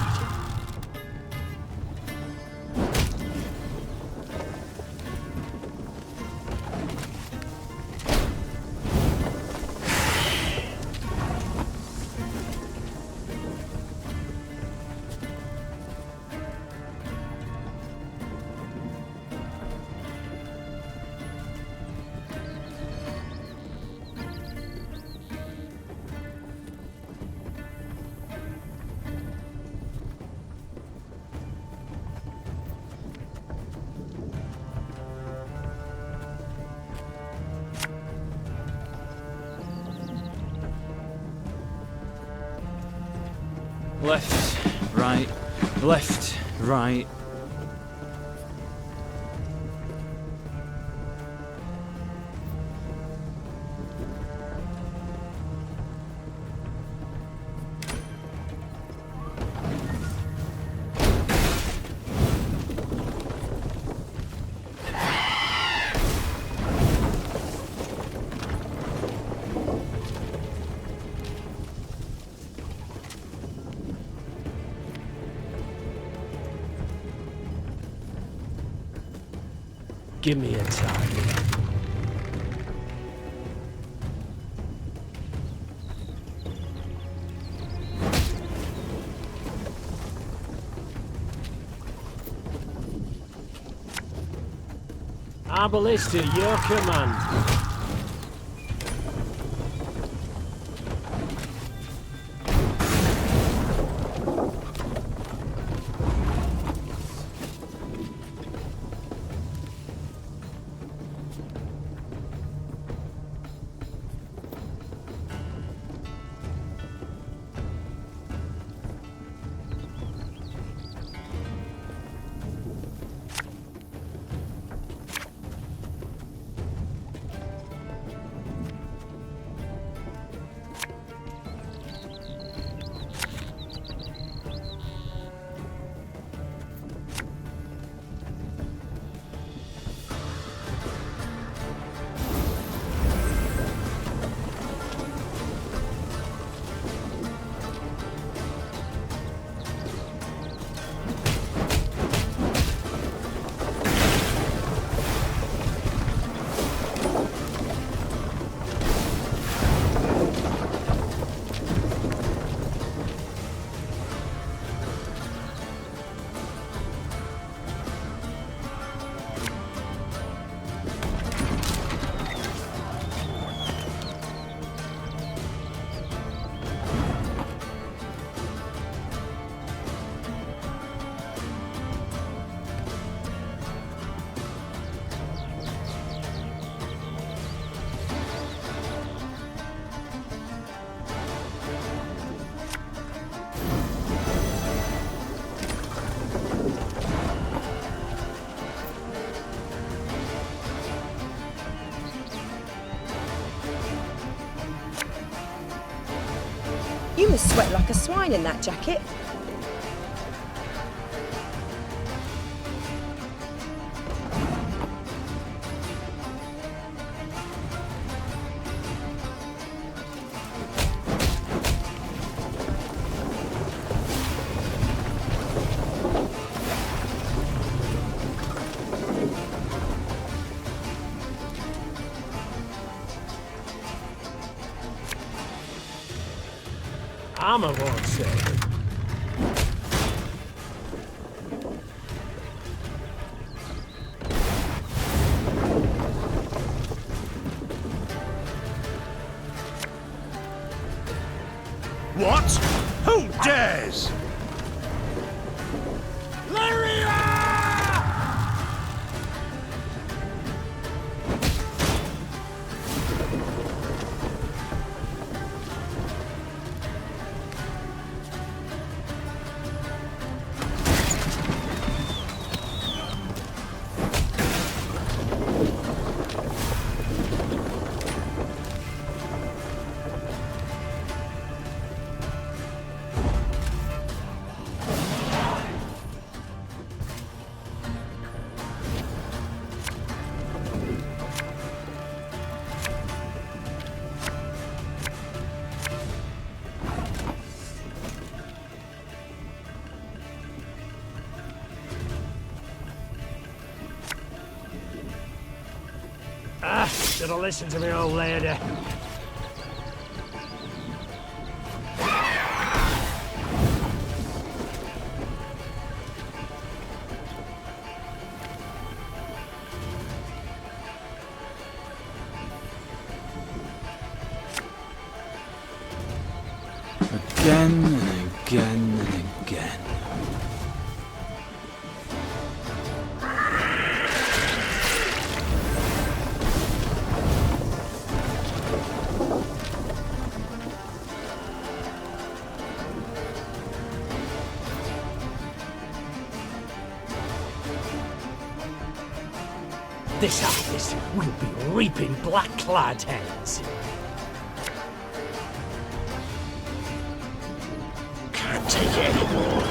Left, right, left, right. Give me a target. Our ballista, your command. You must sweat like a swine in that jacket. Armor won't save. Should have listened to me old lady. Again and again and again. This harvest will be reaping black-clad heads. Can't take it anymore.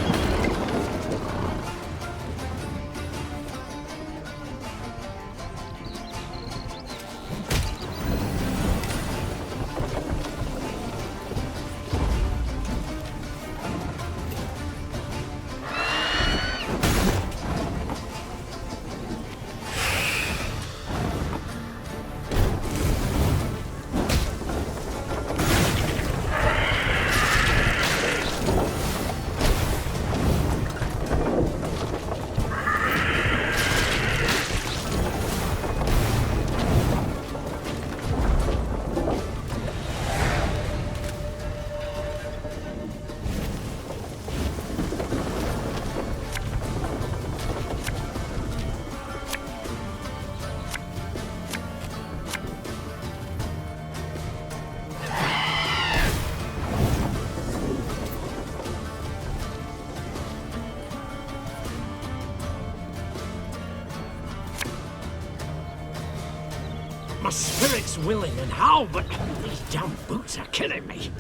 My spirit's willing and how, but these damn boots are killing me.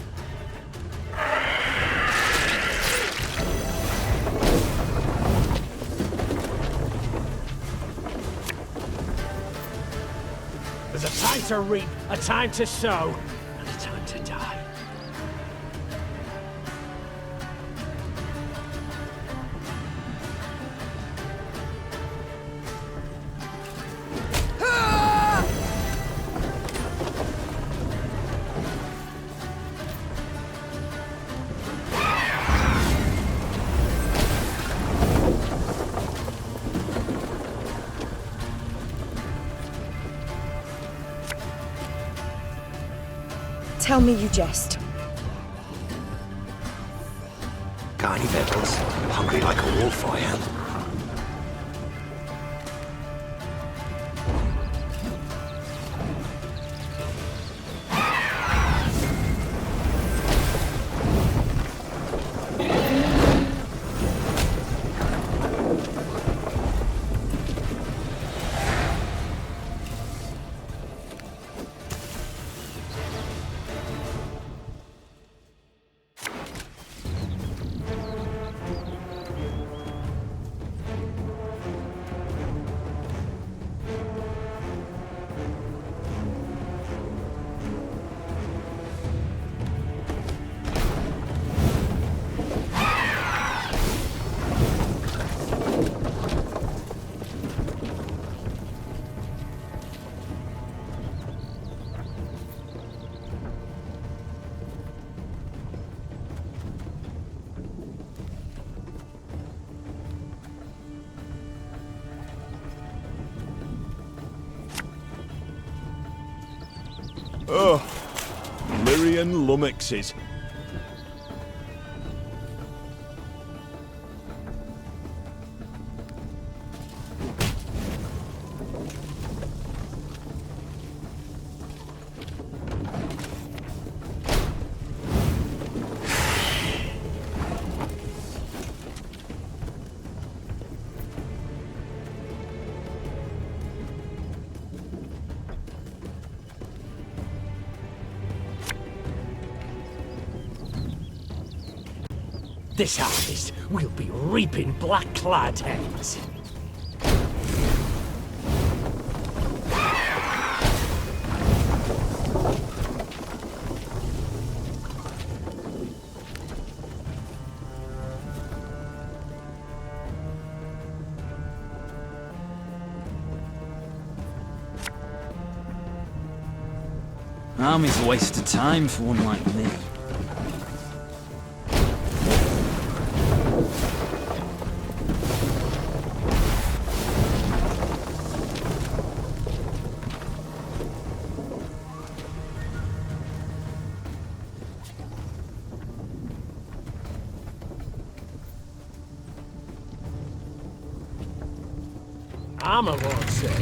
There's a time to reap, a time to sow, and a time to die. Tell me you jest. Got any victuals? Hungry like a wolf, I am. Oh, Lyrian lummoxes. This harvest will be reaping black-clad heads. army's a waste of time for one like me. Armor won't say.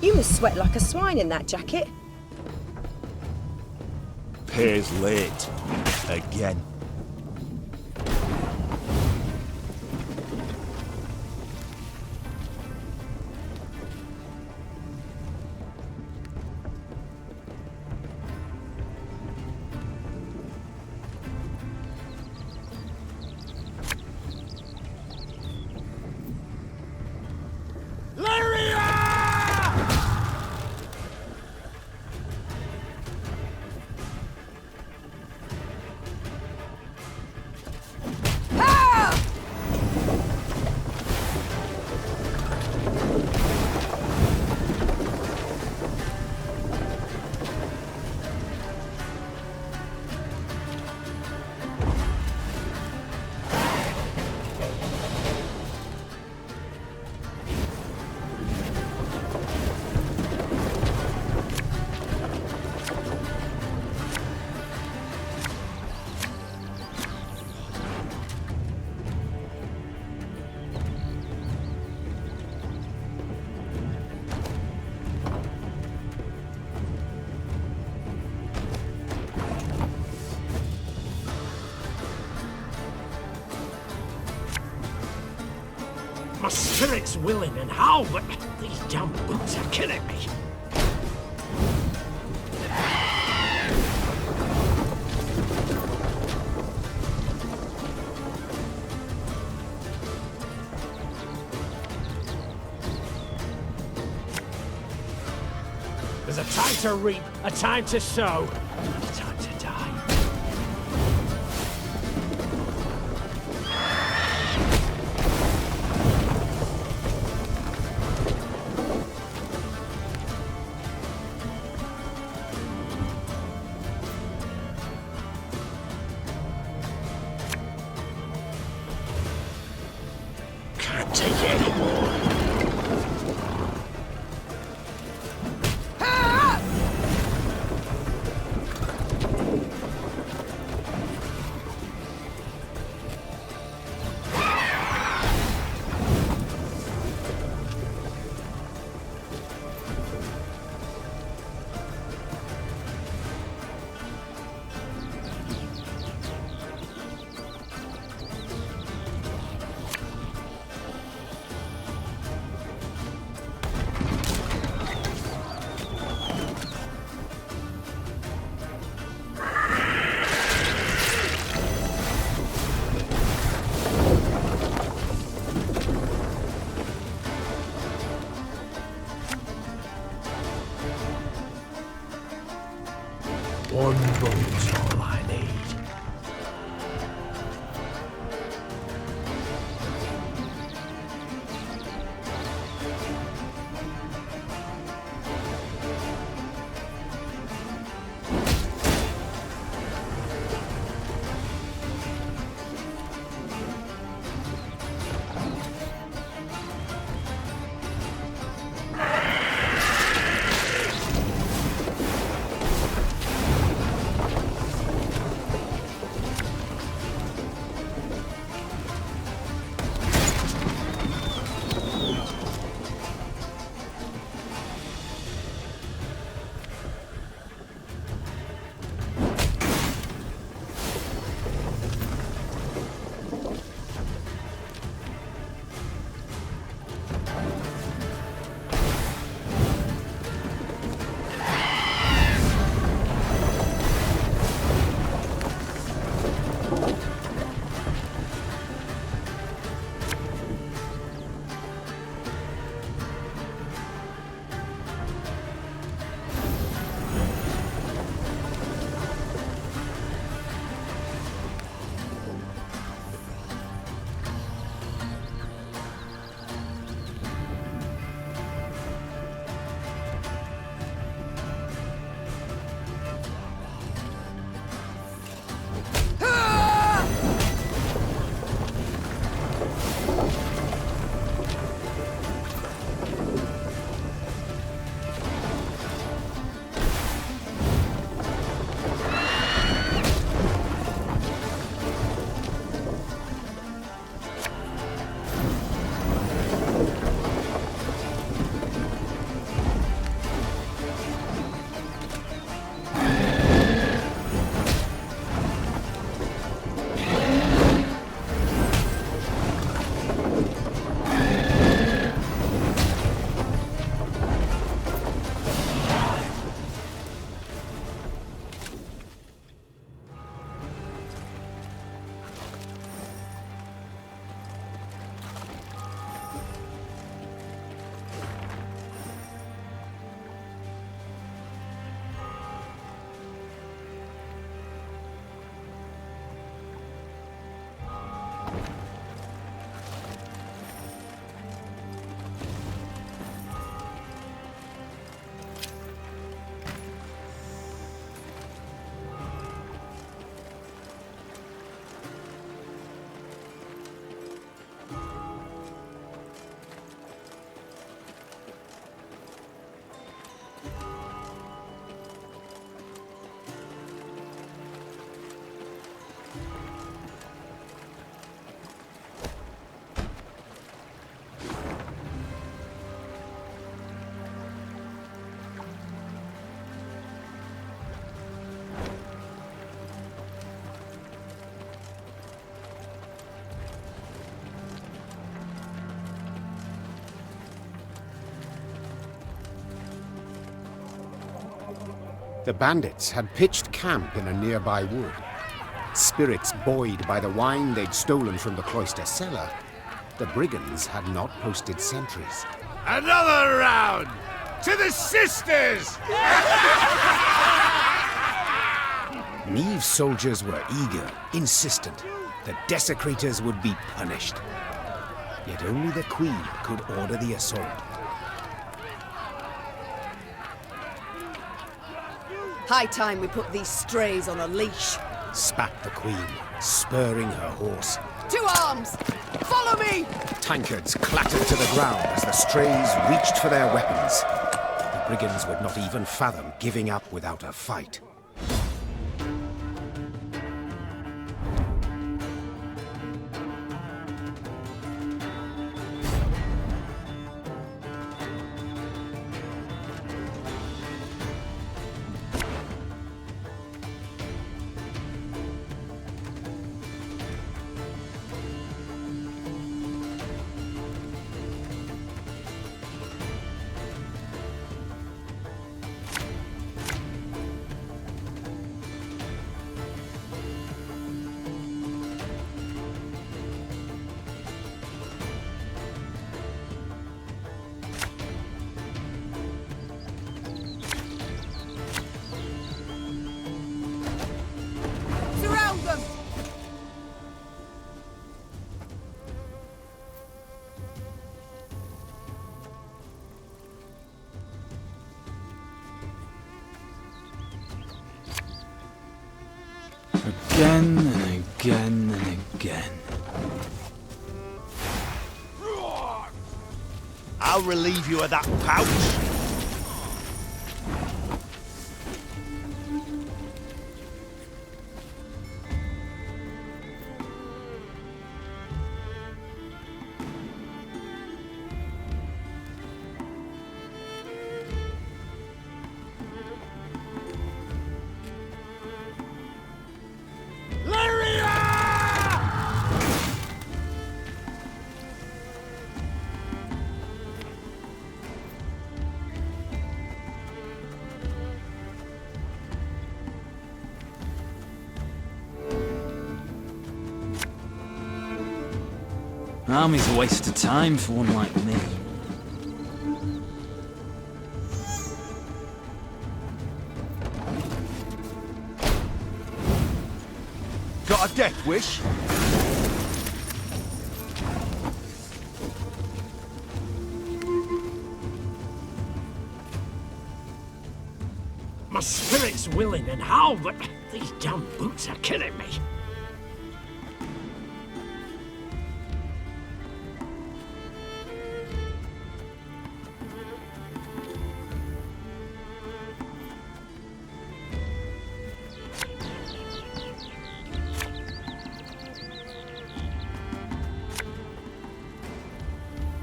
You must sweat like a swine in that jacket. Pay's late. Again. My spirit's willing and how, but these damn boots are killing me. There's a time to reap, a time to sow, and a time to die. Can't take it anymore. One boat's all I need. The bandits had pitched camp in a nearby wood. Spirits buoyed by the wine they'd stolen from the cloister cellar, the brigands had not posted sentries. Another round! To the sisters! Neve's soldiers were eager, insistent. The desecrators would be punished. Yet only the Queen could order the assault. High time we put these strays on a leash. Spat the Queen, spurring her horse. To arms! Follow me! Tankards clattered to the ground as the strays reached for their weapons. The brigands would not even fathom giving up without a fight. Surround them! Again and again and again. I'll relieve you of that pouch. Army's a waste of time for one like me. Got a death wish? My spirit's willing and how, but these damn boots are killing me.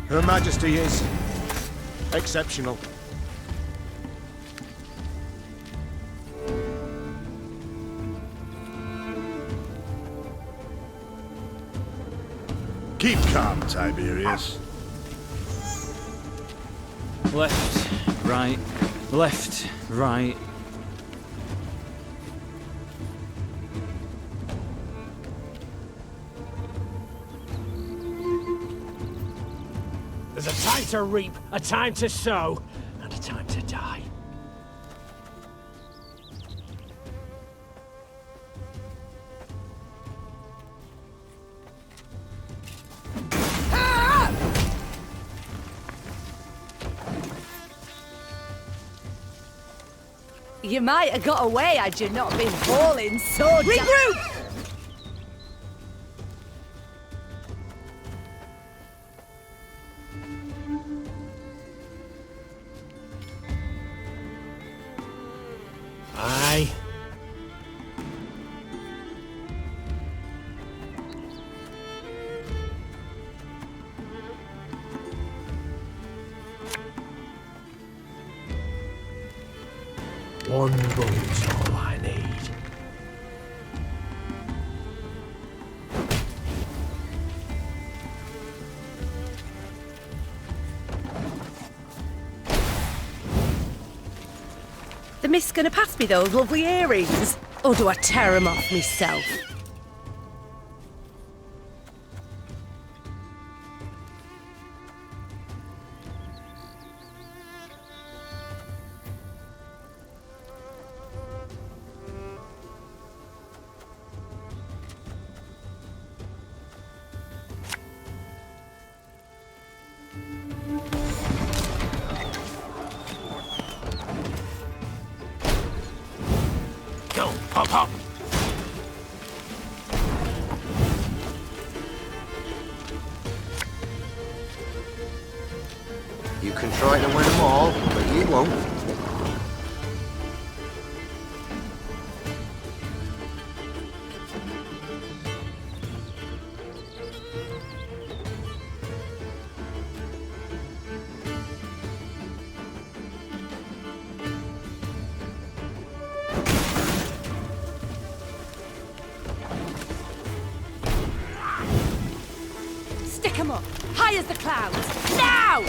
Her Majesty is exceptional. Keep calm, Tiberius. Left, right, left, right. There's a time to reap, a time to sow, and a time to die. You might have got away had you not been falling so down. Regroup! Aye. One bullet's all I need. The mist's gonna pass me those lovely earrings? Or do I tear 'em off myself? Go, hop, hop. You can try to win them all, but you won't. Stick 'em up! High as the clouds! Now!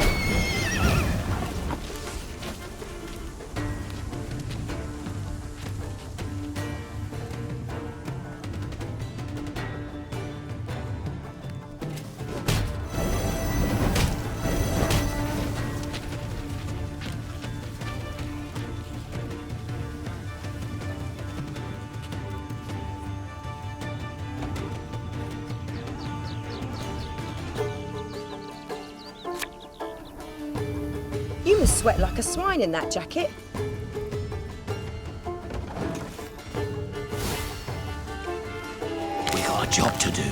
You must sweat like a swine in that jacket. We got a job to do.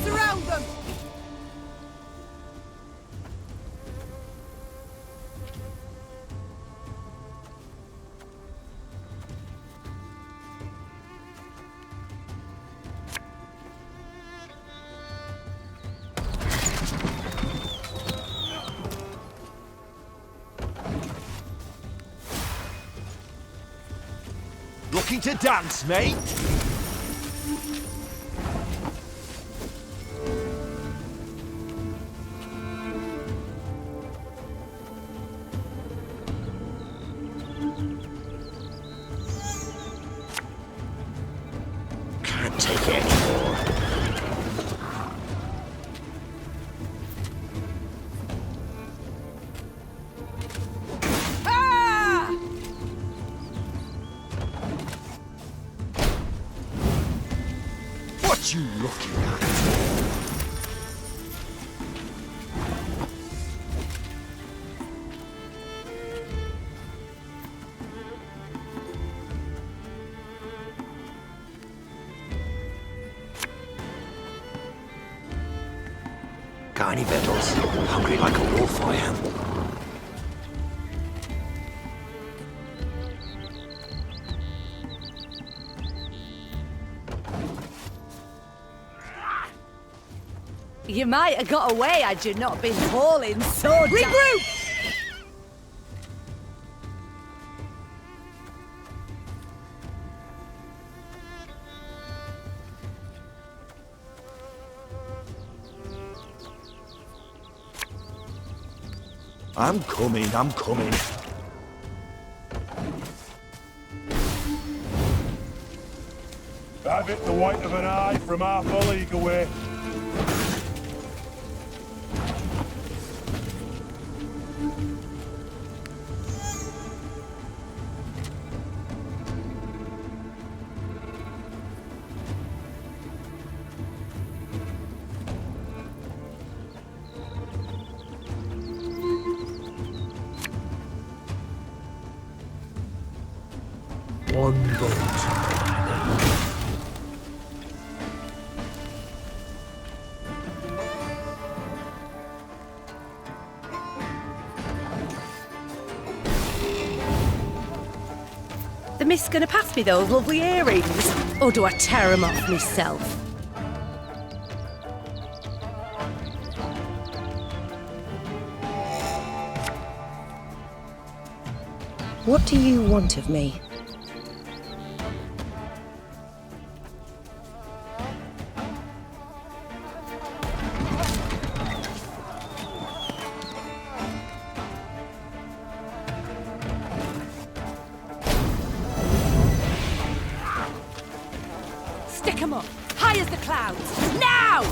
Surround them! Looking to dance, mate? Can't take it anymore. Ah! What you looking at? Got any victuals? Hungry like a wolf, I am. You might have got away had you not been hauling so Regroup! I'm coming, I'm coming. I've hit the white of an eye from half a league away. One boat. The mist's gonna pass me those lovely earrings, or do I tear them off myself? What do you want of me? Stick 'em up, high as the clouds, now!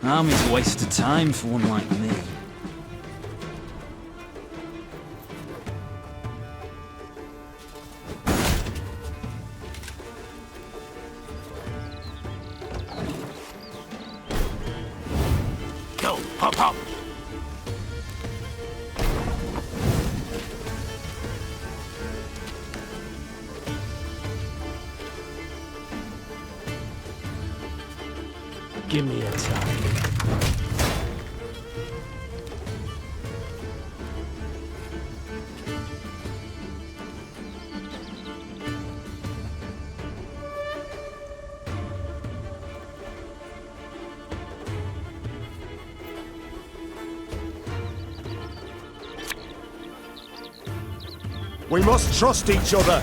Army's a waste of time for one like me. Go, hop, hop! Give me a time. We must trust each other.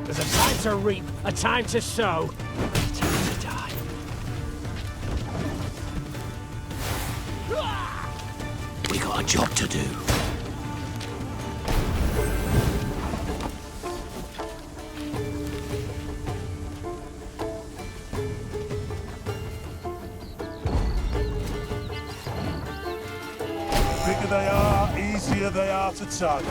There's a time to reap, a time to sow, a time to die. We got a job to do. Bigger they are, easier they are to tug.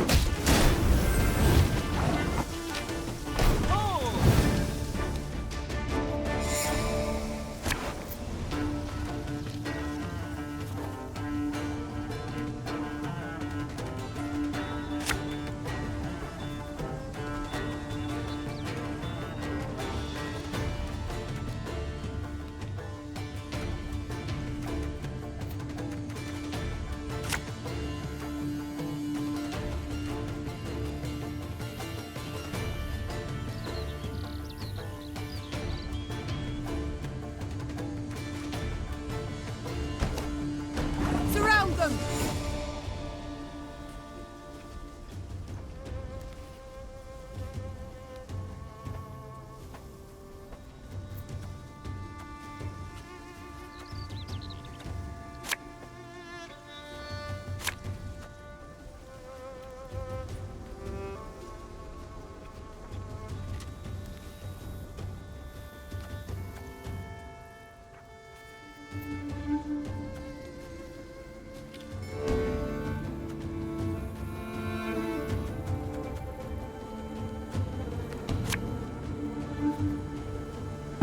Surround them!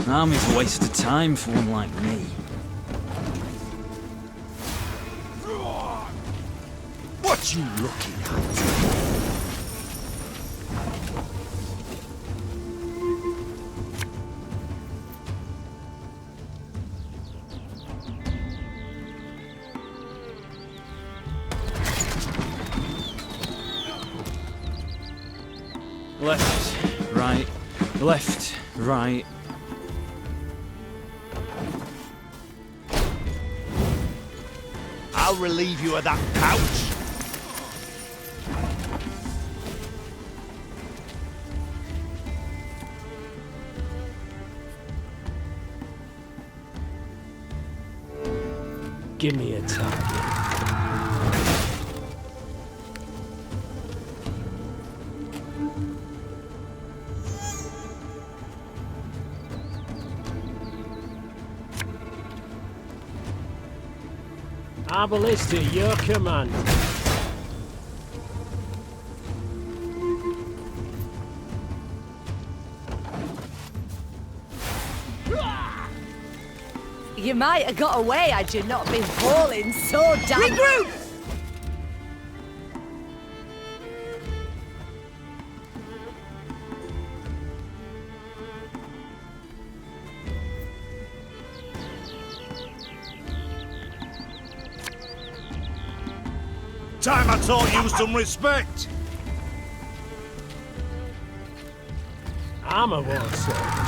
Army's a waste of time for one like me. What you looking at? Left, right, left, right. I'll relieve you of that pouch. Give me a target. Our ballista, your command. You might have got away had you not been hauling so damn... Regroup! Time I taught you some respect. Armor won't serve.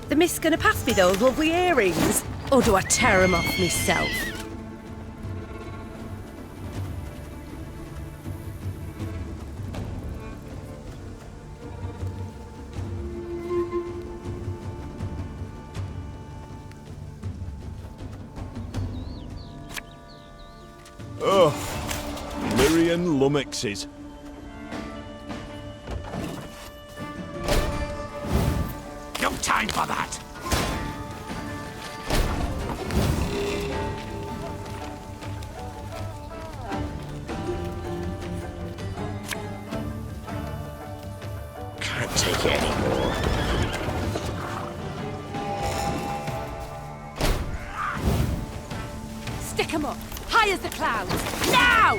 The mist gonna pass me those lovely earrings? Or do I tear them off myself? Oh, Lyrian lummoxes. No time for that! Can't take it anymore. Stick 'em up! High as the clouds! Now!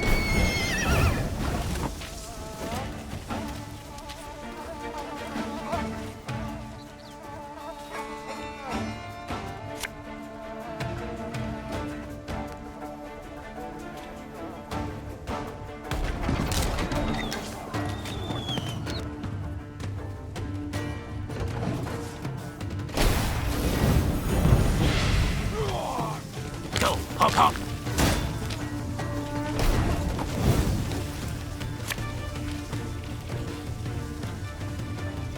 Go, hop, hop!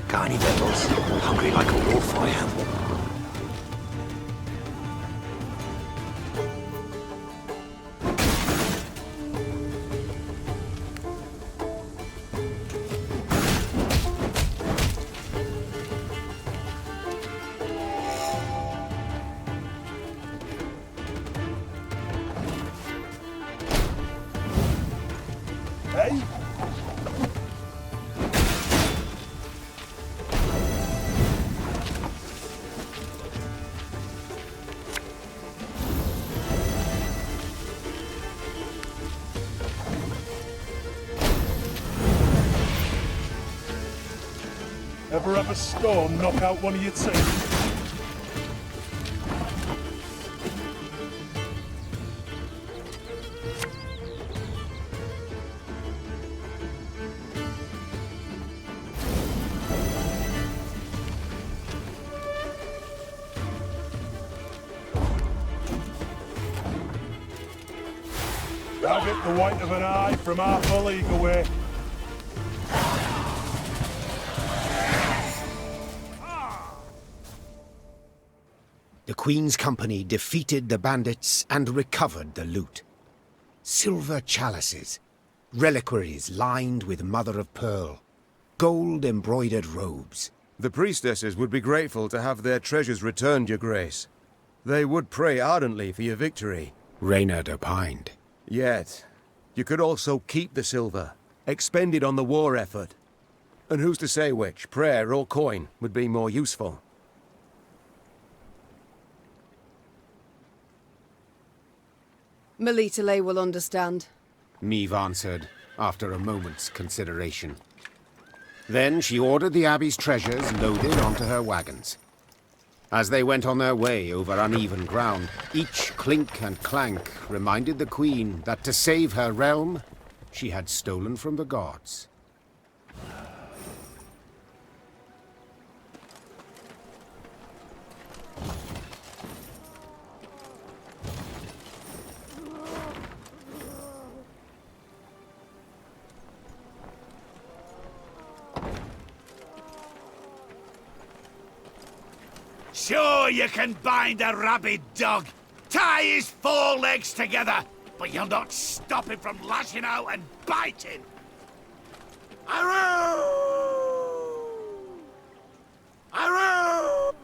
Got any medals? Hungry like a wolf, I am. Hey? Ever have a storm knock out one of your teeth? I'll get the white of an eye from half a league away. The Queen's company defeated the bandits and recovered the loot. Silver chalices, reliquaries lined with mother-of-pearl, gold-embroidered robes. The priestesses would be grateful to have their treasures returned, Your Grace. They would pray ardently for your victory. Reynard opined. Yet, you could also keep the silver, expend it on the war effort. And who's to say which, prayer or coin, would be more useful? Melitele will understand. Meve answered, after a moment's consideration. Then she ordered the Abbey's treasures loaded onto her wagons. As they went on their way over uneven ground, each clink and clank reminded the Queen that to save her realm, she had stolen from the gods. Sure, you can bind a rabid dog, tie his four legs together, but you'll not stop him from lashing out and biting. Aroo! Aroo!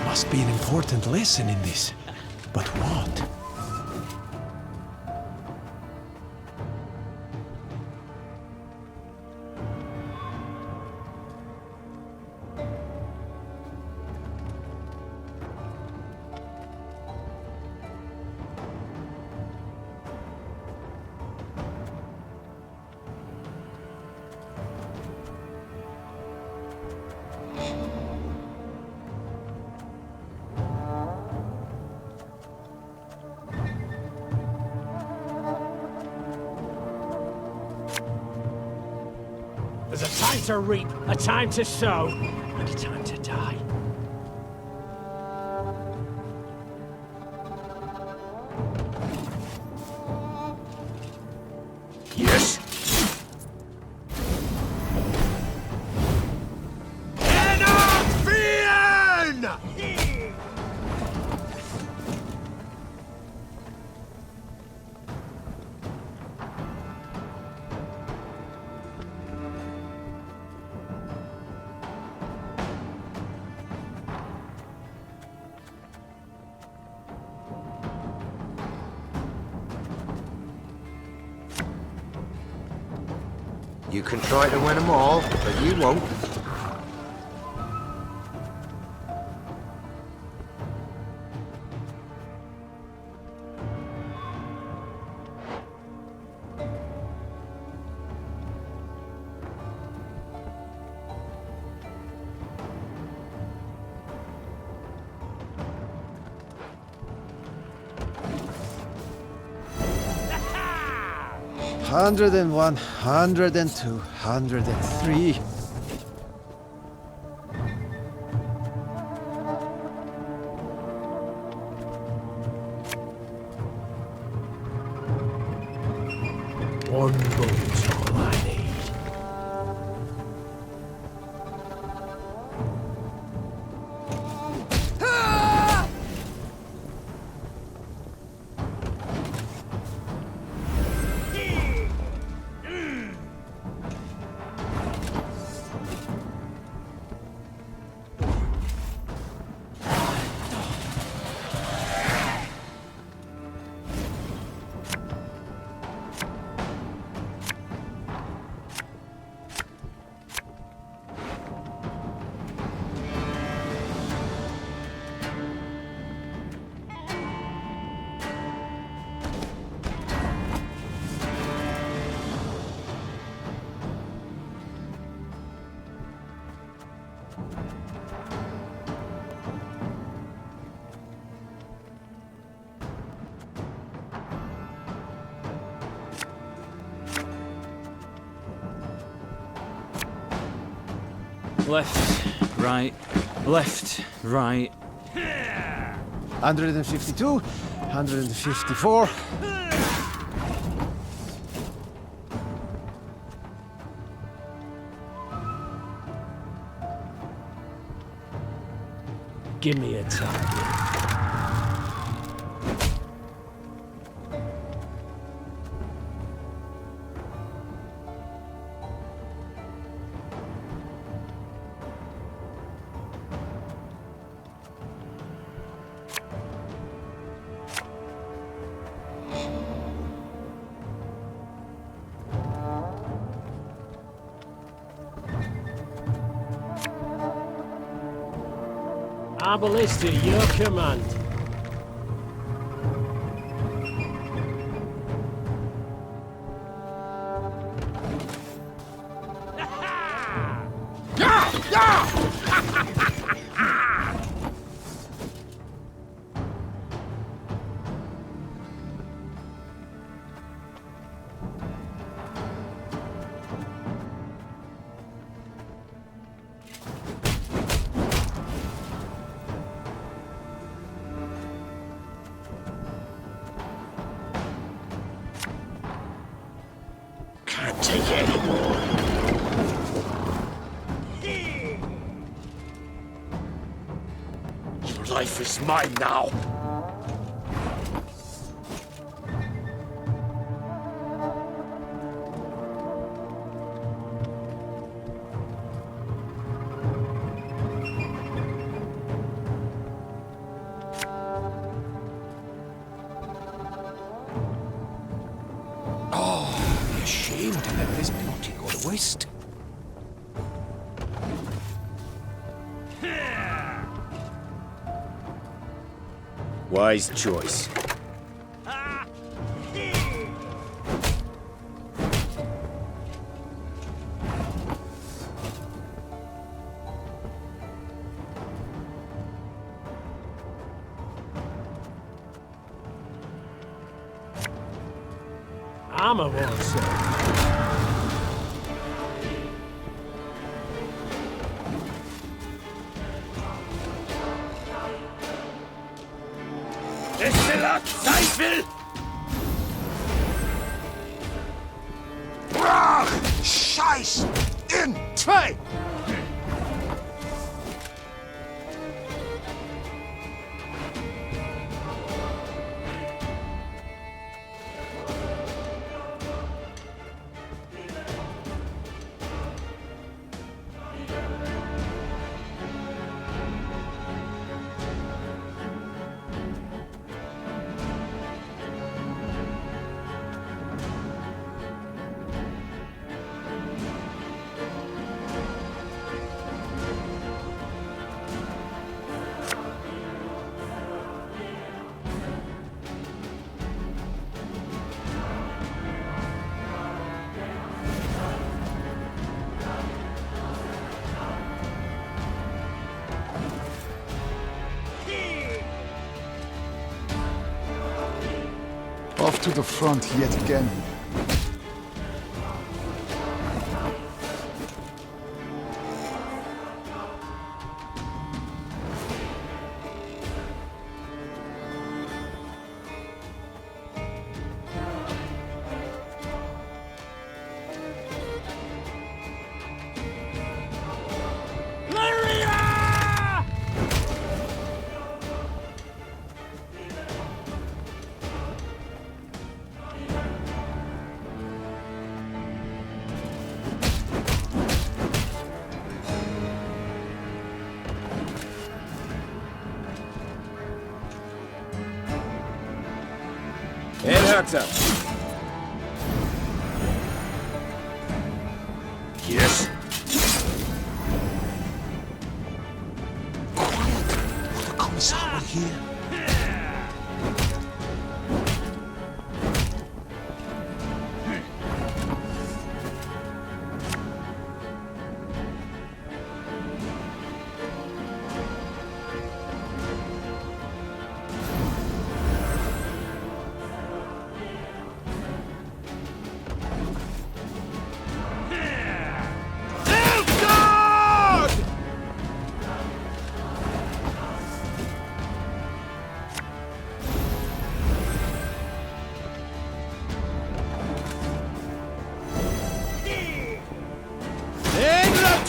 Must be an important lesson in this. But what? There's a time to reap, a time to sow, and a time to die. Yes! You can try to win them all, but you won't. Hundred and 102, 103. One boat's all I need. Left, right, left, right. 152, 154. Give me a target. Our ballista, your command. Can't take it anymore. Your life is mine now. Shame to let this beauty go to waste. Wise choice. Armor won't serve. Destillat Zweifel! Brach! Scheiß! In zwei! Off to the front yet again. And hats up. Yes? The commissar will hear.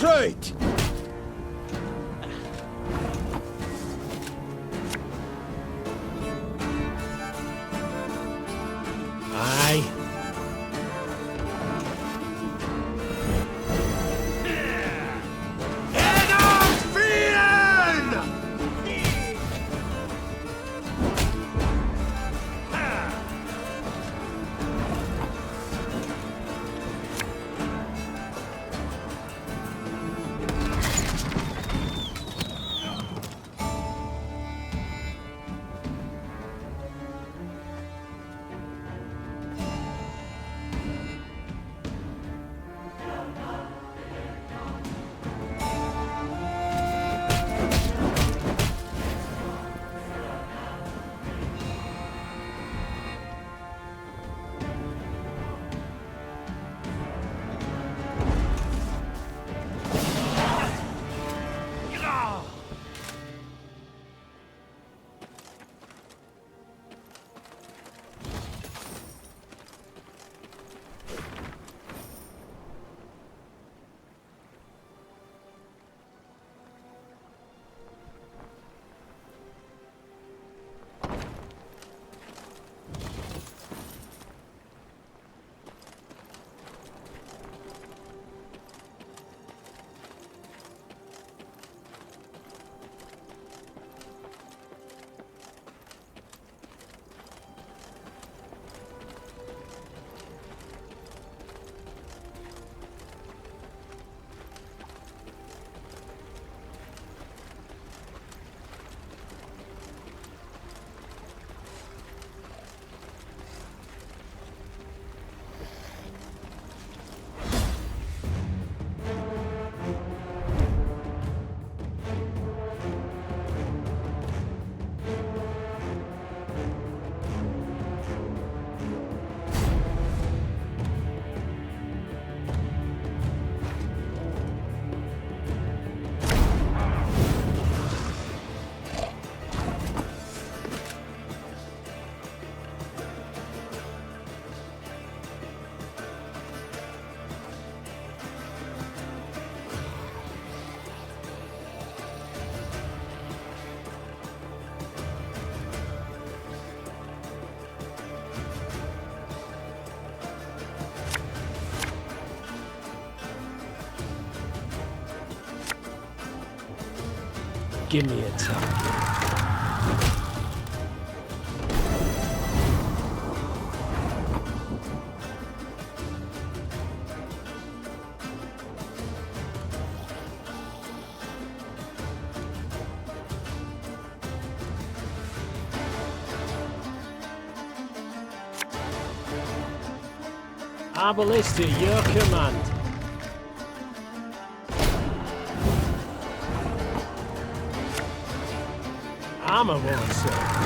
Right. Aye. Give me a target. Our ballista, your command. I'm a woman, sir.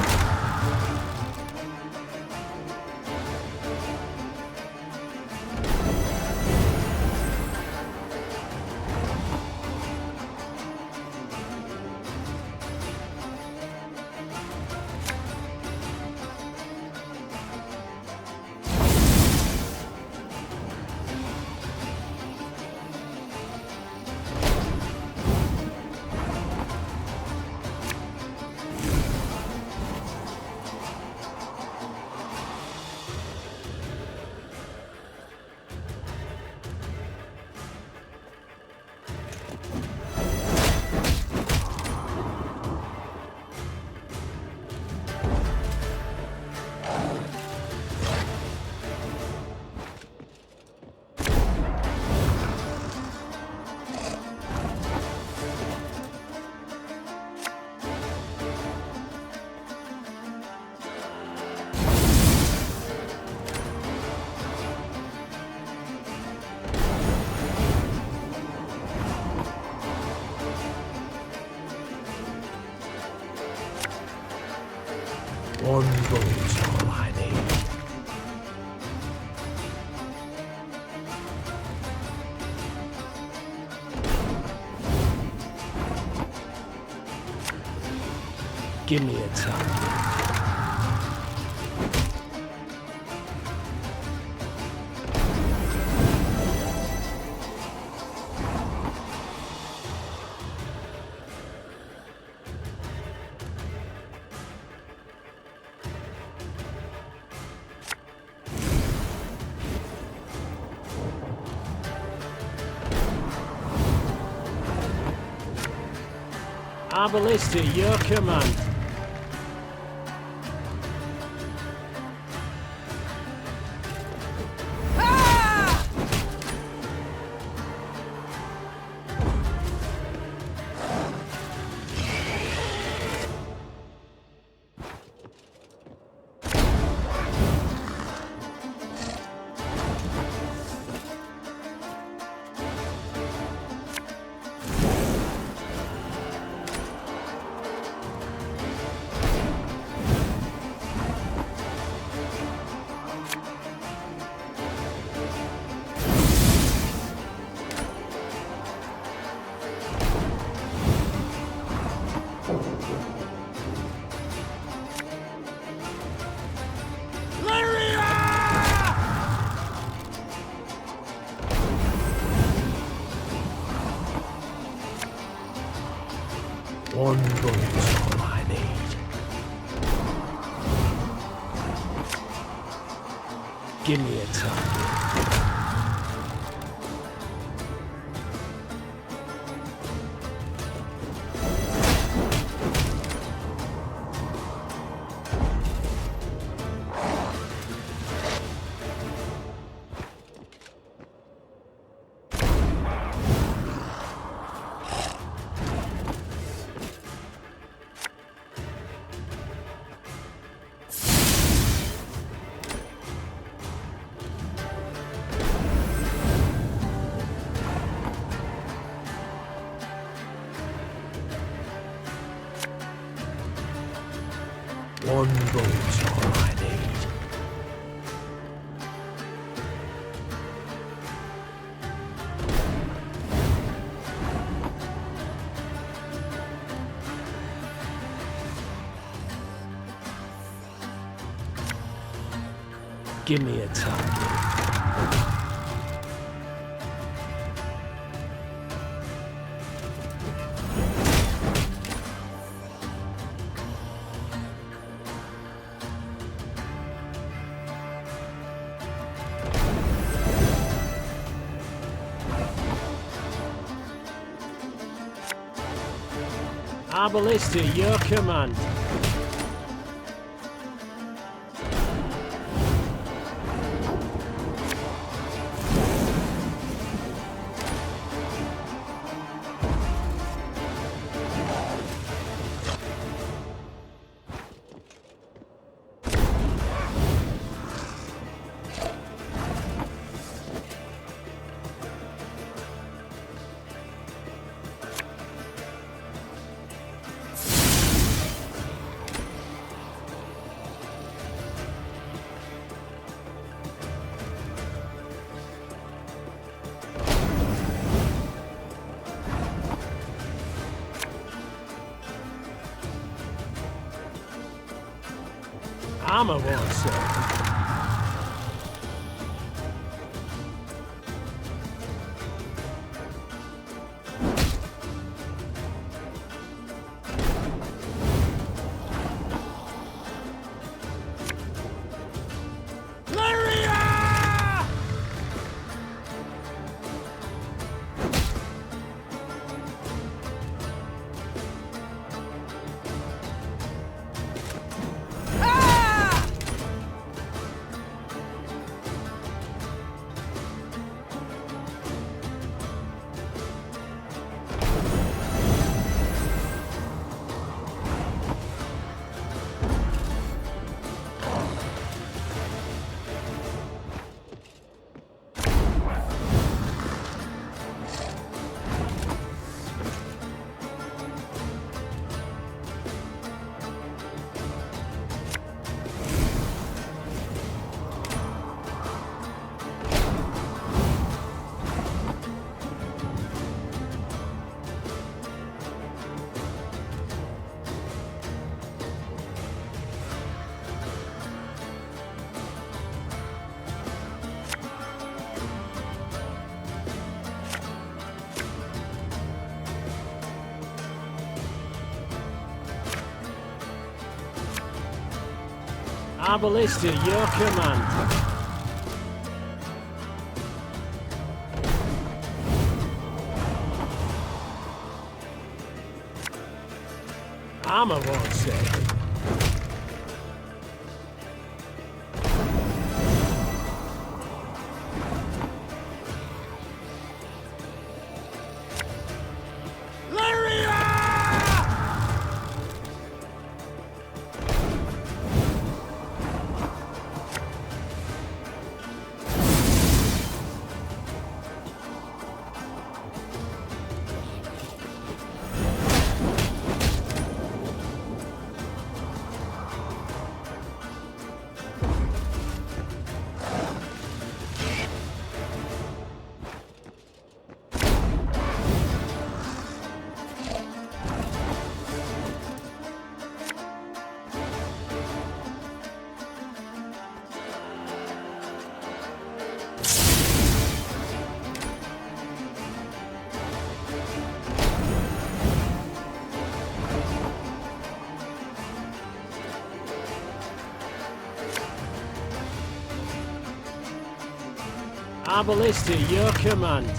Give me a time. Ballista, your command. One bullet's all I need. Give me a time. One bullet's all I need. Give me a target. Ballista, your command. Armor won't serve. Our ballista, your command. Armor won't say. Our ballista, your command.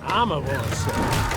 Armor won't say.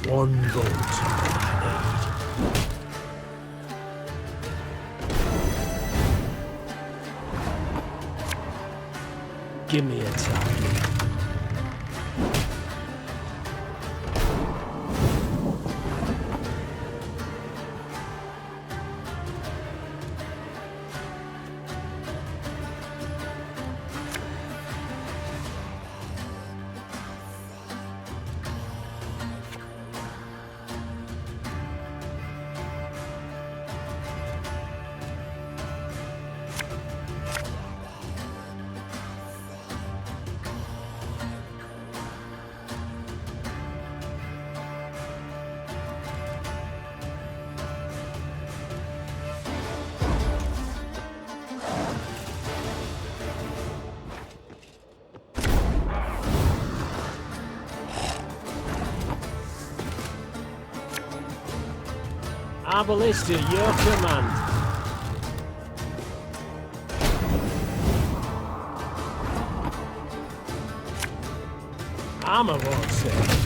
One vote I need. Give me a time. Our ballista, your command. Armor won't say.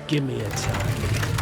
Give me a time.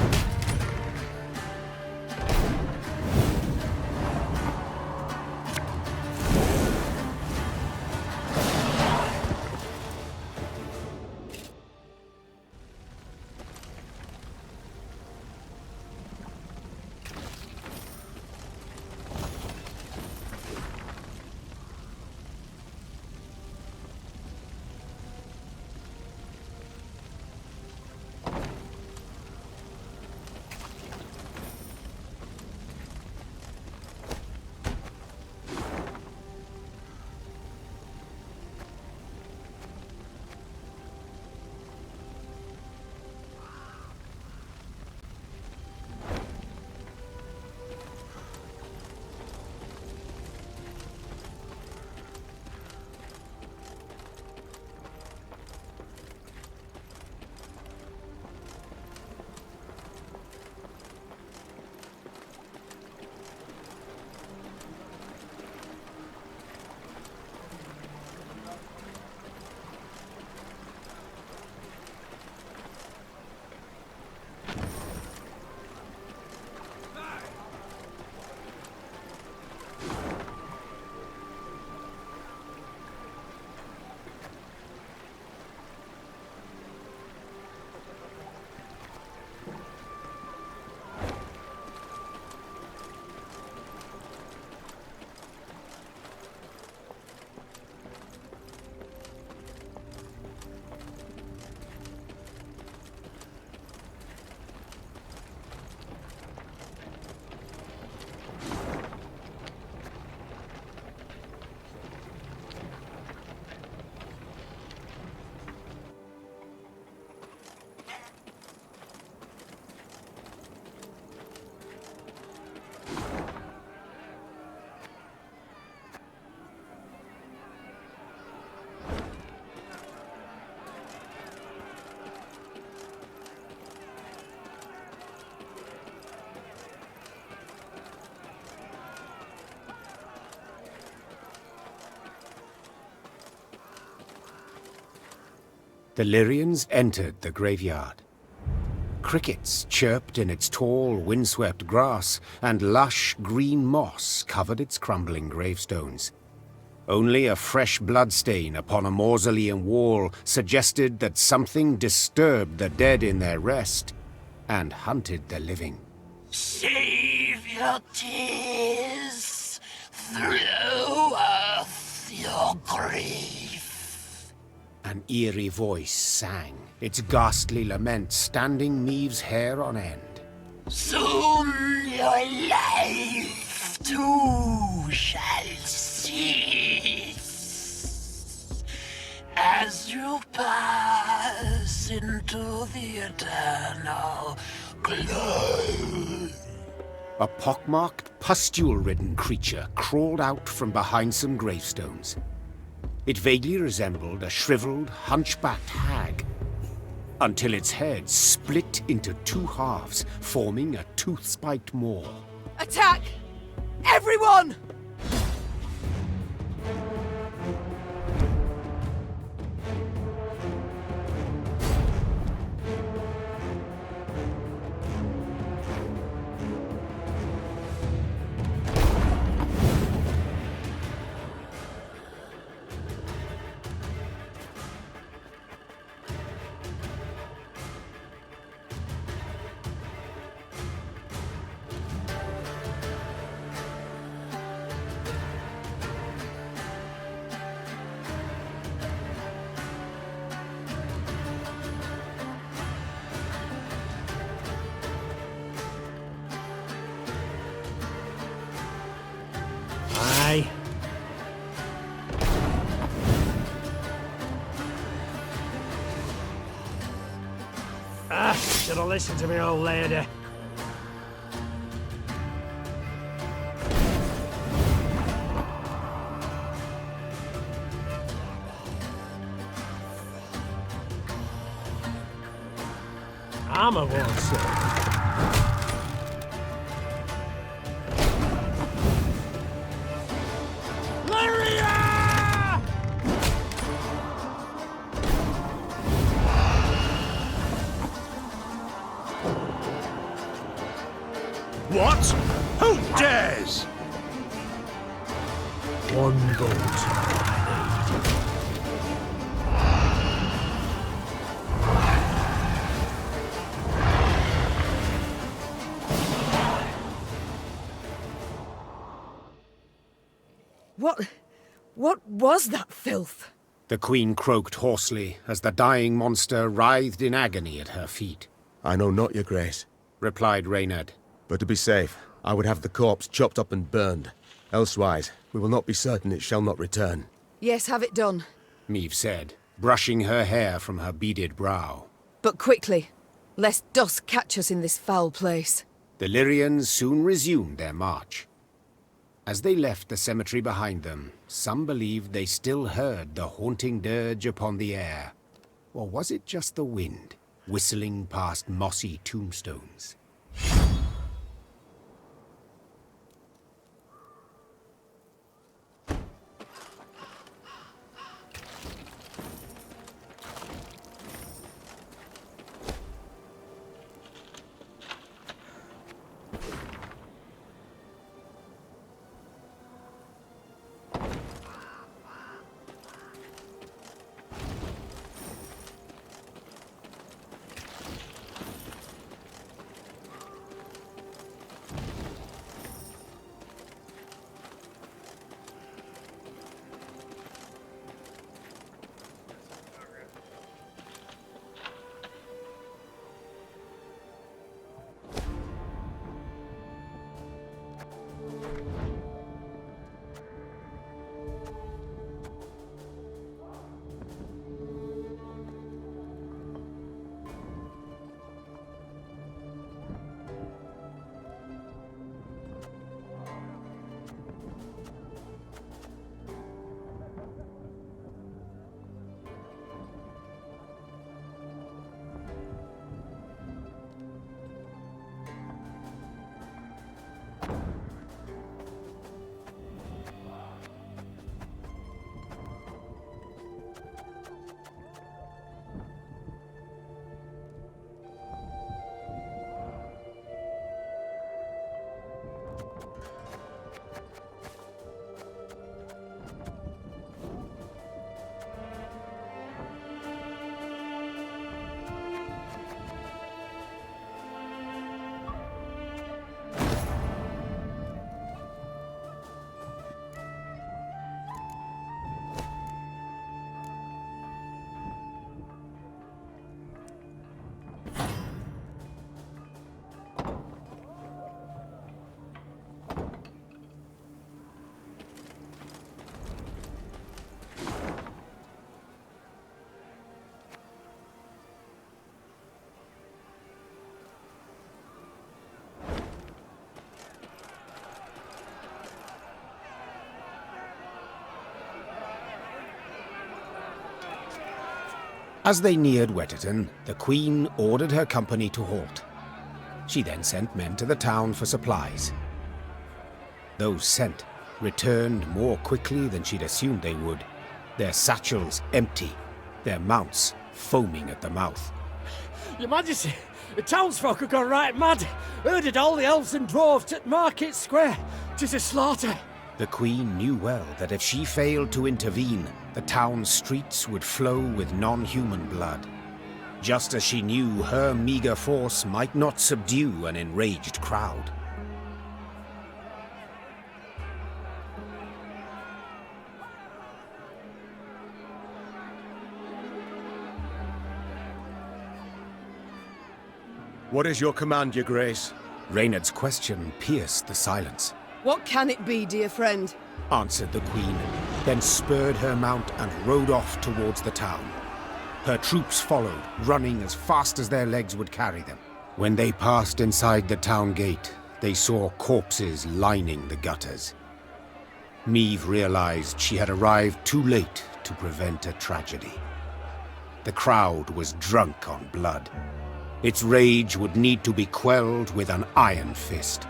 The Lyrians entered the graveyard. Crickets chirped in its tall, windswept grass, and lush green moss covered its crumbling gravestones. Only a fresh bloodstain upon a mausoleum wall suggested that something disturbed the dead in their rest and hunted the living. Save your tears, throw earth your grief. An eerie voice sang, its ghastly lament standing Maeve's hair on end. Soon your life too shall cease as you pass into the eternal glow. A pockmarked, pustule-ridden creature crawled out from behind some gravestones. It vaguely resembled a shriveled, hunchbacked hag, until its head split into two halves, forming a tooth-spiked maw. Attack! Everyone! should have listened to me, old lady. Armor won't save. What? Who dares? One vote. What was that filth? The Queen croaked hoarsely as the dying monster writhed in agony at her feet. I know not, your grace, replied Reynard. But to be safe, I would have the corpse chopped up and burned. Elsewise, we will not be certain it shall not return. Yes, have it done. Meve said, brushing her hair from her beaded brow. But quickly, lest dusk catch us in this foul place. The Lyrians soon resumed their march. As they left the cemetery behind them, some believed they still heard the haunting dirge upon the air. Or was it just the wind, whistling past mossy tombstones? As they neared Wetterton, the Queen ordered her company to halt. She then sent men to the town for supplies. Those sent returned more quickly than she'd assumed they would, their satchels empty, their mounts foaming at the mouth. Your Majesty, the townsfolk have gone right mad. Herded all the elves and dwarves at Market Square. 'Tis a slaughter. The Queen knew well that if she failed to intervene, the town's streets would flow with non-human blood. Just as she knew her meager force might not subdue an enraged crowd. What is your command, your grace? Reynard's question pierced the silence. What can it be, dear friend? Answered the Queen, then spurred her mount and rode off towards the town. Her troops followed, running as fast as their legs would carry them. When they passed inside the town gate, they saw corpses lining the gutters. Niamh realized she had arrived too late to prevent a tragedy. The crowd was drunk on blood. Its rage would need to be quelled with an iron fist.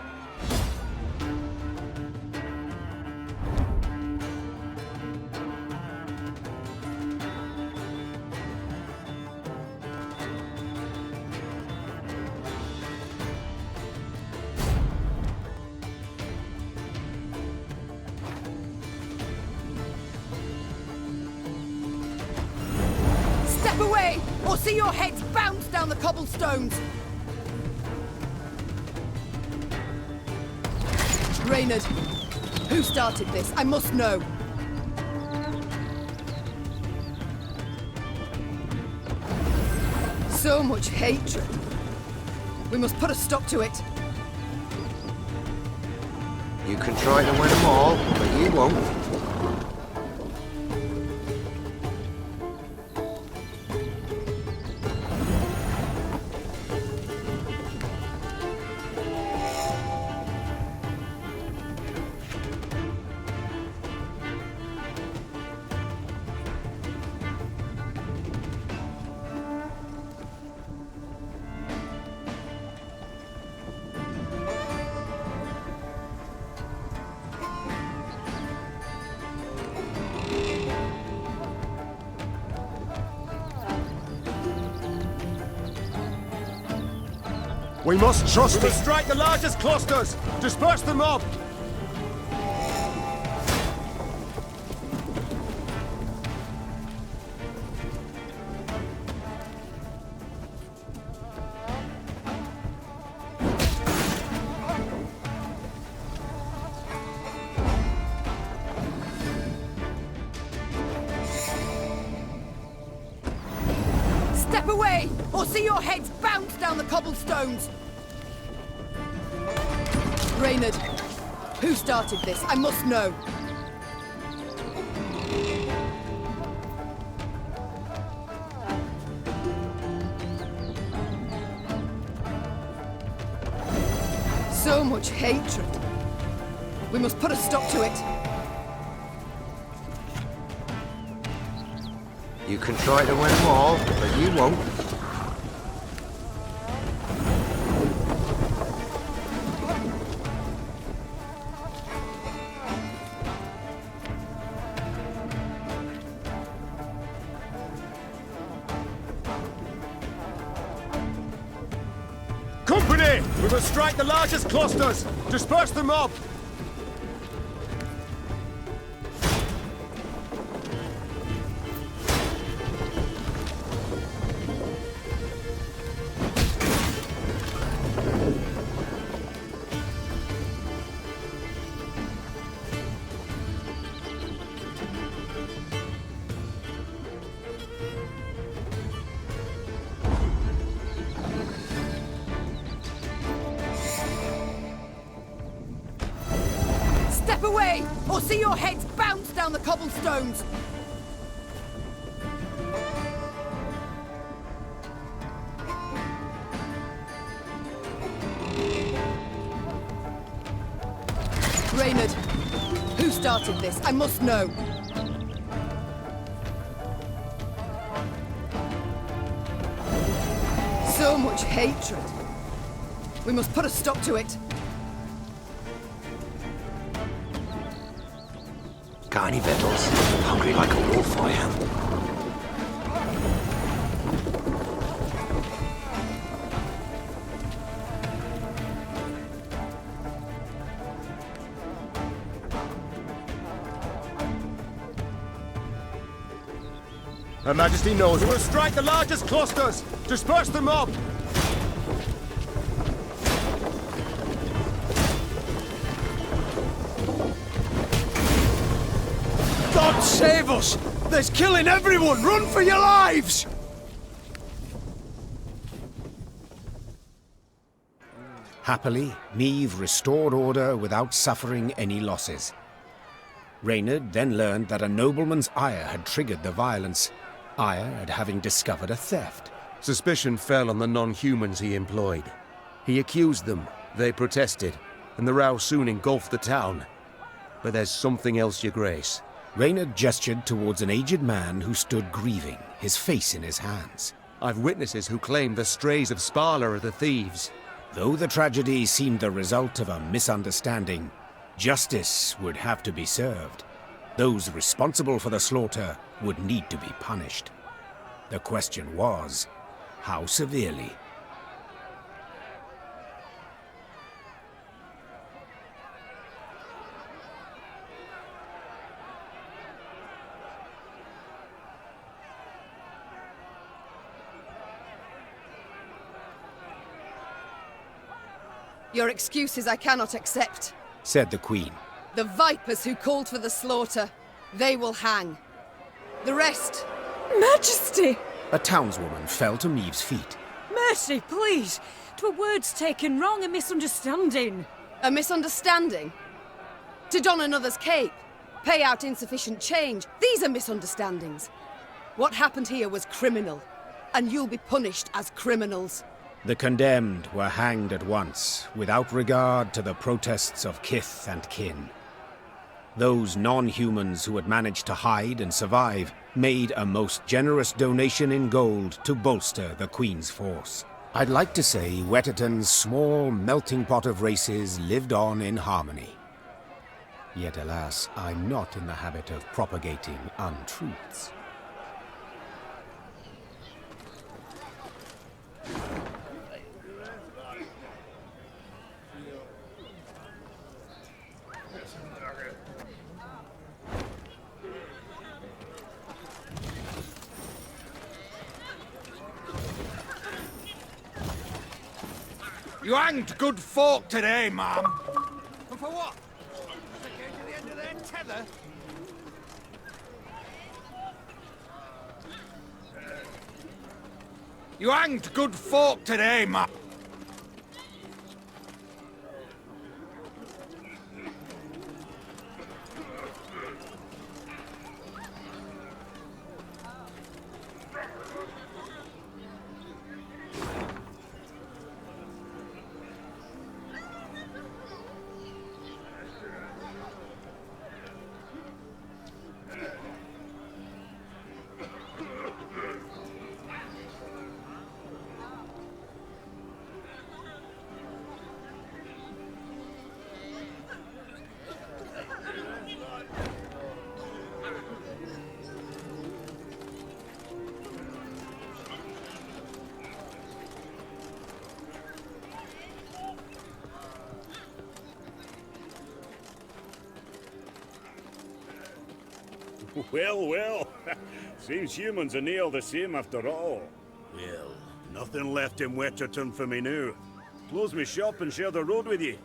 Step away, or see your heads bounce down the cobblestones! Reynard, who started this? I must know. So much hatred. We must put a stop to it. You can try to win them all, but you won't. We must trust it. We must strike the largest clusters. Disperse the mob. Step away, or see your heads bounce down the cobblestones! Reynard, who started this? I must know. So much hatred. We must put a stop to it. You can try to win them all, but you won't. Company! We must strike the largest clusters. Disperse the mob. Step away, or see your heads bounce down the cobblestones! Reynard, who started this? I must know. So much hatred. We must put a stop to it. Got any victuals? Hungry like a wolf, I am. Her Majesty knows. We must strike the largest clusters. Disperse the mob. God save us! There's killing everyone! Run for your lives! Happily, Niamh restored order without suffering any losses. Reynard then learned that a nobleman's ire had triggered the violence, ire at having discovered a theft. Suspicion fell on the non-humans he employed. He accused them, they protested, and the row soon engulfed the town. But there's something else, Your Grace. Reynard gestured towards an aged man who stood grieving, his face in his hands. I've witnesses who claim the strays of Sparla are the thieves. Though the tragedy seemed the result of a misunderstanding, justice would have to be served. Those responsible for the slaughter would need to be punished. The question was, how severely? Your excuses I cannot accept, said the Queen. The vipers who called for the slaughter, they will hang. The rest... Majesty! A townswoman fell to Maeve's feet. Mercy, please! 'Twere words taken wrong, a misunderstanding. A misunderstanding? To don another's cape, pay out insufficient change, these are misunderstandings. What happened here was criminal, and you'll be punished as criminals. The condemned were hanged at once, without regard to the protests of kith and kin. Those non-humans who had managed to hide and survive made a most generous donation in gold to bolster the Queen's force. I'd like to say Wetterton's small melting pot of races lived on in harmony. Yet alas, I'm not in the habit of propagating untruths. You hanged good folk today, ma'am. And for what? They came to the end of their tether? You hanged good folk today, ma'am. Well, well. Seems humans are near the same after all. Well, nothing left in Wetterton for me now. Close me shop and share the road with you.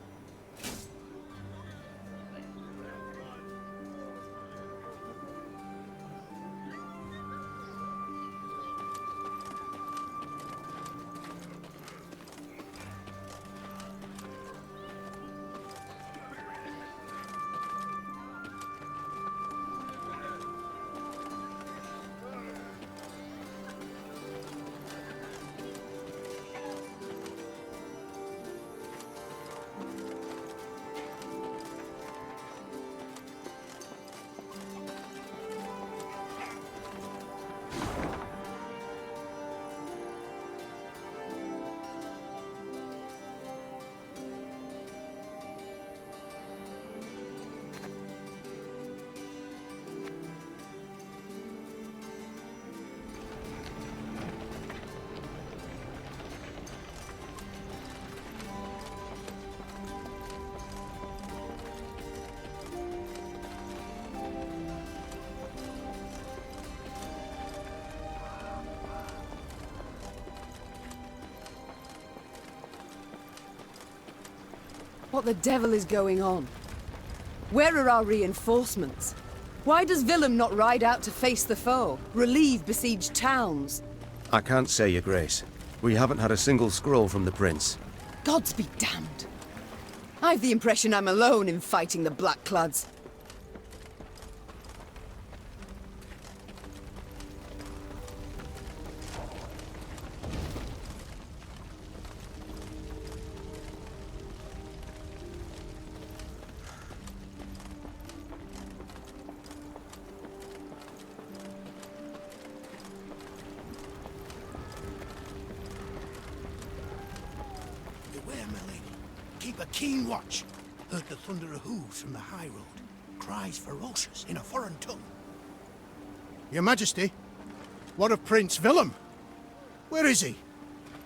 What the devil is going on? Where are our reinforcements? Why does Willem not ride out to face the foe, relieve besieged towns? I can't say, Your Grace. We haven't had a single scroll from the Prince. Gods be damned. I've the impression I'm alone in fighting the Blackclads. keep a keen watch. Heard the thunder of hooves from the high road. Cries ferocious in a foreign tongue. Your Majesty, what of Prince Willem? Where is he?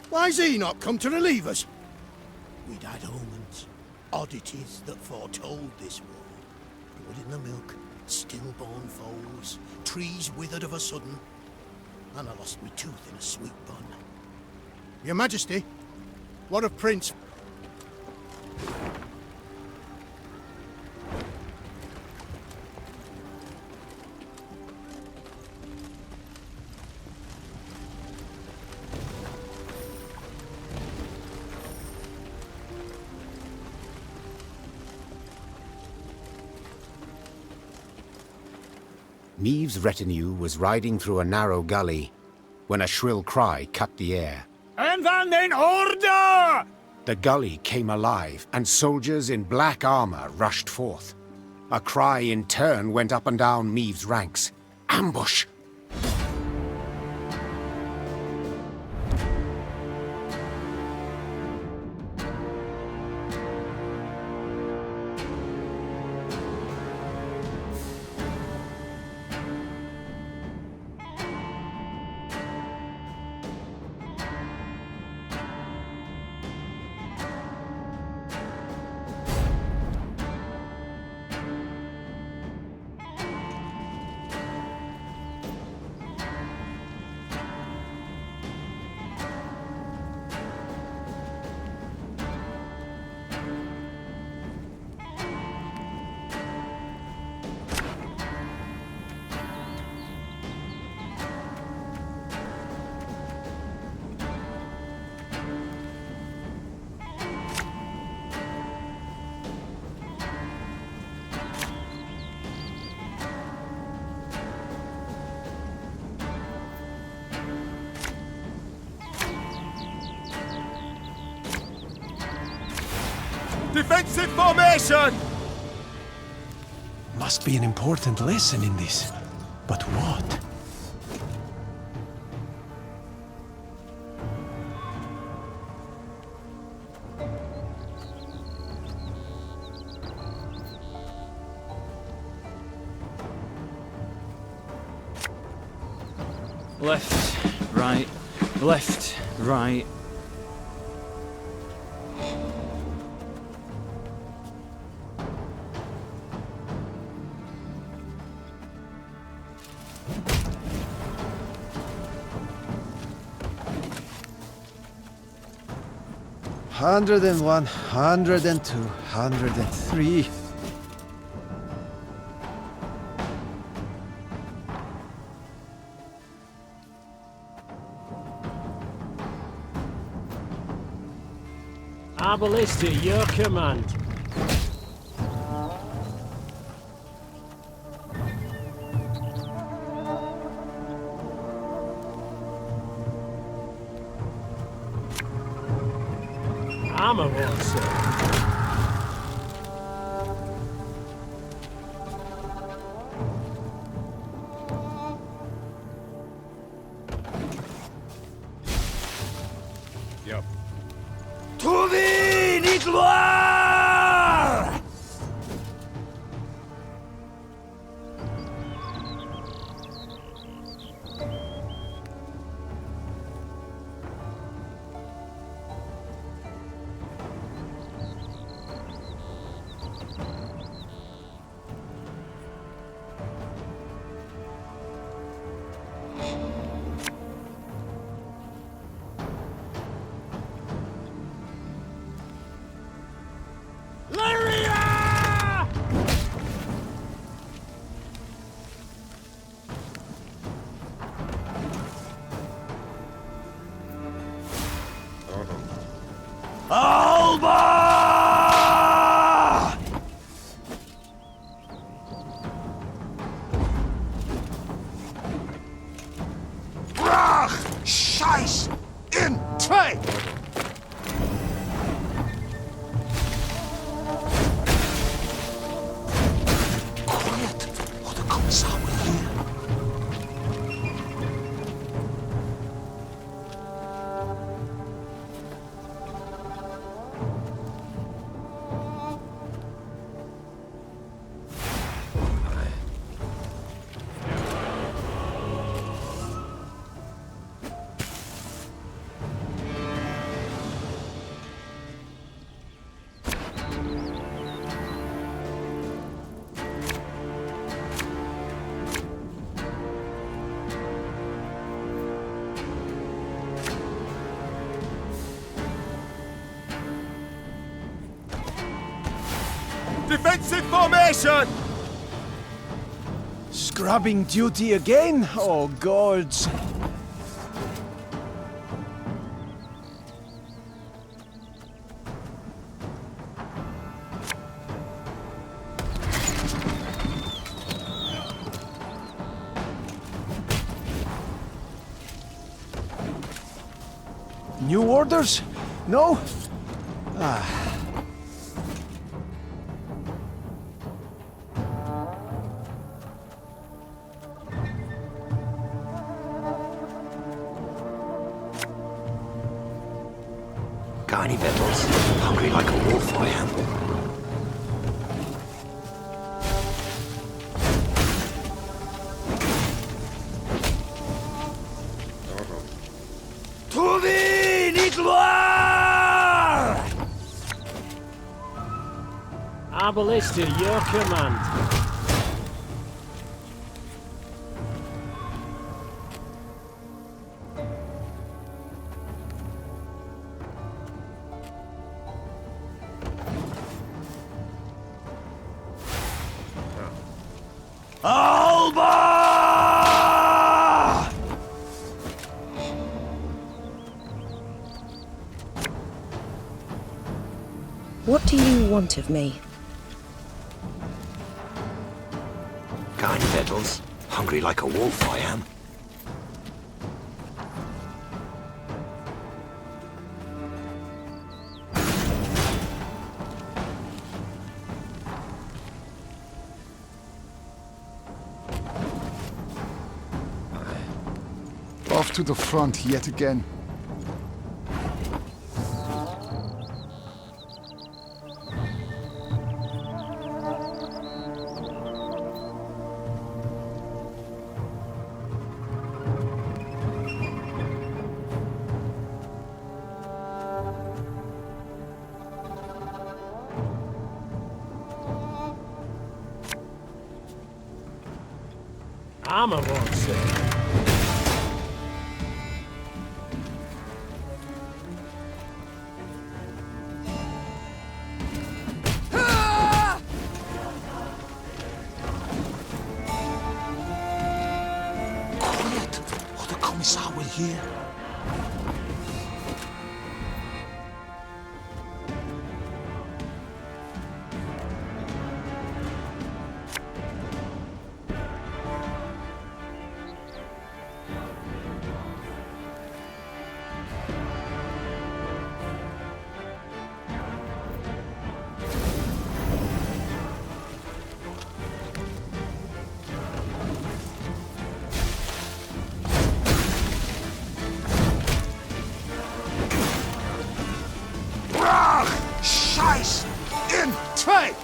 Why's he not come to relieve us? We'd had omens, oddities that foretold this war. Blood in the milk, stillborn foes, trees withered of a sudden, and I lost my tooth in a sweet bun. Your Majesty, what of Prince... Maeve's retinue was riding through a narrow gully when a shrill cry cut the air. En van in order! The gully came alive, and soldiers in black armor rushed forth. A cry in turn went up and down Maeve's ranks. Ambush! Defensive formation! Must be an important lesson in this. But what? Left, right, left, right. Hundred and 102, 103. Our ballista, your command. Armor ward, sir. Yep. To thee, need gloire! Alba! Brach! Scheiß! In Trade! Quiet, or the Commissar will hear. Defensive formation! Scrubbing duty again? Oh, gods. New orders? No? Ah. Got any victuals? Hungry like a wolf, I am. To the gloire! Our ballista, your command. Alba! What do you want of me? Got any victuals? Hungry like a wolf, I am. Off to the front yet again. Armor won't say. Quiet, or the Commissar will hear. Scheiß! In Take!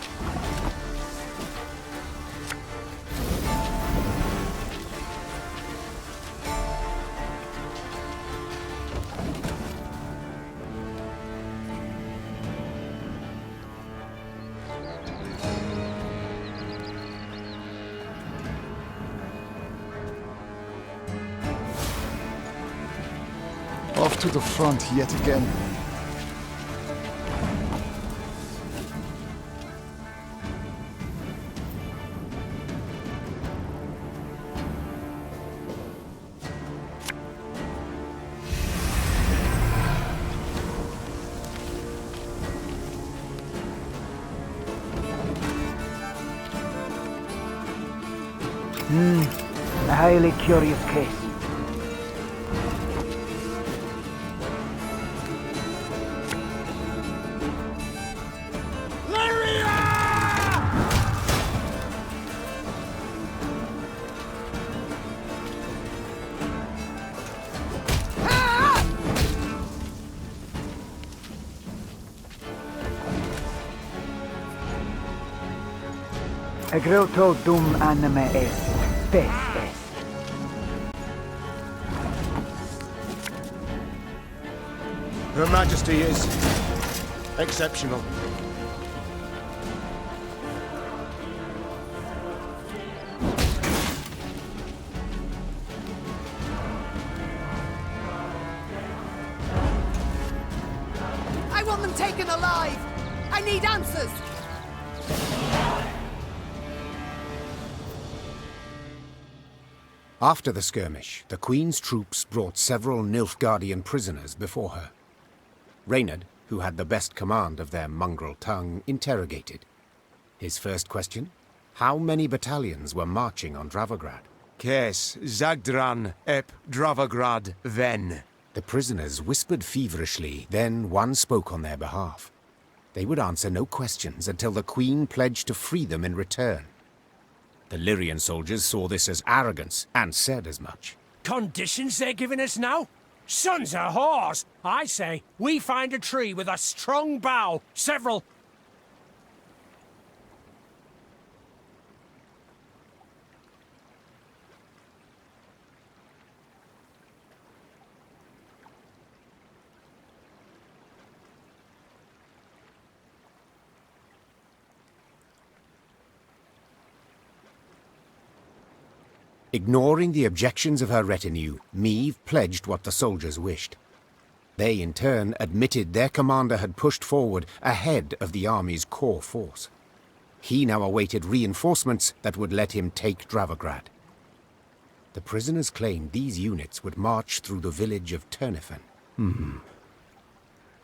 Off to the front yet again. A highly curious case. Egreto dum anime est, spes est. Her Majesty is exceptional. I want them taken alive! I need answers! After the skirmish, the Queen's troops brought several Nilfgaardian prisoners before her. Reynard, who had the best command of their mongrel tongue, interrogated. His first question? How many battalions were marching on Dravograd? Kes Zagdran ep Dravograd ven. The prisoners whispered feverishly, then one spoke on their behalf. They would answer no questions until the Queen pledged to free them in return. The Lyrian soldiers saw this as arrogance and said as much. Conditions they're giving us now? Sons of whores! I say, we find a tree with a strong bough, several... Ignoring the objections of her retinue, Meve pledged what the soldiers wished. They, in turn, admitted their commander had pushed forward ahead of the army's core force. He now awaited reinforcements that would let him take Dravograd. The prisoners claimed these units would march through the village of Turnifen.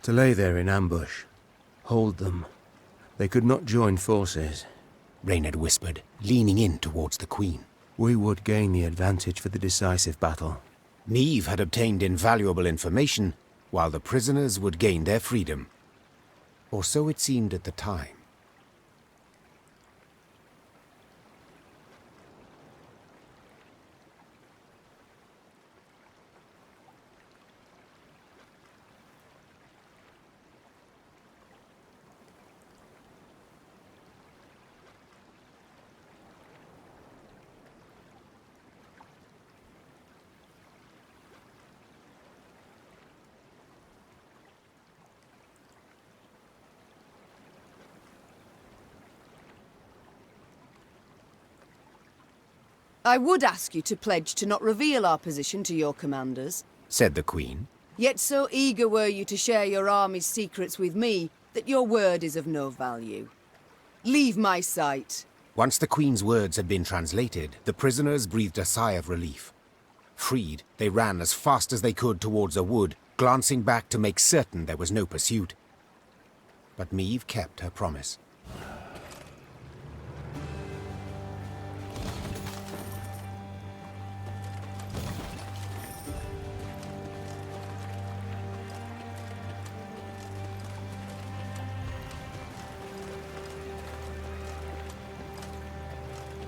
To lay there in ambush. Hold them. They could not join forces. Reynard whispered, leaning in towards the Queen. We would gain the advantage for the decisive battle. Meve had obtained invaluable information, while the prisoners would gain their freedom. Or so it seemed at the time. I would ask you to pledge to not reveal our position to your commanders, said the Queen. Yet so eager were you to share your army's secrets with me that your word is of no value. Leave my sight. Once the Queen's words had been translated, the prisoners breathed a sigh of relief. Freed, they ran as fast as they could towards a wood, glancing back to make certain there was no pursuit. But Meve kept her promise.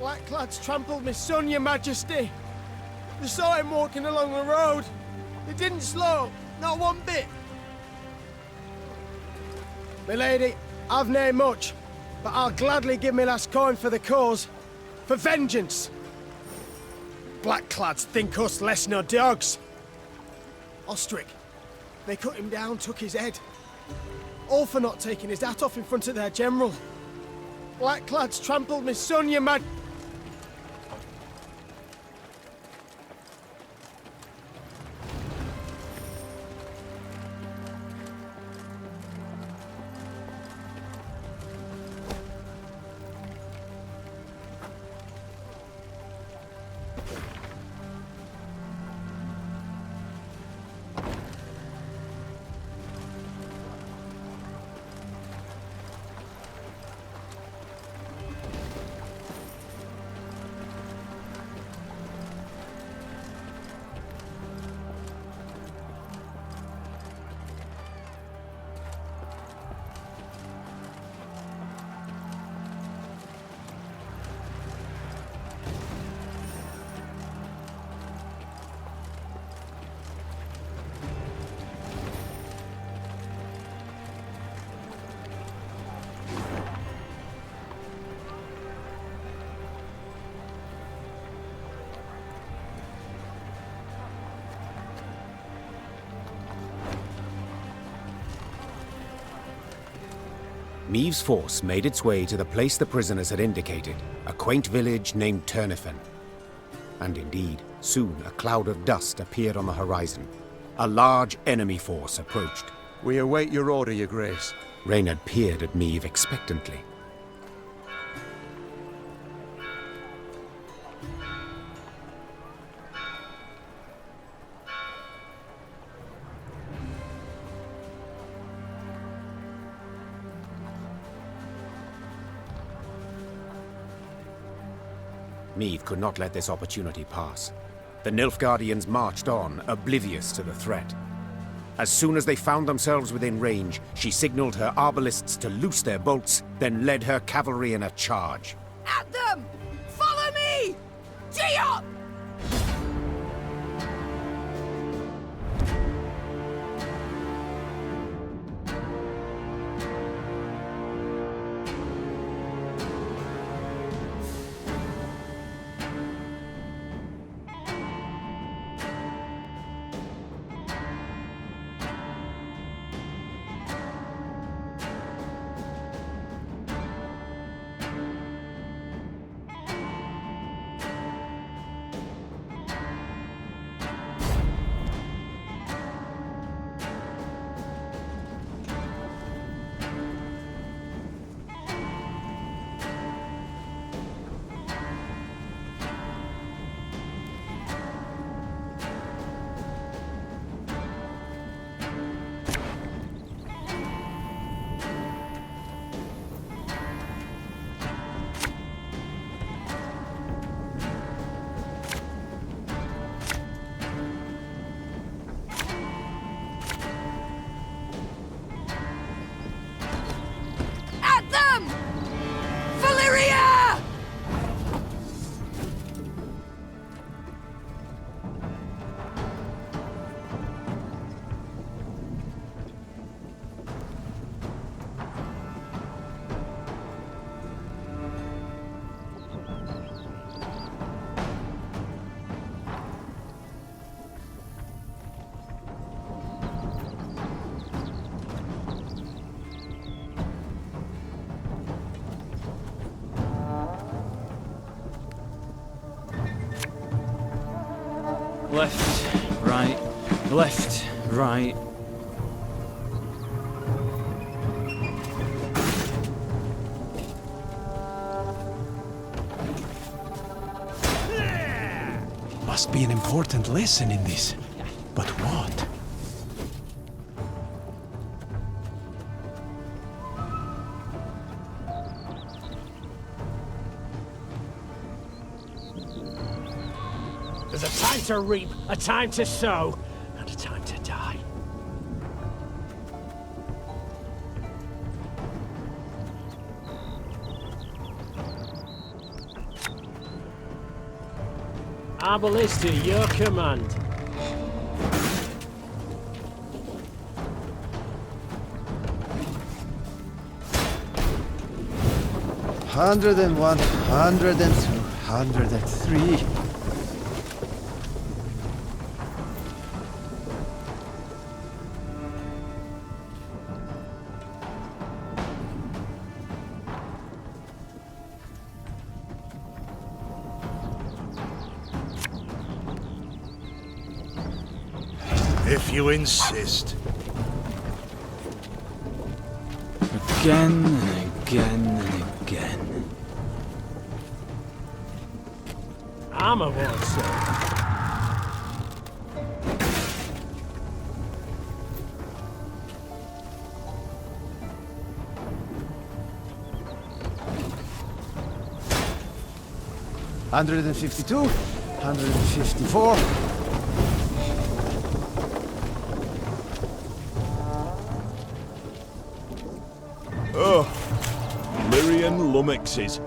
Blackclads trampled my son, your majesty. They saw him walking along the road. They didn't slow, not one bit. My lady, I've nae much, but I'll gladly give me last coin for the cause. For vengeance. Blackclads think us less nor dogs. Ostrich, they cut him down, took his head. All for not taking his hat off in front of their general. Blackclads trampled my son, your mad... Meve's force made its way to the place the prisoners had indicated, a quaint village named Turnifen. And indeed, soon a cloud of dust appeared on the horizon. A large enemy force approached. We await your order, your grace. Reynard peered at Meve expectantly. Meath could not let this opportunity pass. The Nilfgaardians marched on, oblivious to the threat. As soon as they found themselves within range, she signaled her arbalists to loose their bolts, then led her cavalry in a charge. At them! Follow me! Gee up! Left, right, left, right. Must be an important lesson in this. But what? There's a time to reap, a time to sow, and a time to die. Arbalist to your command. Hundred and 102, 103. If you insist. Again and again and again. Armor won't serve. Hundred and 52, 154. Oh, Lyrian lummoxes.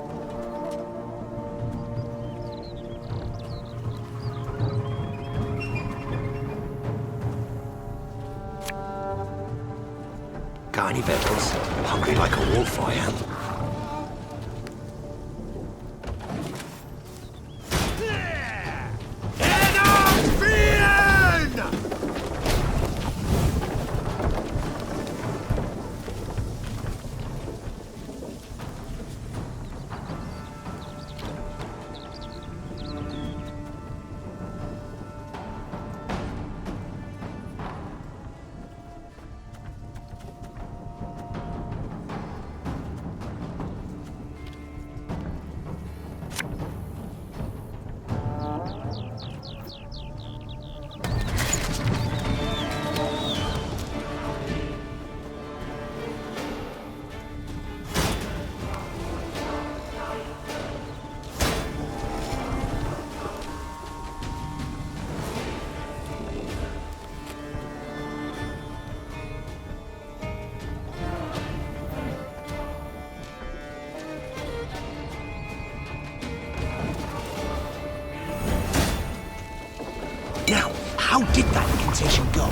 Got any victuals? Hungry like a wolf, I am. Now, how did that incantation go?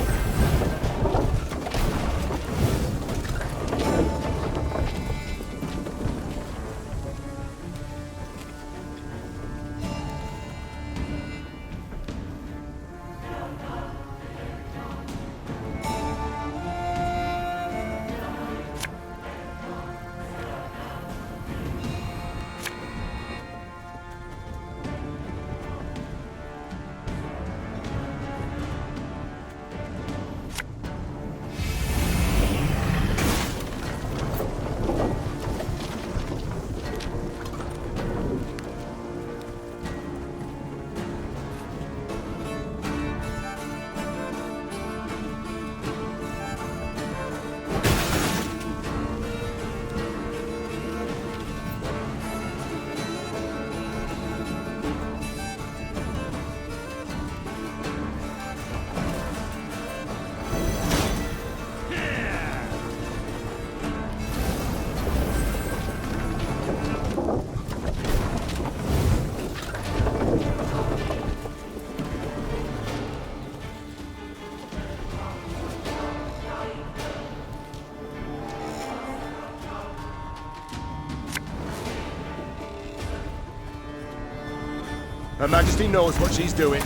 Her Majesty knows what she's doing.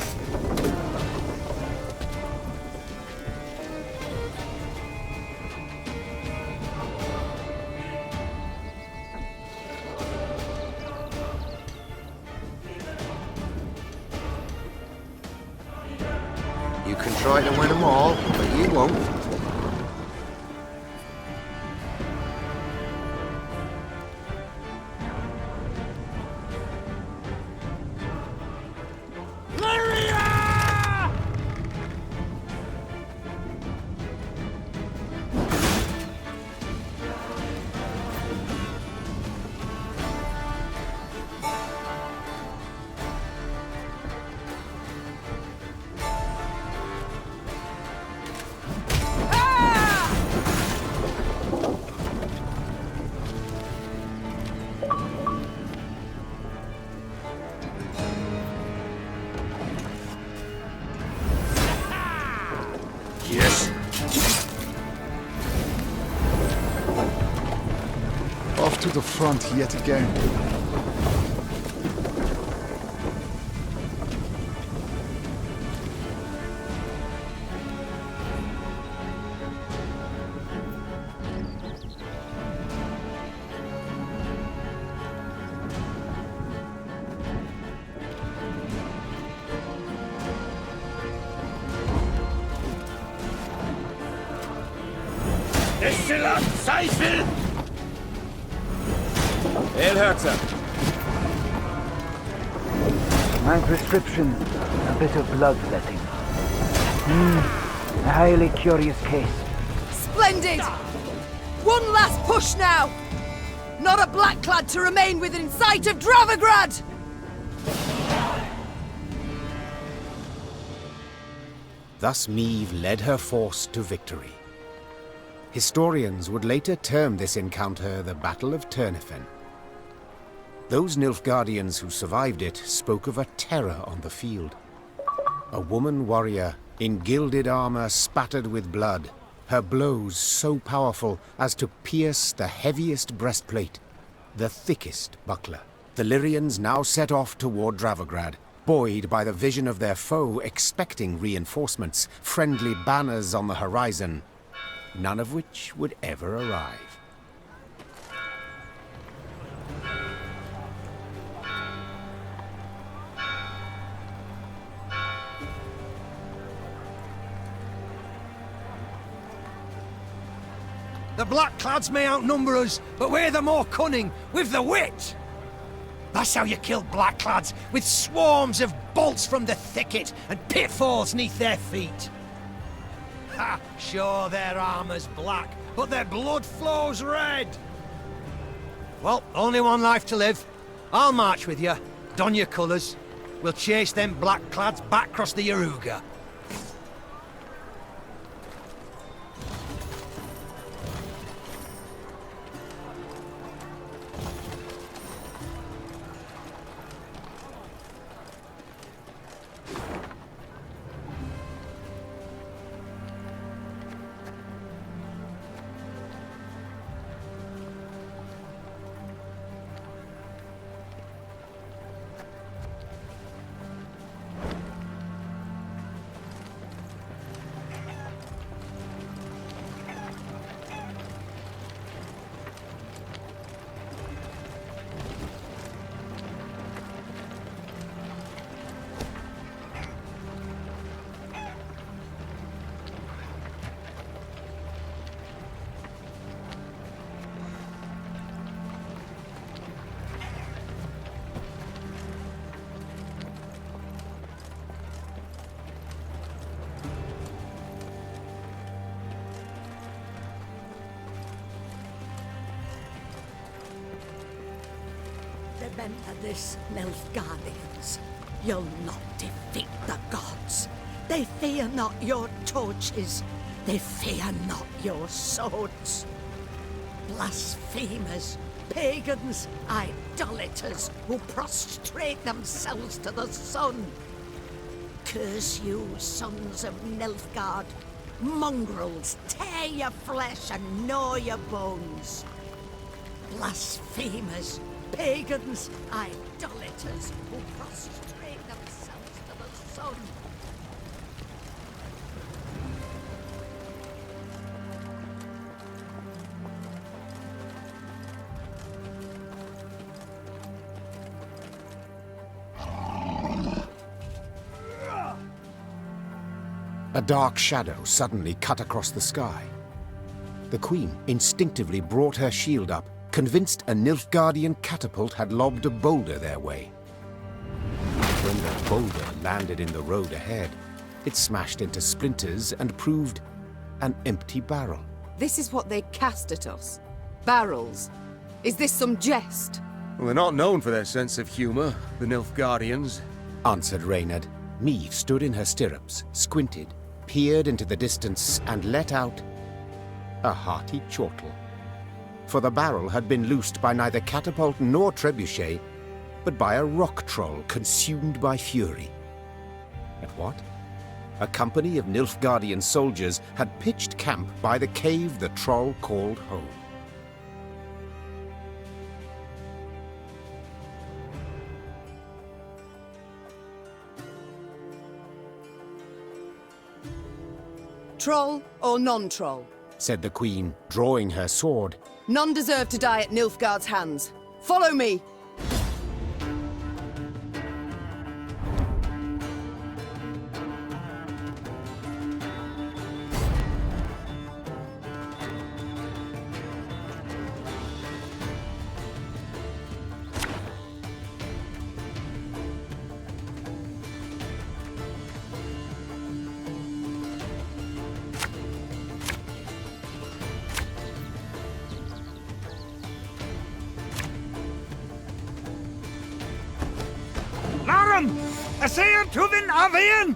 You can try to win them all, but you won't. Yes. Off to the front yet again. Seifel! Ehlherzer! My prescription, a bit of bloodletting. A highly curious case. Splendid! One last push now! Not a blackclad to remain within sight of Dravigrad! Thus Meve led her force to victory. Historians would later term this encounter the Battle of Turnifen. Those Nilfgaardians who survived it spoke of a terror on the field. A woman warrior in gilded armor spattered with blood, her blows so powerful as to pierce the heaviest breastplate, the thickest buckler. The Lyrians now set off toward Dravigrad, buoyed by the vision of their foe expecting reinforcements, friendly banners on the horizon, none of which would ever arrive. The Blackclads may outnumber us, but we're the more cunning, with the wit! That's how you kill Blackclads, with swarms of bolts from the thicket and pitfalls neath their feet. Ha! Sure, their armor's black, but their blood flows red! Well, only one life to live. I'll march with you, don your colours. We'll chase them Blackclads back across the Yaruga. Remember this, Nilfgaardians. You'll not defeat the gods. They fear not your torches. They fear not your swords. Blasphemers, pagans, idolaters who prostrate themselves to the sun. Curse you, sons of Nilfgaard. Mongrels, tear your flesh and gnaw your bones. Blasphemers, pagans, idolaters who prostrate themselves to the sun. A dark shadow suddenly cut across the sky. The Queen instinctively brought her shield up, convinced a Nilfgaardian catapult had lobbed a boulder their way. When the boulder landed in the road ahead, it smashed into splinters and proved an empty barrel. This is what they cast at us. Barrels. Is this some jest? Well, they're not known for their sense of humour, the Nilfgaardians, answered Reynard. Meve stood in her stirrups, squinted, peered into the distance, and let out a hearty chortle. For the barrel had been loosed by neither catapult nor trebuchet, but by a rock troll consumed by fury. At what? A company of Nilfgaardian soldiers had pitched camp by the cave the troll called home. Troll or non-troll? Said the Queen, drawing her sword. None deserve to die at Nilfgaard's hands. Follow me! Essayant Tuvin Avian!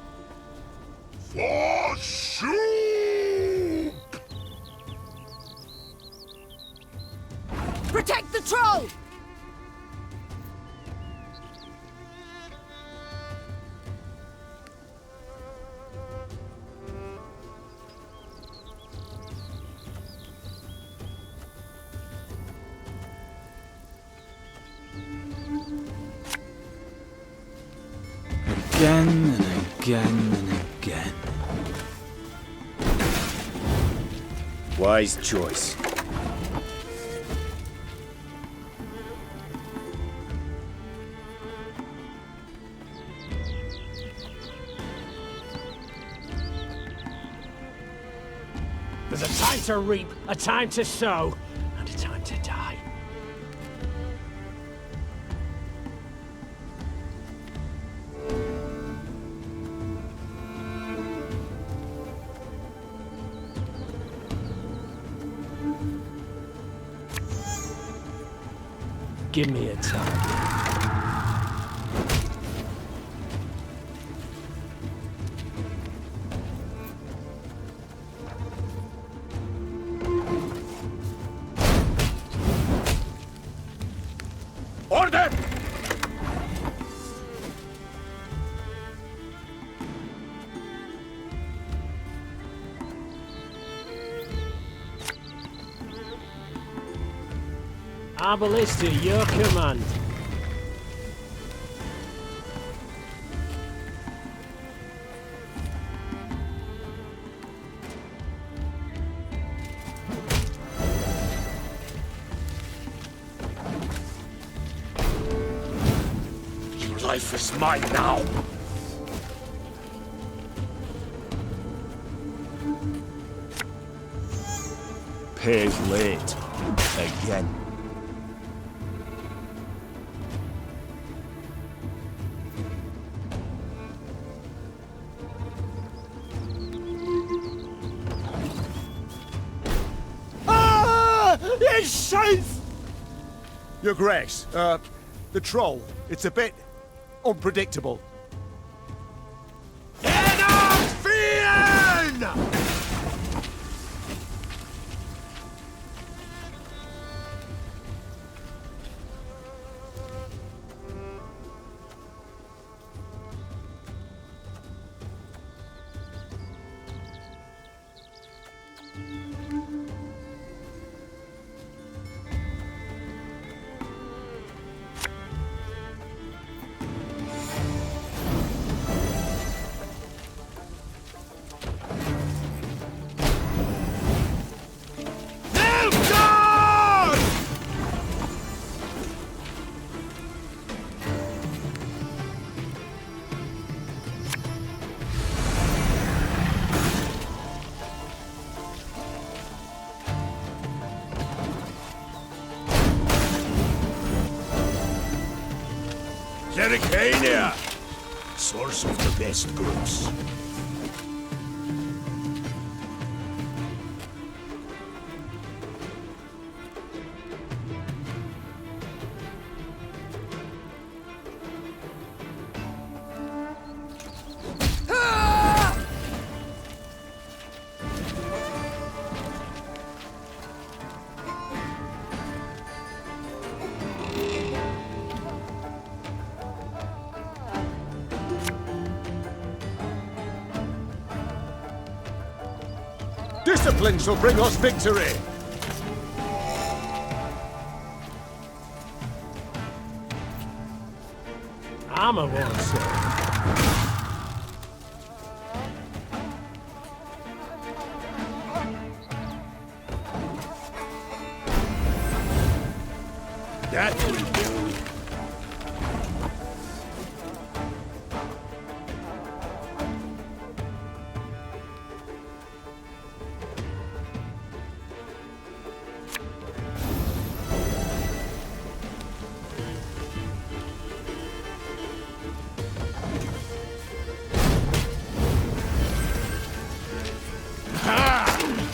Forshoot! Protect the troll! Again and again and again. Wise choice. There's a time to reap, a time to sow, and a time to die. Give me a time. Order! Arbalista, your command. Your life is mine now. Pays late. Again. Ihr Scheiß! Your Grace, The troll. It's a bit unpredictable. Zericania, source of the best goods. Discipline shall bring us victory! Armor won't, sir. That will do.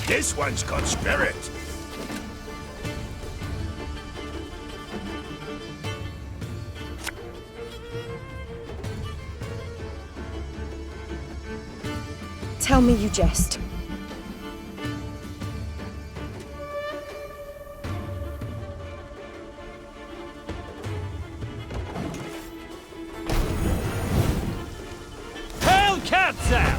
This one's got spirit. Tell me you jest. Hellcatzer!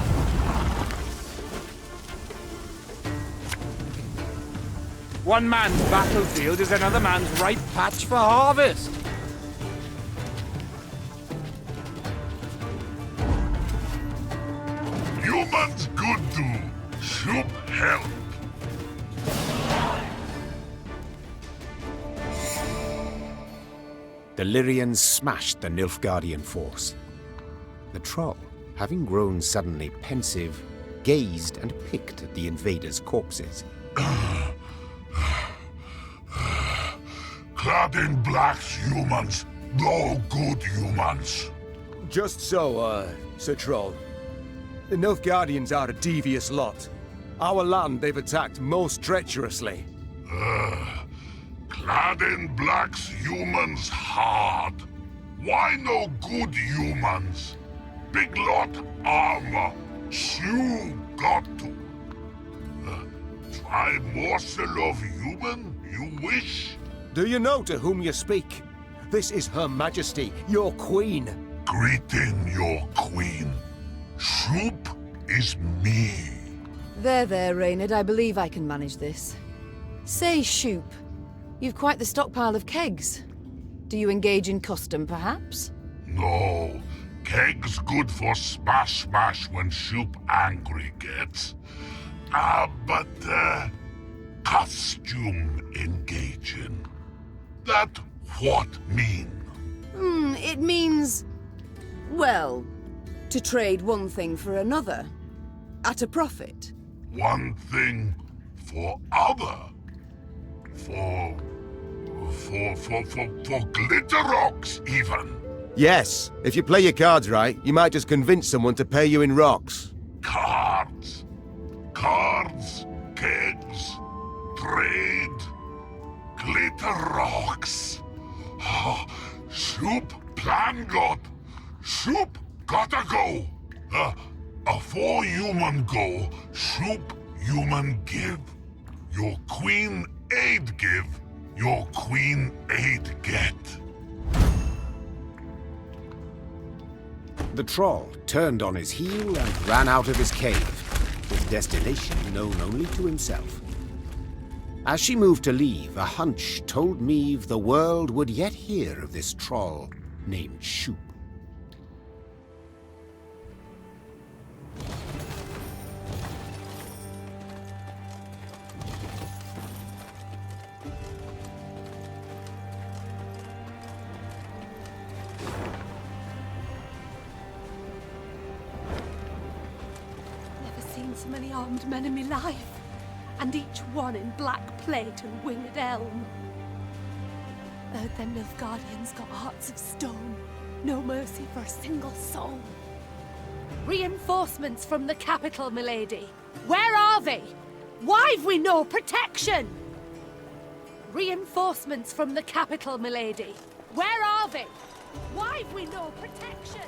One man's battlefield is another man's ripe patch for harvest. Humans good do. Should help. The Lyrians smashed the Nilfgaardian force. The troll, having grown suddenly pensive, gazed and picked at the invaders' corpses. Clad in blacks humans, no good humans. Just so, Sir Troll. The Nilfgaardians are a devious lot. Our land they've attacked most treacherously. Clad in blacks humans hard. Why no good humans? Big lot armor. You got to. Try morsel of human, you wish? Do you know to whom you speak? This is Her Majesty, your queen. Greeting your queen. Soup is me. There, Reynard. I believe I can manage this. Say, Shoop, you've quite the stockpile of kegs. Do you engage in custom, perhaps? No. Kegs good for smash when Soup angry gets. But costume engaging. That what mean? It means... well, to trade one thing for another. At a profit. One thing for other. For glitter rocks, even. Yes, if you play your cards right, you might just convince someone to pay you in rocks. Cards, kegs, trade, glitter rocks. Soup plan got. Soup gotta go. Afore human go, soup human give. Your queen aid give, your queen aid get. The troll turned on his heel and ran out of his cave, his destination known only to himself. As she moved to leave, a hunch told Meve the world would yet hear of this troll named Shoop. So many armed men in me life, and each one in black plate and winged elm. Heard them Nilfgaardians got hearts of stone, no mercy for a single soul. Reinforcements from the capital, milady. Where are they? Why've we no protection? Reinforcements from the capital, milady. Where are they? Why've we no protection?